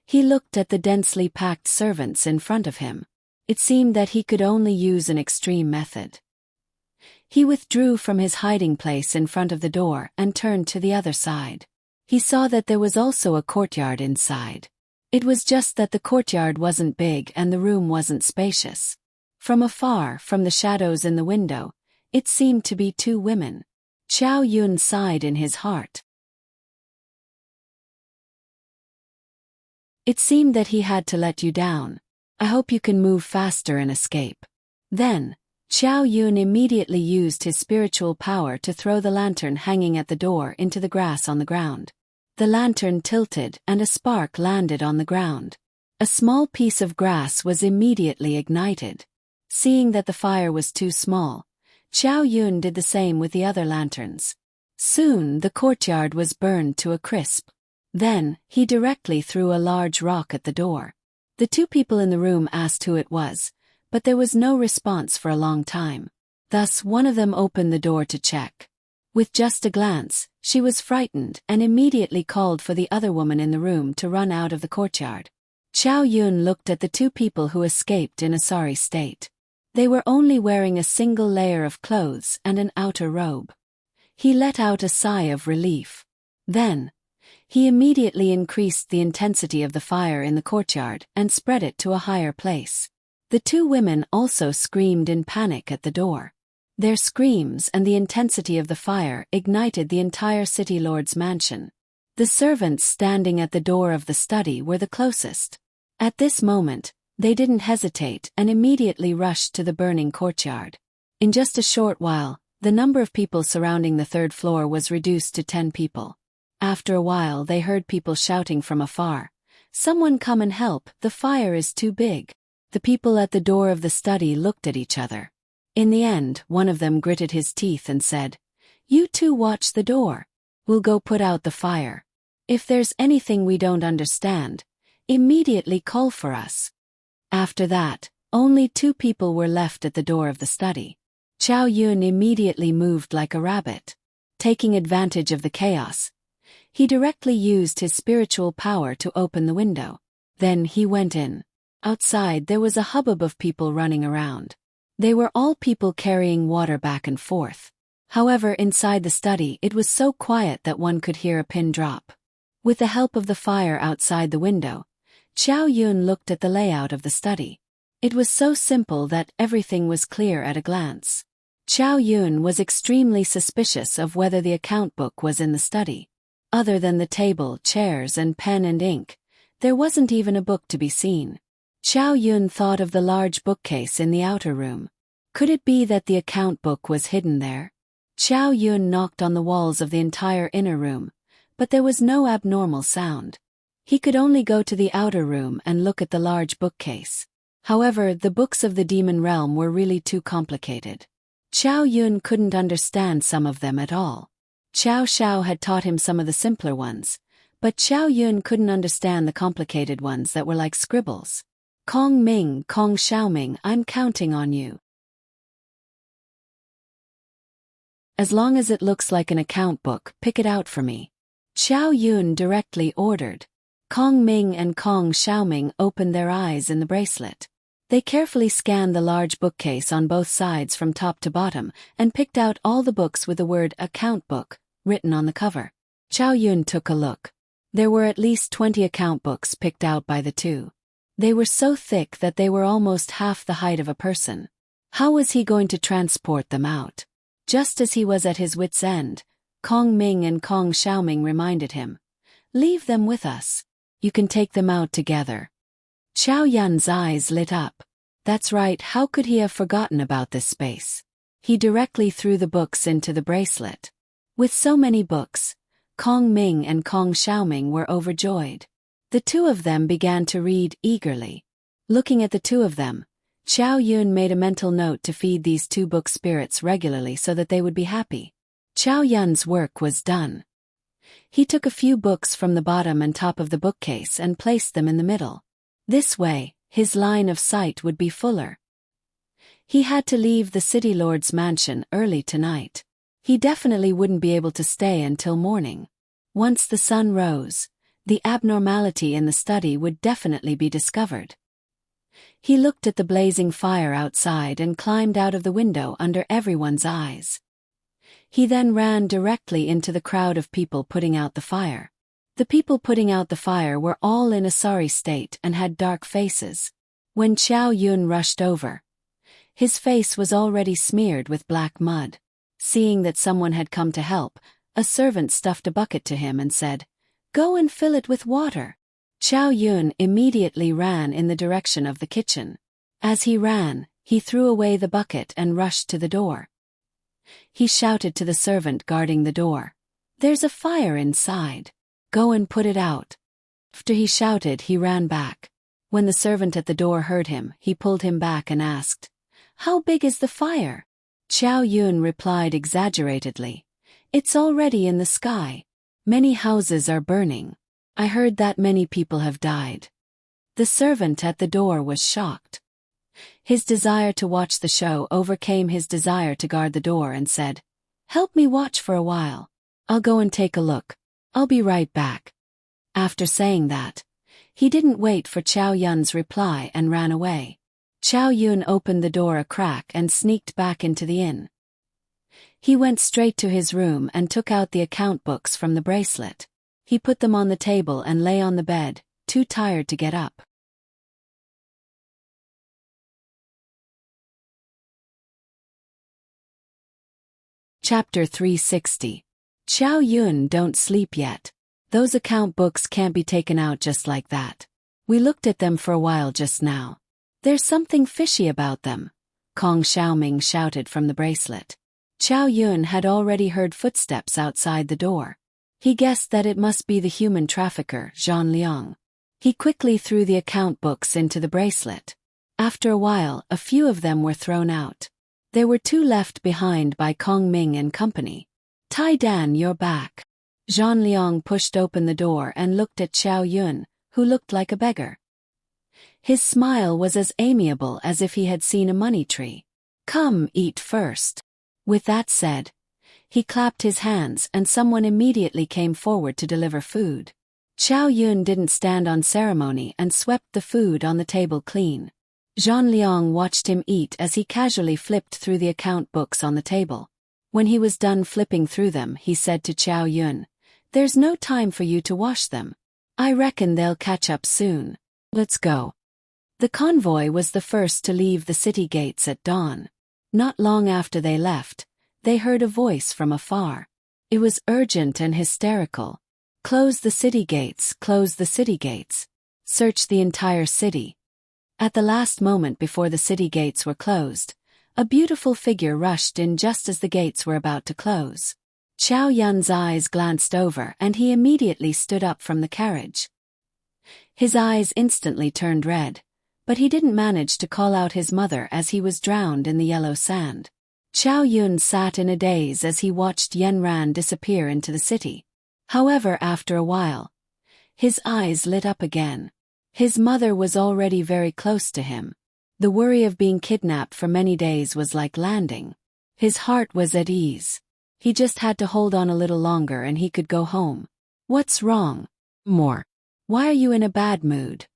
He looked at the densely packed servants in front of him. It seemed that he could only use an extreme method. He withdrew from his hiding place in front of the door and turned to the other side. He saw that there was also a courtyard inside. It was just that the courtyard wasn't big and the room wasn't spacious. From afar, from the shadows in the window, it seemed to be two women. Chow Yun sighed in his heart. It seemed that he had to let you down. I hope you can move faster and escape. Then, Chow Yun immediately used his spiritual power to throw the lantern hanging at the door into the grass on the ground. The lantern tilted and a spark landed on the ground. A small piece of grass was immediately ignited. Seeing that the fire was too small, Chow Yun did the same with the other lanterns. Soon the courtyard was burned to a crisp. Then, he directly threw a large rock at the door. The two people in the room asked who it was, but there was no response for a long time. Thus one of them opened the door to check. With just a glance, she was frightened and immediately called for the other woman in the room to run out of the courtyard. Chow Yun looked at the two people who escaped in a sorry state. They were only wearing a single layer of clothes and an outer robe. He let out a sigh of relief. Then, he immediately increased the intensity of the fire in the courtyard and spread it to a higher place. The two women also screamed in panic at the door. Their screams and the intensity of the fire ignited the entire city lord's mansion. The servants standing at the door of the study were the closest. At this moment, they didn't hesitate and immediately rushed to the burning courtyard. In just a short while, the number of people surrounding the third floor was reduced to 10 people. After a while they heard people shouting from afar, "Someone come and help, the fire is too big." The people at the door of the study looked at each other. In the end, one of them gritted his teeth and said, "You two watch the door. We'll go put out the fire. If there's anything we don't understand, immediately call for us." After that, only 2 people were left at the door of the study. Chow Yun immediately moved like a rabbit. Taking advantage of the chaos, he directly used his spiritual power to open the window. Then he went in. Outside there was a hubbub of people running around. They were all people carrying water back and forth. However, inside the study it was so quiet that one could hear a pin drop. With the help of the fire outside the window, Chow Yun looked at the layout of the study. It was so simple that everything was clear at a glance. Chow Yun was extremely suspicious of whether the account book was in the study. Other than the table, chairs and pen and ink, there wasn't even a book to be seen. Chow Yun thought of the large bookcase in the outer room. Could it be that the account book was hidden there? Chow Yun knocked on the walls of the entire inner room, but there was no abnormal sound. He could only go to the outer room and look at the large bookcase. However, the books of the demon realm were really too complicated. Chow Yun couldn't understand some of them at all. Chow Shao had taught him some of the simpler ones, but Chow Yun couldn't understand the complicated ones that were like scribbles. Kong Ming, Kong Xiaoming, I'm counting on you. As long as it looks like an account book, pick it out for me. Chow Yun directly ordered. Kong Ming and Kong Xiaoming opened their eyes in the bracelet. They carefully scanned the large bookcase on both sides from top to bottom and picked out all the books with the word account book written on the cover. Chow Yun took a look. There were at least 20 account books picked out by the two. They were so thick that they were almost half the height of a person. How was he going to transport them out? Just as he was at his wit's end, Kong Ming and Kong Xiaoming reminded him, "Leave them with us. You can take them out together." Chow Yun's eyes lit up. That's right, how could he have forgotten about this space? He directly threw the books into the bracelet. With so many books, Kong Ming and Kong Xiaoming were overjoyed. The two of them began to read eagerly. Looking at the two of them, Chow Yun made a mental note to feed these 2 book spirits regularly so that they would be happy. Chow Yun's work was done. He took a few books from the bottom and top of the bookcase and placed them in the middle. This way, his line of sight would be fuller. He had to leave the city lord's mansion early tonight. He definitely wouldn't be able to stay until morning. Once the sun rose, the abnormality in the study would definitely be discovered. He looked at the blazing fire outside and climbed out of the window under everyone's eyes. He then ran directly into the crowd of people putting out the fire. The people putting out the fire were all in a sorry state and had dark faces. When Chow Yun rushed over, his face was already smeared with black mud. Seeing that someone had come to help, a servant stuffed a bucket to him and said, "Go and fill it with water." Chow Yun immediately ran in the direction of the kitchen. As he ran, he threw away the bucket and rushed to the door. He shouted to the servant guarding the door, "There's a fire inside. Go and put it out." After he shouted, he ran back. When the servant at the door heard him, he pulled him back and asked, "How big is the fire?" Chow Yun replied exaggeratedly, "It's already in the sky. Many houses are burning. I heard that many people have died." The servant at the door was shocked. His desire to watch the show overcame his desire to guard the door and said, "Help me watch for a while. I'll go and take a look. I'll be right back." After saying that, he didn't wait for Chow Yun's reply and ran away. Chow Yun opened the door a crack and sneaked back into the inn. He went straight to his room and took out the account books from the bracelet. He put them on the table and lay on the bed, too tired to get up. Chapter 360. Chow Yun, don't sleep yet. Those account books can't be taken out just like that. We looked at them for a while just now. There's something fishy about them, Kong Xiaoming shouted from the bracelet. Chow Yun had already heard footsteps outside the door. He guessed that it must be the human trafficker, Zhang Liang. He quickly threw the account books into the bracelet. After a while, a few of them were thrown out. There were 2 left behind by Kong Ming and company. "Tai Dan, you're back." Zhang Liang pushed open the door and looked at Chow Yun, who looked like a beggar. His smile was as amiable as if he had seen a money tree. "Come, eat first." With that said, he clapped his hands and someone immediately came forward to deliver food. Chow Yun didn't stand on ceremony and swept the food on the table clean. Zhang Liang watched him eat as he casually flipped through the account books on the table. When he was done flipping through them, he said to Chow Yun, "There's no time for you to wash them. I reckon they'll catch up soon. Let's go." The convoy was the first to leave the city gates at dawn. Not long after they left, they heard a voice from afar. It was urgent and hysterical. "Close the city gates, close the city gates. Search the entire city." At the last moment before the city gates were closed, a beautiful figure rushed in just as the gates were about to close. Chow Yun's eyes glanced over and he immediately stood up from the carriage. His eyes instantly turned red, but he didn't manage to call out his mother as he was drowned in the yellow sand. Chow Yun sat in a daze as he watched Yen Ran disappear into the city. However, after a while, his eyes lit up again. His mother was already very close to him. The worry of being kidnapped for many days was like landing. His heart was at ease. He just had to hold on a little longer and he could go home. "What's wrong? More. Why are you in a bad mood?"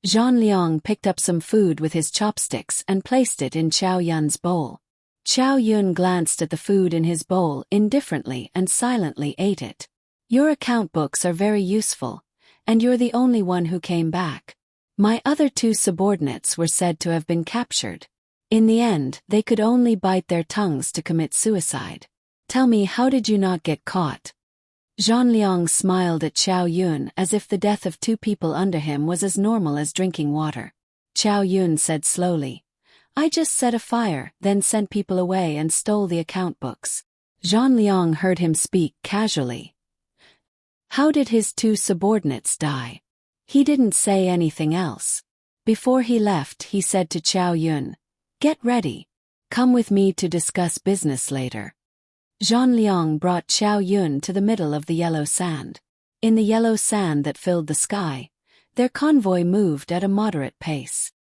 Zhang Liang picked up some food with his chopsticks and placed it in Chow Yun's bowl. Chow Yun glanced at the food in his bowl indifferently and silently ate it. "Your account books are very useful, and you're the only one who came back. My other 2 subordinates were said to have been captured. In the end, they could only bite their tongues to commit suicide. Tell me, how did you not get caught?" Zhang Liang smiled at Chow Yun as if the death of 2 people under him was as normal as drinking water. Chow Yun said slowly, "I just set a fire, then sent people away and stole the account books." Zhang Liang heard him speak casually. How did his 2 subordinates die? He didn't say anything else. Before he left, he said to Chow Yun, "Get ready. Come with me to discuss business later." Zhang Liang brought Chow Yun to the middle of the yellow sand. In the yellow sand that filled the sky, their convoy moved at a moderate pace.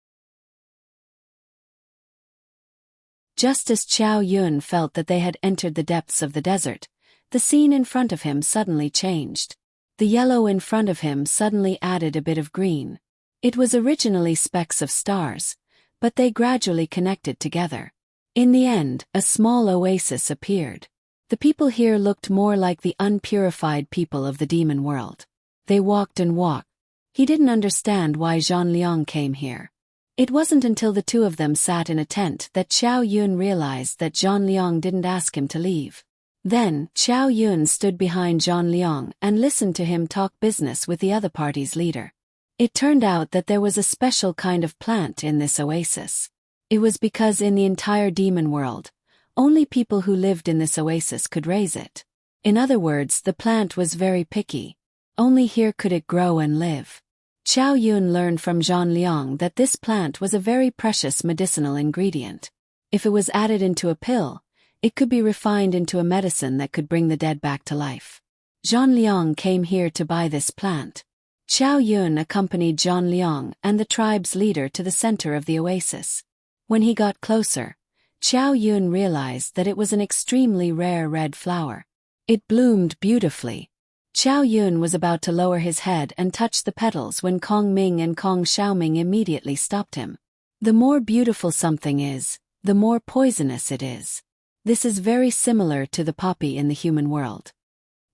Just as Chow Yun felt that they had entered the depths of the desert, the scene in front of him suddenly changed. The yellow in front of him suddenly added a bit of green. It was originally specks of stars, but they gradually connected together. In the end, a small oasis appeared. The people here looked more like the unpurified people of the demon world. They walked and walked. He didn't understand why Zhang Liang came here. It wasn't until the two of them sat in a tent that Qiao Yun realized that Zhang Liang didn't ask him to leave. Then, Qiao Yun stood behind Zhang Liang and listened to him talk business with the other party's leader. It turned out that there was a special kind of plant in this oasis. It was because in the entire demon world, only people who lived in this oasis could raise it. In other words, the plant was very picky. Only here could it grow and live. Qiao Yun learned from Zhang Liang that this plant was a very precious medicinal ingredient. If it was added into a pill, it could be refined into a medicine that could bring the dead back to life. Zhang Liang came here to buy this plant. Qiao Yun accompanied Zhang Liang and the tribe's leader to the center of the oasis. When he got closer, Qiao Yun realized that it was an extremely rare red flower. It bloomed beautifully. Qiao Yun was about to lower his head and touch the petals when Kong Ming and Kong Xiaoming immediately stopped him. The more beautiful something is, the more poisonous it is. This is very similar to the poppy in the human world.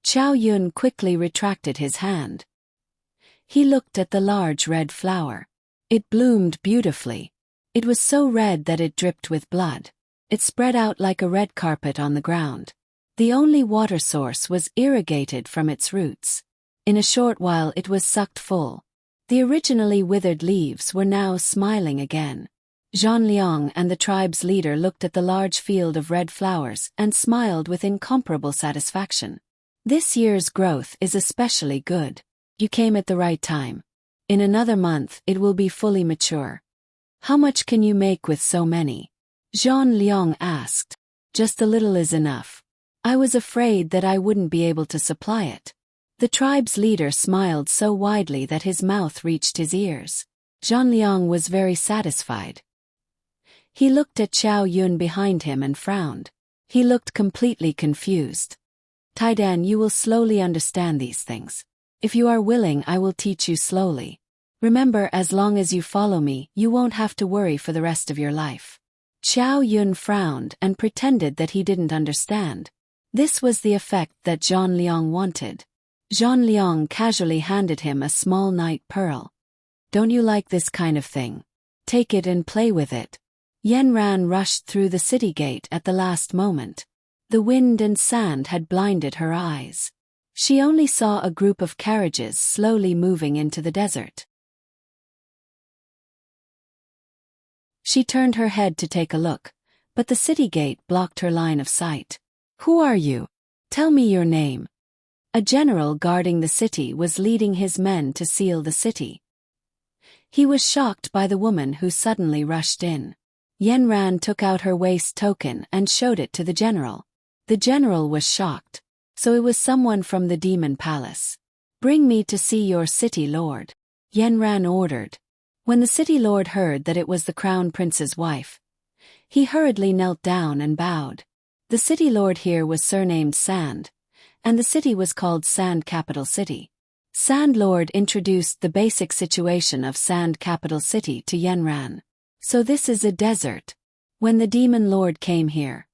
Qiao Yun quickly retracted his hand. He looked at the large red flower. It bloomed beautifully. It was so red that it dripped with blood. It spread out like a red carpet on the ground. The only water source was irrigated from its roots. In a short while it was sucked full. The originally withered leaves were now smiling again. Zhang Liang and the tribe's leader looked at the large field of red flowers and smiled with incomparable satisfaction. This year's growth is especially good. You came at the right time. In another month it will be fully mature. How much can you make with so many? Zhang Liang asked. Just a little is enough. I was afraid that I wouldn't be able to supply it. The tribe's leader smiled so widely that his mouth reached his ears. Zhang Liang was very satisfied. He looked at Qiao Yun behind him and frowned. He looked completely confused. Taidan, you will slowly understand these things. If you are willing, I will teach you slowly. Remember, as long as you follow me, you won't have to worry for the rest of your life. Qiao Yun frowned and pretended that he didn't understand. This was the effect that Zhang Liang wanted. Zhang Liang casually handed him a small night pearl. Don't you like this kind of thing? Take it and play with it. Yan Ran rushed through the city gate at the last moment. The wind and sand had blinded her eyes. She only saw a group of carriages slowly moving into the desert. She turned her head to take a look, but the city gate blocked her line of sight. Who are you? Tell me your name. A general guarding the city was leading his men to seal the city. He was shocked by the woman who suddenly rushed in. Yan Ran took out her waist token and showed it to the general. The general was shocked. So it was someone from the demon palace. Bring me to see your city lord. Yan Ran ordered. When the city lord heard that it was the crown prince's wife, he hurriedly knelt down and bowed. The city lord here was surnamed Sand, and the city was called Sand Capital City. Sand Lord introduced the basic situation of Sand Capital City to Yan Ran. So this is a desert. When the demon lord came here,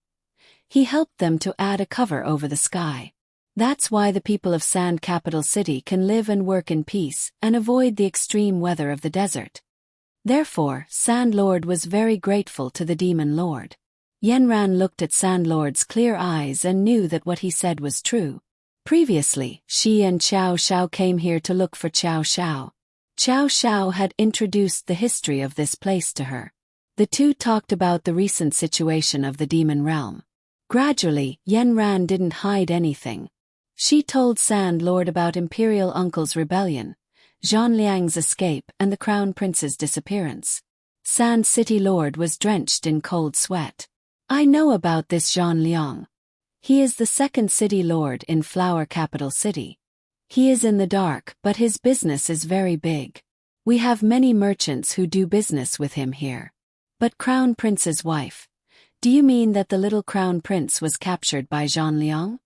he helped them to add a cover over the sky. That's why the people of Sand Capital City can live and work in peace and avoid the extreme weather of the desert. Therefore, Sand Lord was very grateful to the demon lord. Yan Ran looked at Sand Lord's clear eyes and knew that what he said was true. Previously, she and Qiao Xiao came here to look for Qiao Xiao. Qiao Xiao had introduced the history of this place to her. The two talked about the recent situation of the demon realm. Gradually, Yan Ran didn't hide anything. She told Sand Lord about Imperial Uncle's rebellion, Zhang Liang's escape and the Crown Prince's disappearance. Sand City Lord was drenched in cold sweat. I know about this Zhang Liang. He is the second city lord in Flower Capital City. He is in the dark, but his business is very big. We have many merchants who do business with him here. But Crown Prince's wife, do you mean that the little Crown Prince was captured by Zhang Liang?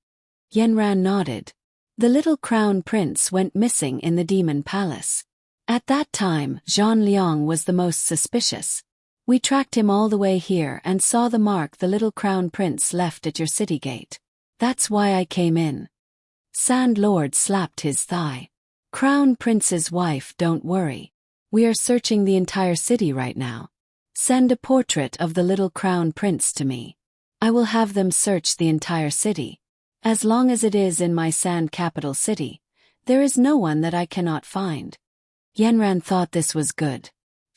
Yan Ran nodded. The little Crown Prince went missing in the Demon Palace. At that time, Zhang Liang was the most suspicious. We tracked him all the way here and saw the mark the little crown prince left at your city gate. That's why I came in. Sand Lord slapped his thigh. Crown Prince's wife, don't worry. We are searching the entire city right now. Send a portrait of the little crown prince to me. I will have them search the entire city. As long as it is in my sand capital city, there is no one that I cannot find. Yenran thought this was good.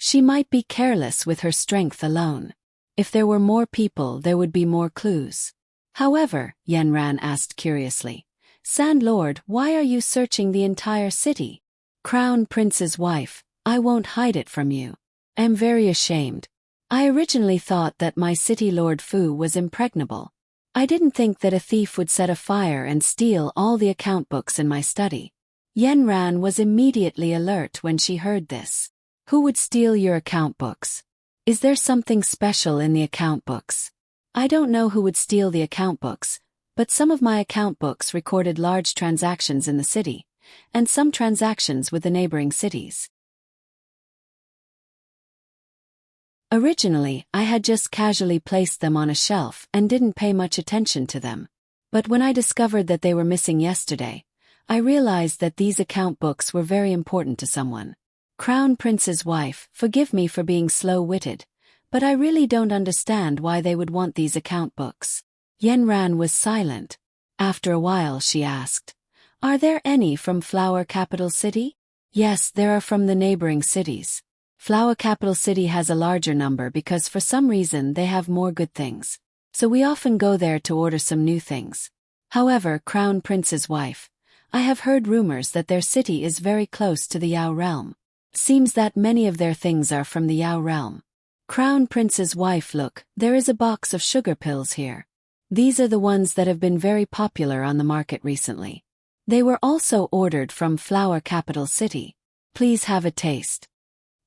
She might be careless with her strength alone. If there were more people, there would be more clues. However, Yenran asked curiously, Sand Lord, why are you searching the entire city? Crown Prince's wife, I won't hide it from you. I am very ashamed. I originally thought that my city Lord Fu was impregnable. I didn't think that a thief would set a fire and steal all the account books in my study. Yenran was immediately alert when she heard this. Who would steal your account books? Is there something special in the account books? I don't know who would steal the account books, but some of my account books recorded large transactions in the city, and some transactions with the neighboring cities. Originally, I had just casually placed them on a shelf and didn't pay much attention to them. But when I discovered that they were missing yesterday, I realized that these account books were very important to someone. Crown Prince's wife, forgive me for being slow-witted, but I really don't understand why they would want these account books. Yenran was silent. After a while she asked, Are there any from Flower Capital City? Yes, there are from the neighboring cities. Flower Capital City has a larger number because for some reason they have more good things. So we often go there to order some new things. However, Crown Prince's wife, I have heard rumors that their city is very close to the Yao realm. Seems that many of their things are from the Yao realm. Crown Prince's wife, look, there is a box of sugar pills here. These are the ones that have been very popular on the market recently. They were also ordered from Flower Capital City. Please have a taste.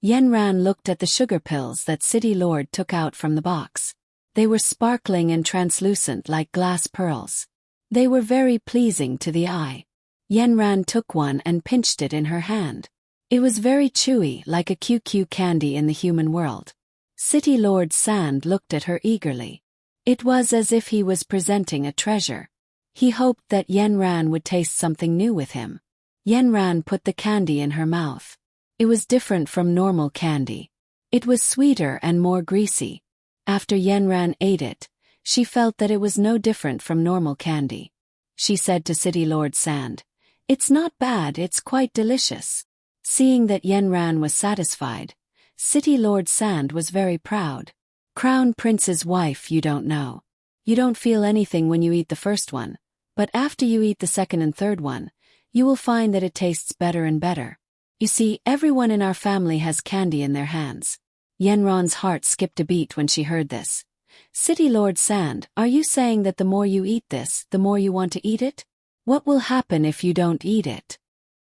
Yenran looked at the sugar pills that City Lord took out from the box. They were sparkling and translucent like glass pearls. They were very pleasing to the eye. Yenran took one and pinched it in her hand. It was very chewy, like a QQ candy in the human world. City Lord Sand looked at her eagerly. It was as if he was presenting a treasure. He hoped that Yenran would taste something new with him. Yenran put the candy in her mouth. It was different from normal candy. It was sweeter and more greasy. After Yenran ate it, she felt that it was no different from normal candy. She said to City Lord Sand, It's not bad, it's quite delicious. Seeing that Yenran was satisfied, City Lord Sand was very proud. Crown Prince's wife, you don't know. You don't feel anything when you eat the first one, but after you eat the second and third one, you will find that it tastes better and better. You see, everyone in our family has candy in their hands. Yenran's heart skipped a beat when she heard this. City Lord Sand, are you saying that the more you eat this, the more you want to eat it? What will happen if you don't eat it?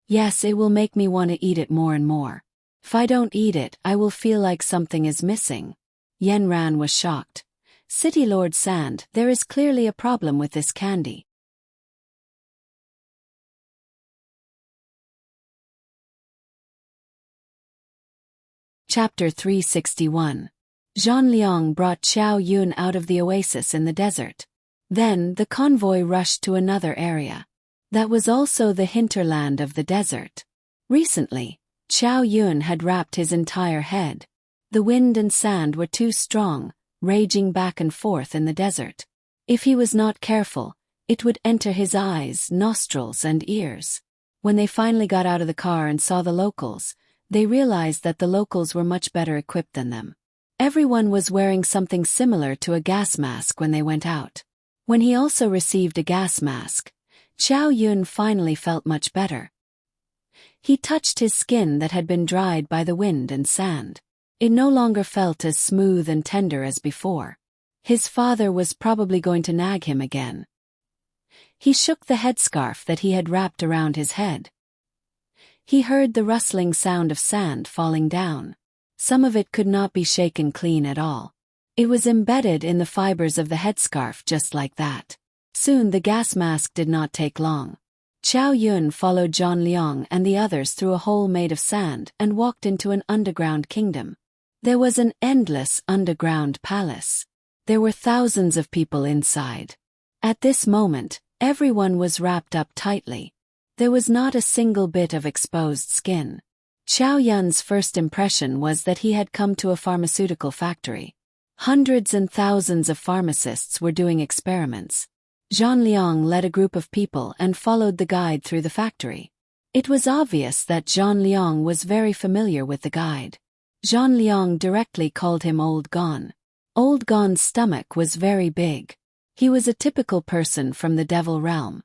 Yes, it will make me want to eat it more and more. If I don't eat it, I will feel like something is missing. Yenran was shocked. City Lord Sand, there is clearly a problem with this candy. Chapter 361. Zhang Liang brought Qiao Yun out of the oasis in the desert. Then the convoy rushed to another area. That was also the hinterland of the desert. Recently, Qiao Yun had wrapped his entire head. The wind and sand were too strong, raging back and forth in the desert. If he was not careful, it would enter his eyes, nostrils, and ears. When they finally got out of the car and saw the locals, they realized that the locals were much better equipped than them. Everyone was wearing something similar to a gas mask when they went out. When he also received a gas mask, Qiao Yun finally felt much better. He touched his skin that had been dried by the wind and sand. It no longer felt as smooth and tender as before. His father was probably going to nag him again. He shook the headscarf that he had wrapped around his head. He heard the rustling sound of sand falling down. Some of it could not be shaken clean at all. It was embedded in the fibers of the headscarf just like that. Soon the gas mask did not take long. Qiao Yun followed Zhang Liang and the others through a hole made of sand and walked into an underground kingdom. There was an endless underground palace. There were thousands of people inside. At this moment, everyone was wrapped up tightly. There was not a single bit of exposed skin. Qiao Yun's first impression was that he had come to a pharmaceutical factory. Hundreds and thousands of pharmacists were doing experiments. Zhang Liang led a group of people and followed the guide through the factory. It was obvious that Zhang Liang was very familiar with the guide. Zhang Liang directly called him Old Gon. Old Gon's stomach was very big. He was a typical person from the devil realm.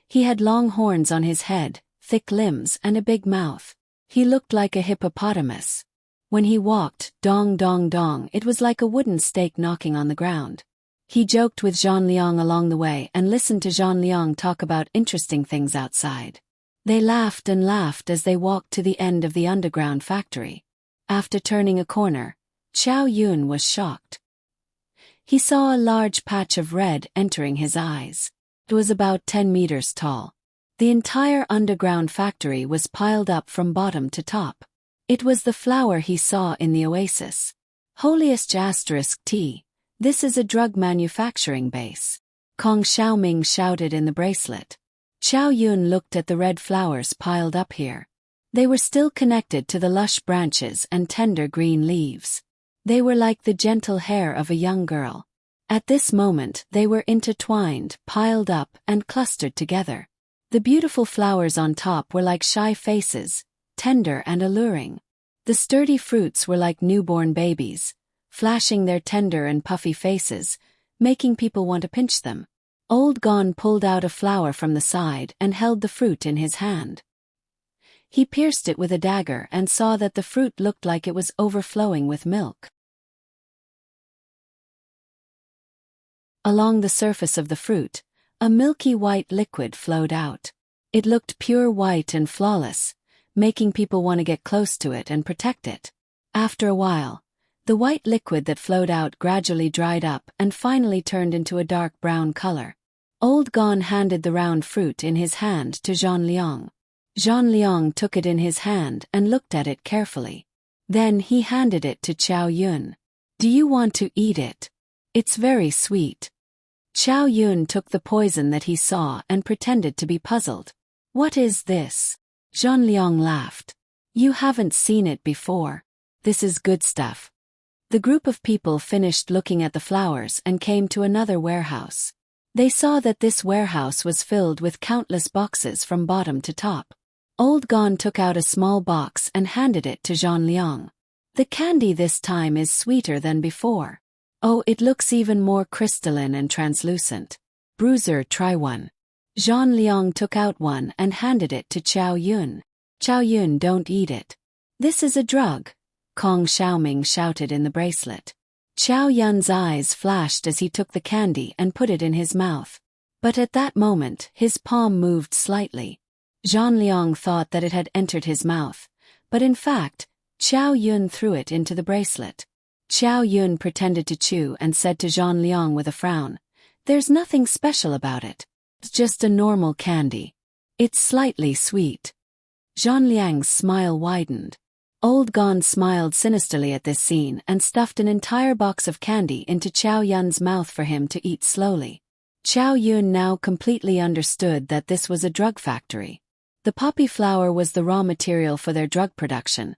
He had long horns on his head, thick limbs and a big mouth. He looked like a hippopotamus. When he walked, dong dong dong, it was like a wooden stake knocking on the ground. He joked with Zhang Liang along the way and listened to Zhang Liang talk about interesting things outside. They laughed and laughed as they walked to the end of the underground factory. After turning a corner, Qiao Yun was shocked. He saw a large patch of red entering his eyes. It was about 10 meters tall. The entire underground factory was piled up from bottom to top. It was the flower he saw in the oasis. Holiest *T. This is a drug manufacturing base. Kong Xiaoming shouted in the bracelet. Qiao Yun looked at the red flowers piled up here. They were still connected to the lush branches and tender green leaves. They were like the gentle hair of a young girl. At this moment they were intertwined, piled up, and clustered together. The beautiful flowers on top were like shy faces, tender and alluring. The sturdy fruits were like newborn babies, flashing their tender and puffy faces, making people want to pinch them. Old Gon pulled out a flower from the side and held the fruit in his hand. He pierced it with a dagger and saw that the fruit looked like it was overflowing with milk. Along the surface of the fruit, a milky white liquid flowed out. It looked pure white and flawless, making people want to get close to it and protect it. After a while, the white liquid that flowed out gradually dried up and finally turned into a dark brown color. Old Gon handed the round fruit in his hand to Zhang Liang. Zhang Liang took it in his hand and looked at it carefully. Then he handed it to Qiao Yun. "Do you want to eat it? It's very sweet." Qiao Yun took the poison that he saw and pretended to be puzzled. "What is this?" Zhang Liang laughed. "You haven't seen it before. This is good stuff." The group of people finished looking at the flowers and came to another warehouse. They saw that this warehouse was filled with countless boxes from bottom to top. Old Gon took out a small box and handed it to Zhang Liang. "The candy this time is sweeter than before. Oh, it looks even more crystalline and translucent. Bruiser, try one." Zhang Liang took out one and handed it to Qiao Yun. "Qiao Yun, don't eat it. This is a drug," Kong Xiaoming shouted in the bracelet. Qiao Yun's eyes flashed as he took the candy and put it in his mouth. But at that moment, his palm moved slightly. Zhang Liang thought that it had entered his mouth, but in fact, Qiao Yun threw it into the bracelet. Qiao Yun pretended to chew and said to Zhang Liang with a frown, "There's nothing special about it. It's just a normal candy. It's slightly sweet." Zhang Liang's smile widened. Old Gon smiled sinisterly at this scene and stuffed an entire box of candy into Qiao Yun's mouth for him to eat slowly. Qiao Yun now completely understood that this was a drug factory. The poppy flower was the raw material for their drug production,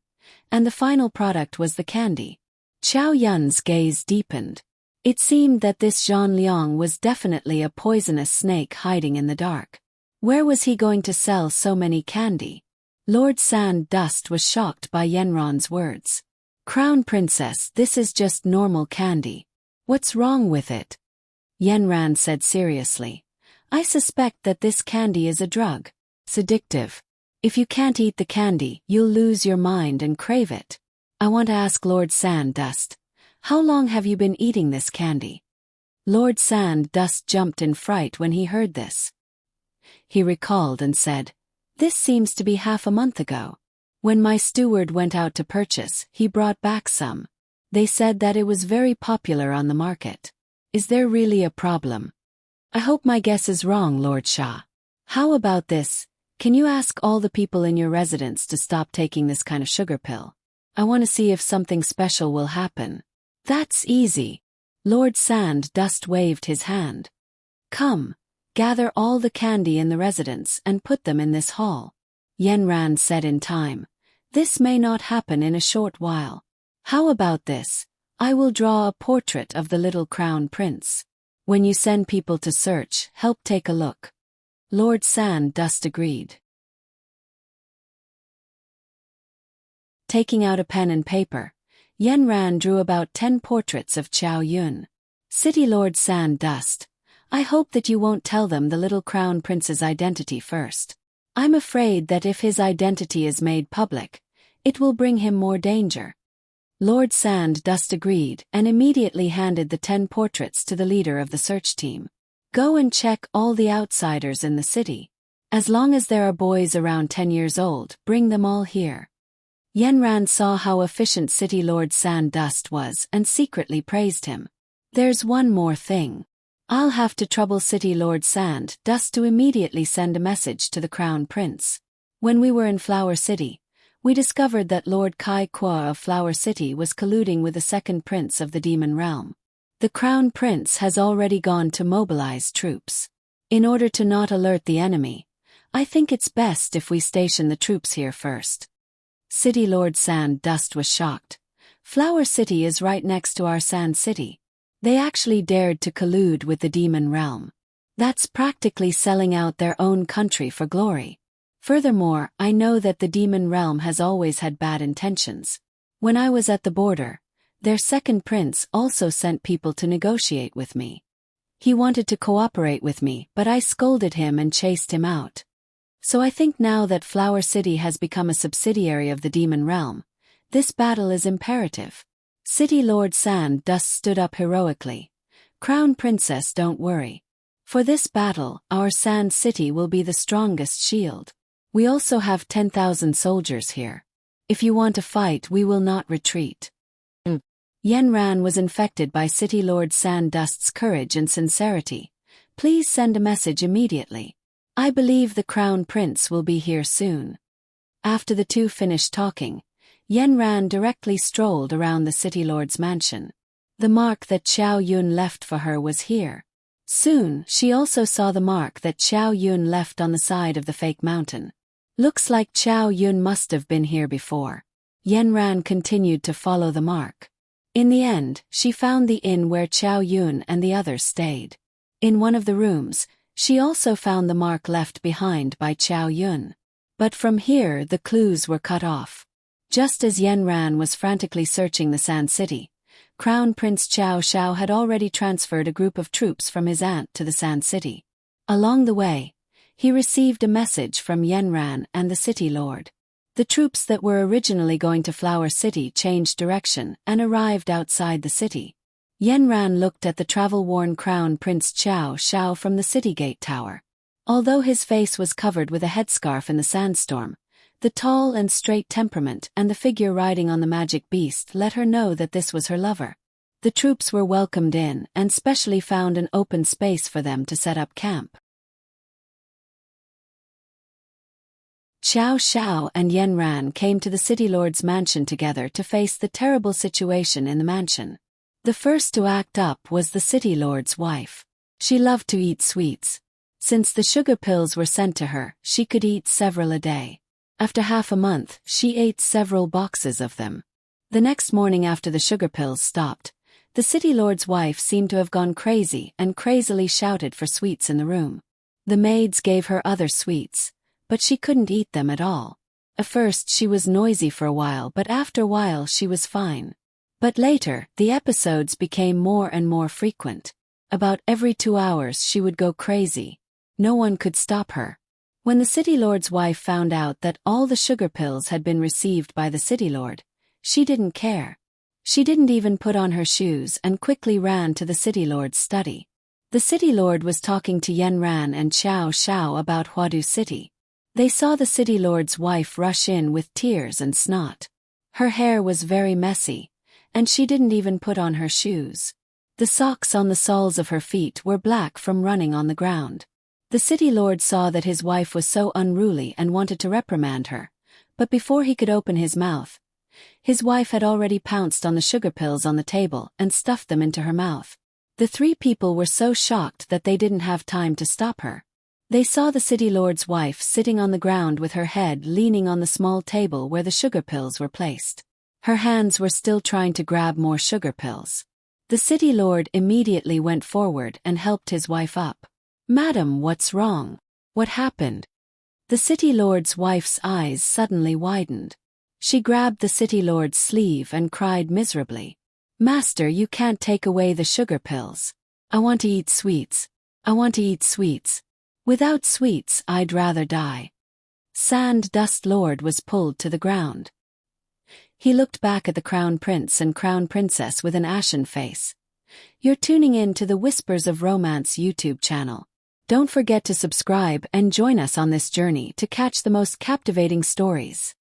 and the final product was the candy. Qiao Yun's gaze deepened. It seemed that this Zhang Liang was definitely a poisonous snake hiding in the dark. Where was he going to sell so many candy? Lord Sand Dust was shocked by Yenron's words. "Crown Princess, this is just normal candy. What's wrong with it?" Yenran said seriously. "I suspect that this candy is a drug. It's addictive. If you can't eat the candy, you'll lose your mind and crave it. I want to ask Lord Sand Dust, how long have you been eating this candy?" Lord Sand Dust jumped in fright when he heard this. He recalled and said, "This seems to be half a month ago. When my steward went out to purchase, he brought back some. They said that it was very popular on the market. Is there really a problem? I hope my guess is wrong, Lord Shah. How about this? Can you ask all the people in your residence to stop taking this kind of sugar pill? I want to see if something special will happen. That's easy. Lord Sand-Dust waved his hand. Come, gather all the candy in the residence and put them in this hall. Yenran said in time. This may not happen in a short while. How about this? I will draw a portrait of the little crown prince. When you send people to search, help take a look. Lord Sand-Dust agreed. Taking out a pen and paper, Yenran drew about 10 portraits of Qiao Yun. City Lord Sand-Dust, I hope that you won't tell them the little crown prince's identity first. I'm afraid that if his identity is made public, it will bring him more danger. Lord Sand-Dust agreed and immediately handed the 10 portraits to the leader of the search team. Go and check all the outsiders in the city. As long as there are boys around 10 years old, bring them all here. Yenran saw how efficient City Lord Sand-Dust was and secretly praised him. There's one more thing. I'll have to trouble City Lord Sand-Dust to immediately send a message to the Crown Prince. When we were in Flower City, we discovered that Lord Kai Kwa of Flower City was colluding with the second prince of the Demon Realm. The Crown Prince has already gone to mobilize troops. In order to not alert the enemy, I think it's best if we station the troops here first. City Lord Sand-Dust was shocked. Flower City is right next to our Sand City. They actually dared to collude with the Demon Realm. That's practically selling out their own country for glory. Furthermore, I know that the Demon Realm has always had bad intentions. When I was at the border, their second prince also sent people to negotiate with me. He wanted to cooperate with me, but I scolded him and chased him out. So I think now that Flower City has become a subsidiary of the Demon Realm, this battle is imperative. City Lord Sand-Dust stood up heroically. Crown Princess, don't worry. For this battle, our Sand City will be the strongest shield. We also have 10,000 soldiers here. If you want to fight, we will not retreat. Yenran was infected by City Lord Sand-Dust's courage and sincerity. Please send a message immediately. I believe the Crown Prince will be here soon. After the two finished talking, Yenran directly strolled around the City Lord's mansion. The mark that Qiao Yun left for her was here. Soon, she also saw the mark that Qiao Yun left on the side of the fake mountain. Looks like Qiao Yun must have been here before. Yenran continued to follow the mark. In the end, she found the inn where Qiao Yun and the others stayed. In one of the rooms, she also found the mark left behind by Qiao Yun. But from here the clues were cut off. Just as Yenran was frantically searching the Sand City, Crown Prince Qiao Xiao had already transferred a group of troops from his aunt to the Sand City. Along the way, he received a message from Yenran and the City Lord. The troops that were originally going to Flower City changed direction and arrived outside the city. Yenran looked at the travel-worn Crown Prince Qiao Xiao from the city gate tower. Although his face was covered with a headscarf in the sandstorm, the tall and straight temperament and the figure riding on the magic beast let her know that this was her lover. The troops were welcomed in and specially found an open space for them to set up camp. Qiao Xiao and Yenran came to the City Lord's mansion together to face the terrible situation in the mansion. The first to act up was the City Lord's wife. She loved to eat sweets. Since the sugar pills were sent to her, she could eat several a day. After half a month, she ate several boxes of them. The next morning after the sugar pills stopped, the City Lord's wife seemed to have gone crazy and crazily shouted for sweets in the room. The maids gave her other sweets, but she couldn't eat them at all. At first she was noisy for a while, but after a while she was fine. But later, the episodes became more and more frequent. About every 2 hours she would go crazy. No one could stop her. When the City Lord's wife found out that all the sugar pills had been received by the City Lord, she didn't care. She didn't even put on her shoes and quickly ran to the City Lord's study. The City Lord was talking to Yenran and Qiao Xiao about Huadu City. They saw the City Lord's wife rush in with tears and snot. Her hair was very messy, and she didn't even put on her shoes. The socks on the soles of her feet were black from running on the ground. The City Lord saw that his wife was so unruly and wanted to reprimand her, but before he could open his mouth, His wife had already pounced on the sugar pills on the table and stuffed them into her mouth. The three people were so shocked that they didn't have time to stop her. They saw the city lord's wife sitting on the ground with her head leaning on the small table where the sugar pills were placed. Her hands were still trying to grab more sugar pills. The city lord immediately went forward and helped his wife up. "Madam, what's wrong? What happened?" The city lord's wife's eyes suddenly widened. She grabbed the city lord's sleeve and cried miserably. "Master, you can't take away the sugar pills. I want to eat sweets. I want to eat sweets. Without sweets, I'd rather die." Sand Dust Lord was pulled to the ground. He looked back at the Crown Prince and Crown Princess with an ashen face. You're tuning in to the Whispers of Romance YouTube channel. Don't forget to subscribe and join us on this journey to catch the most captivating stories.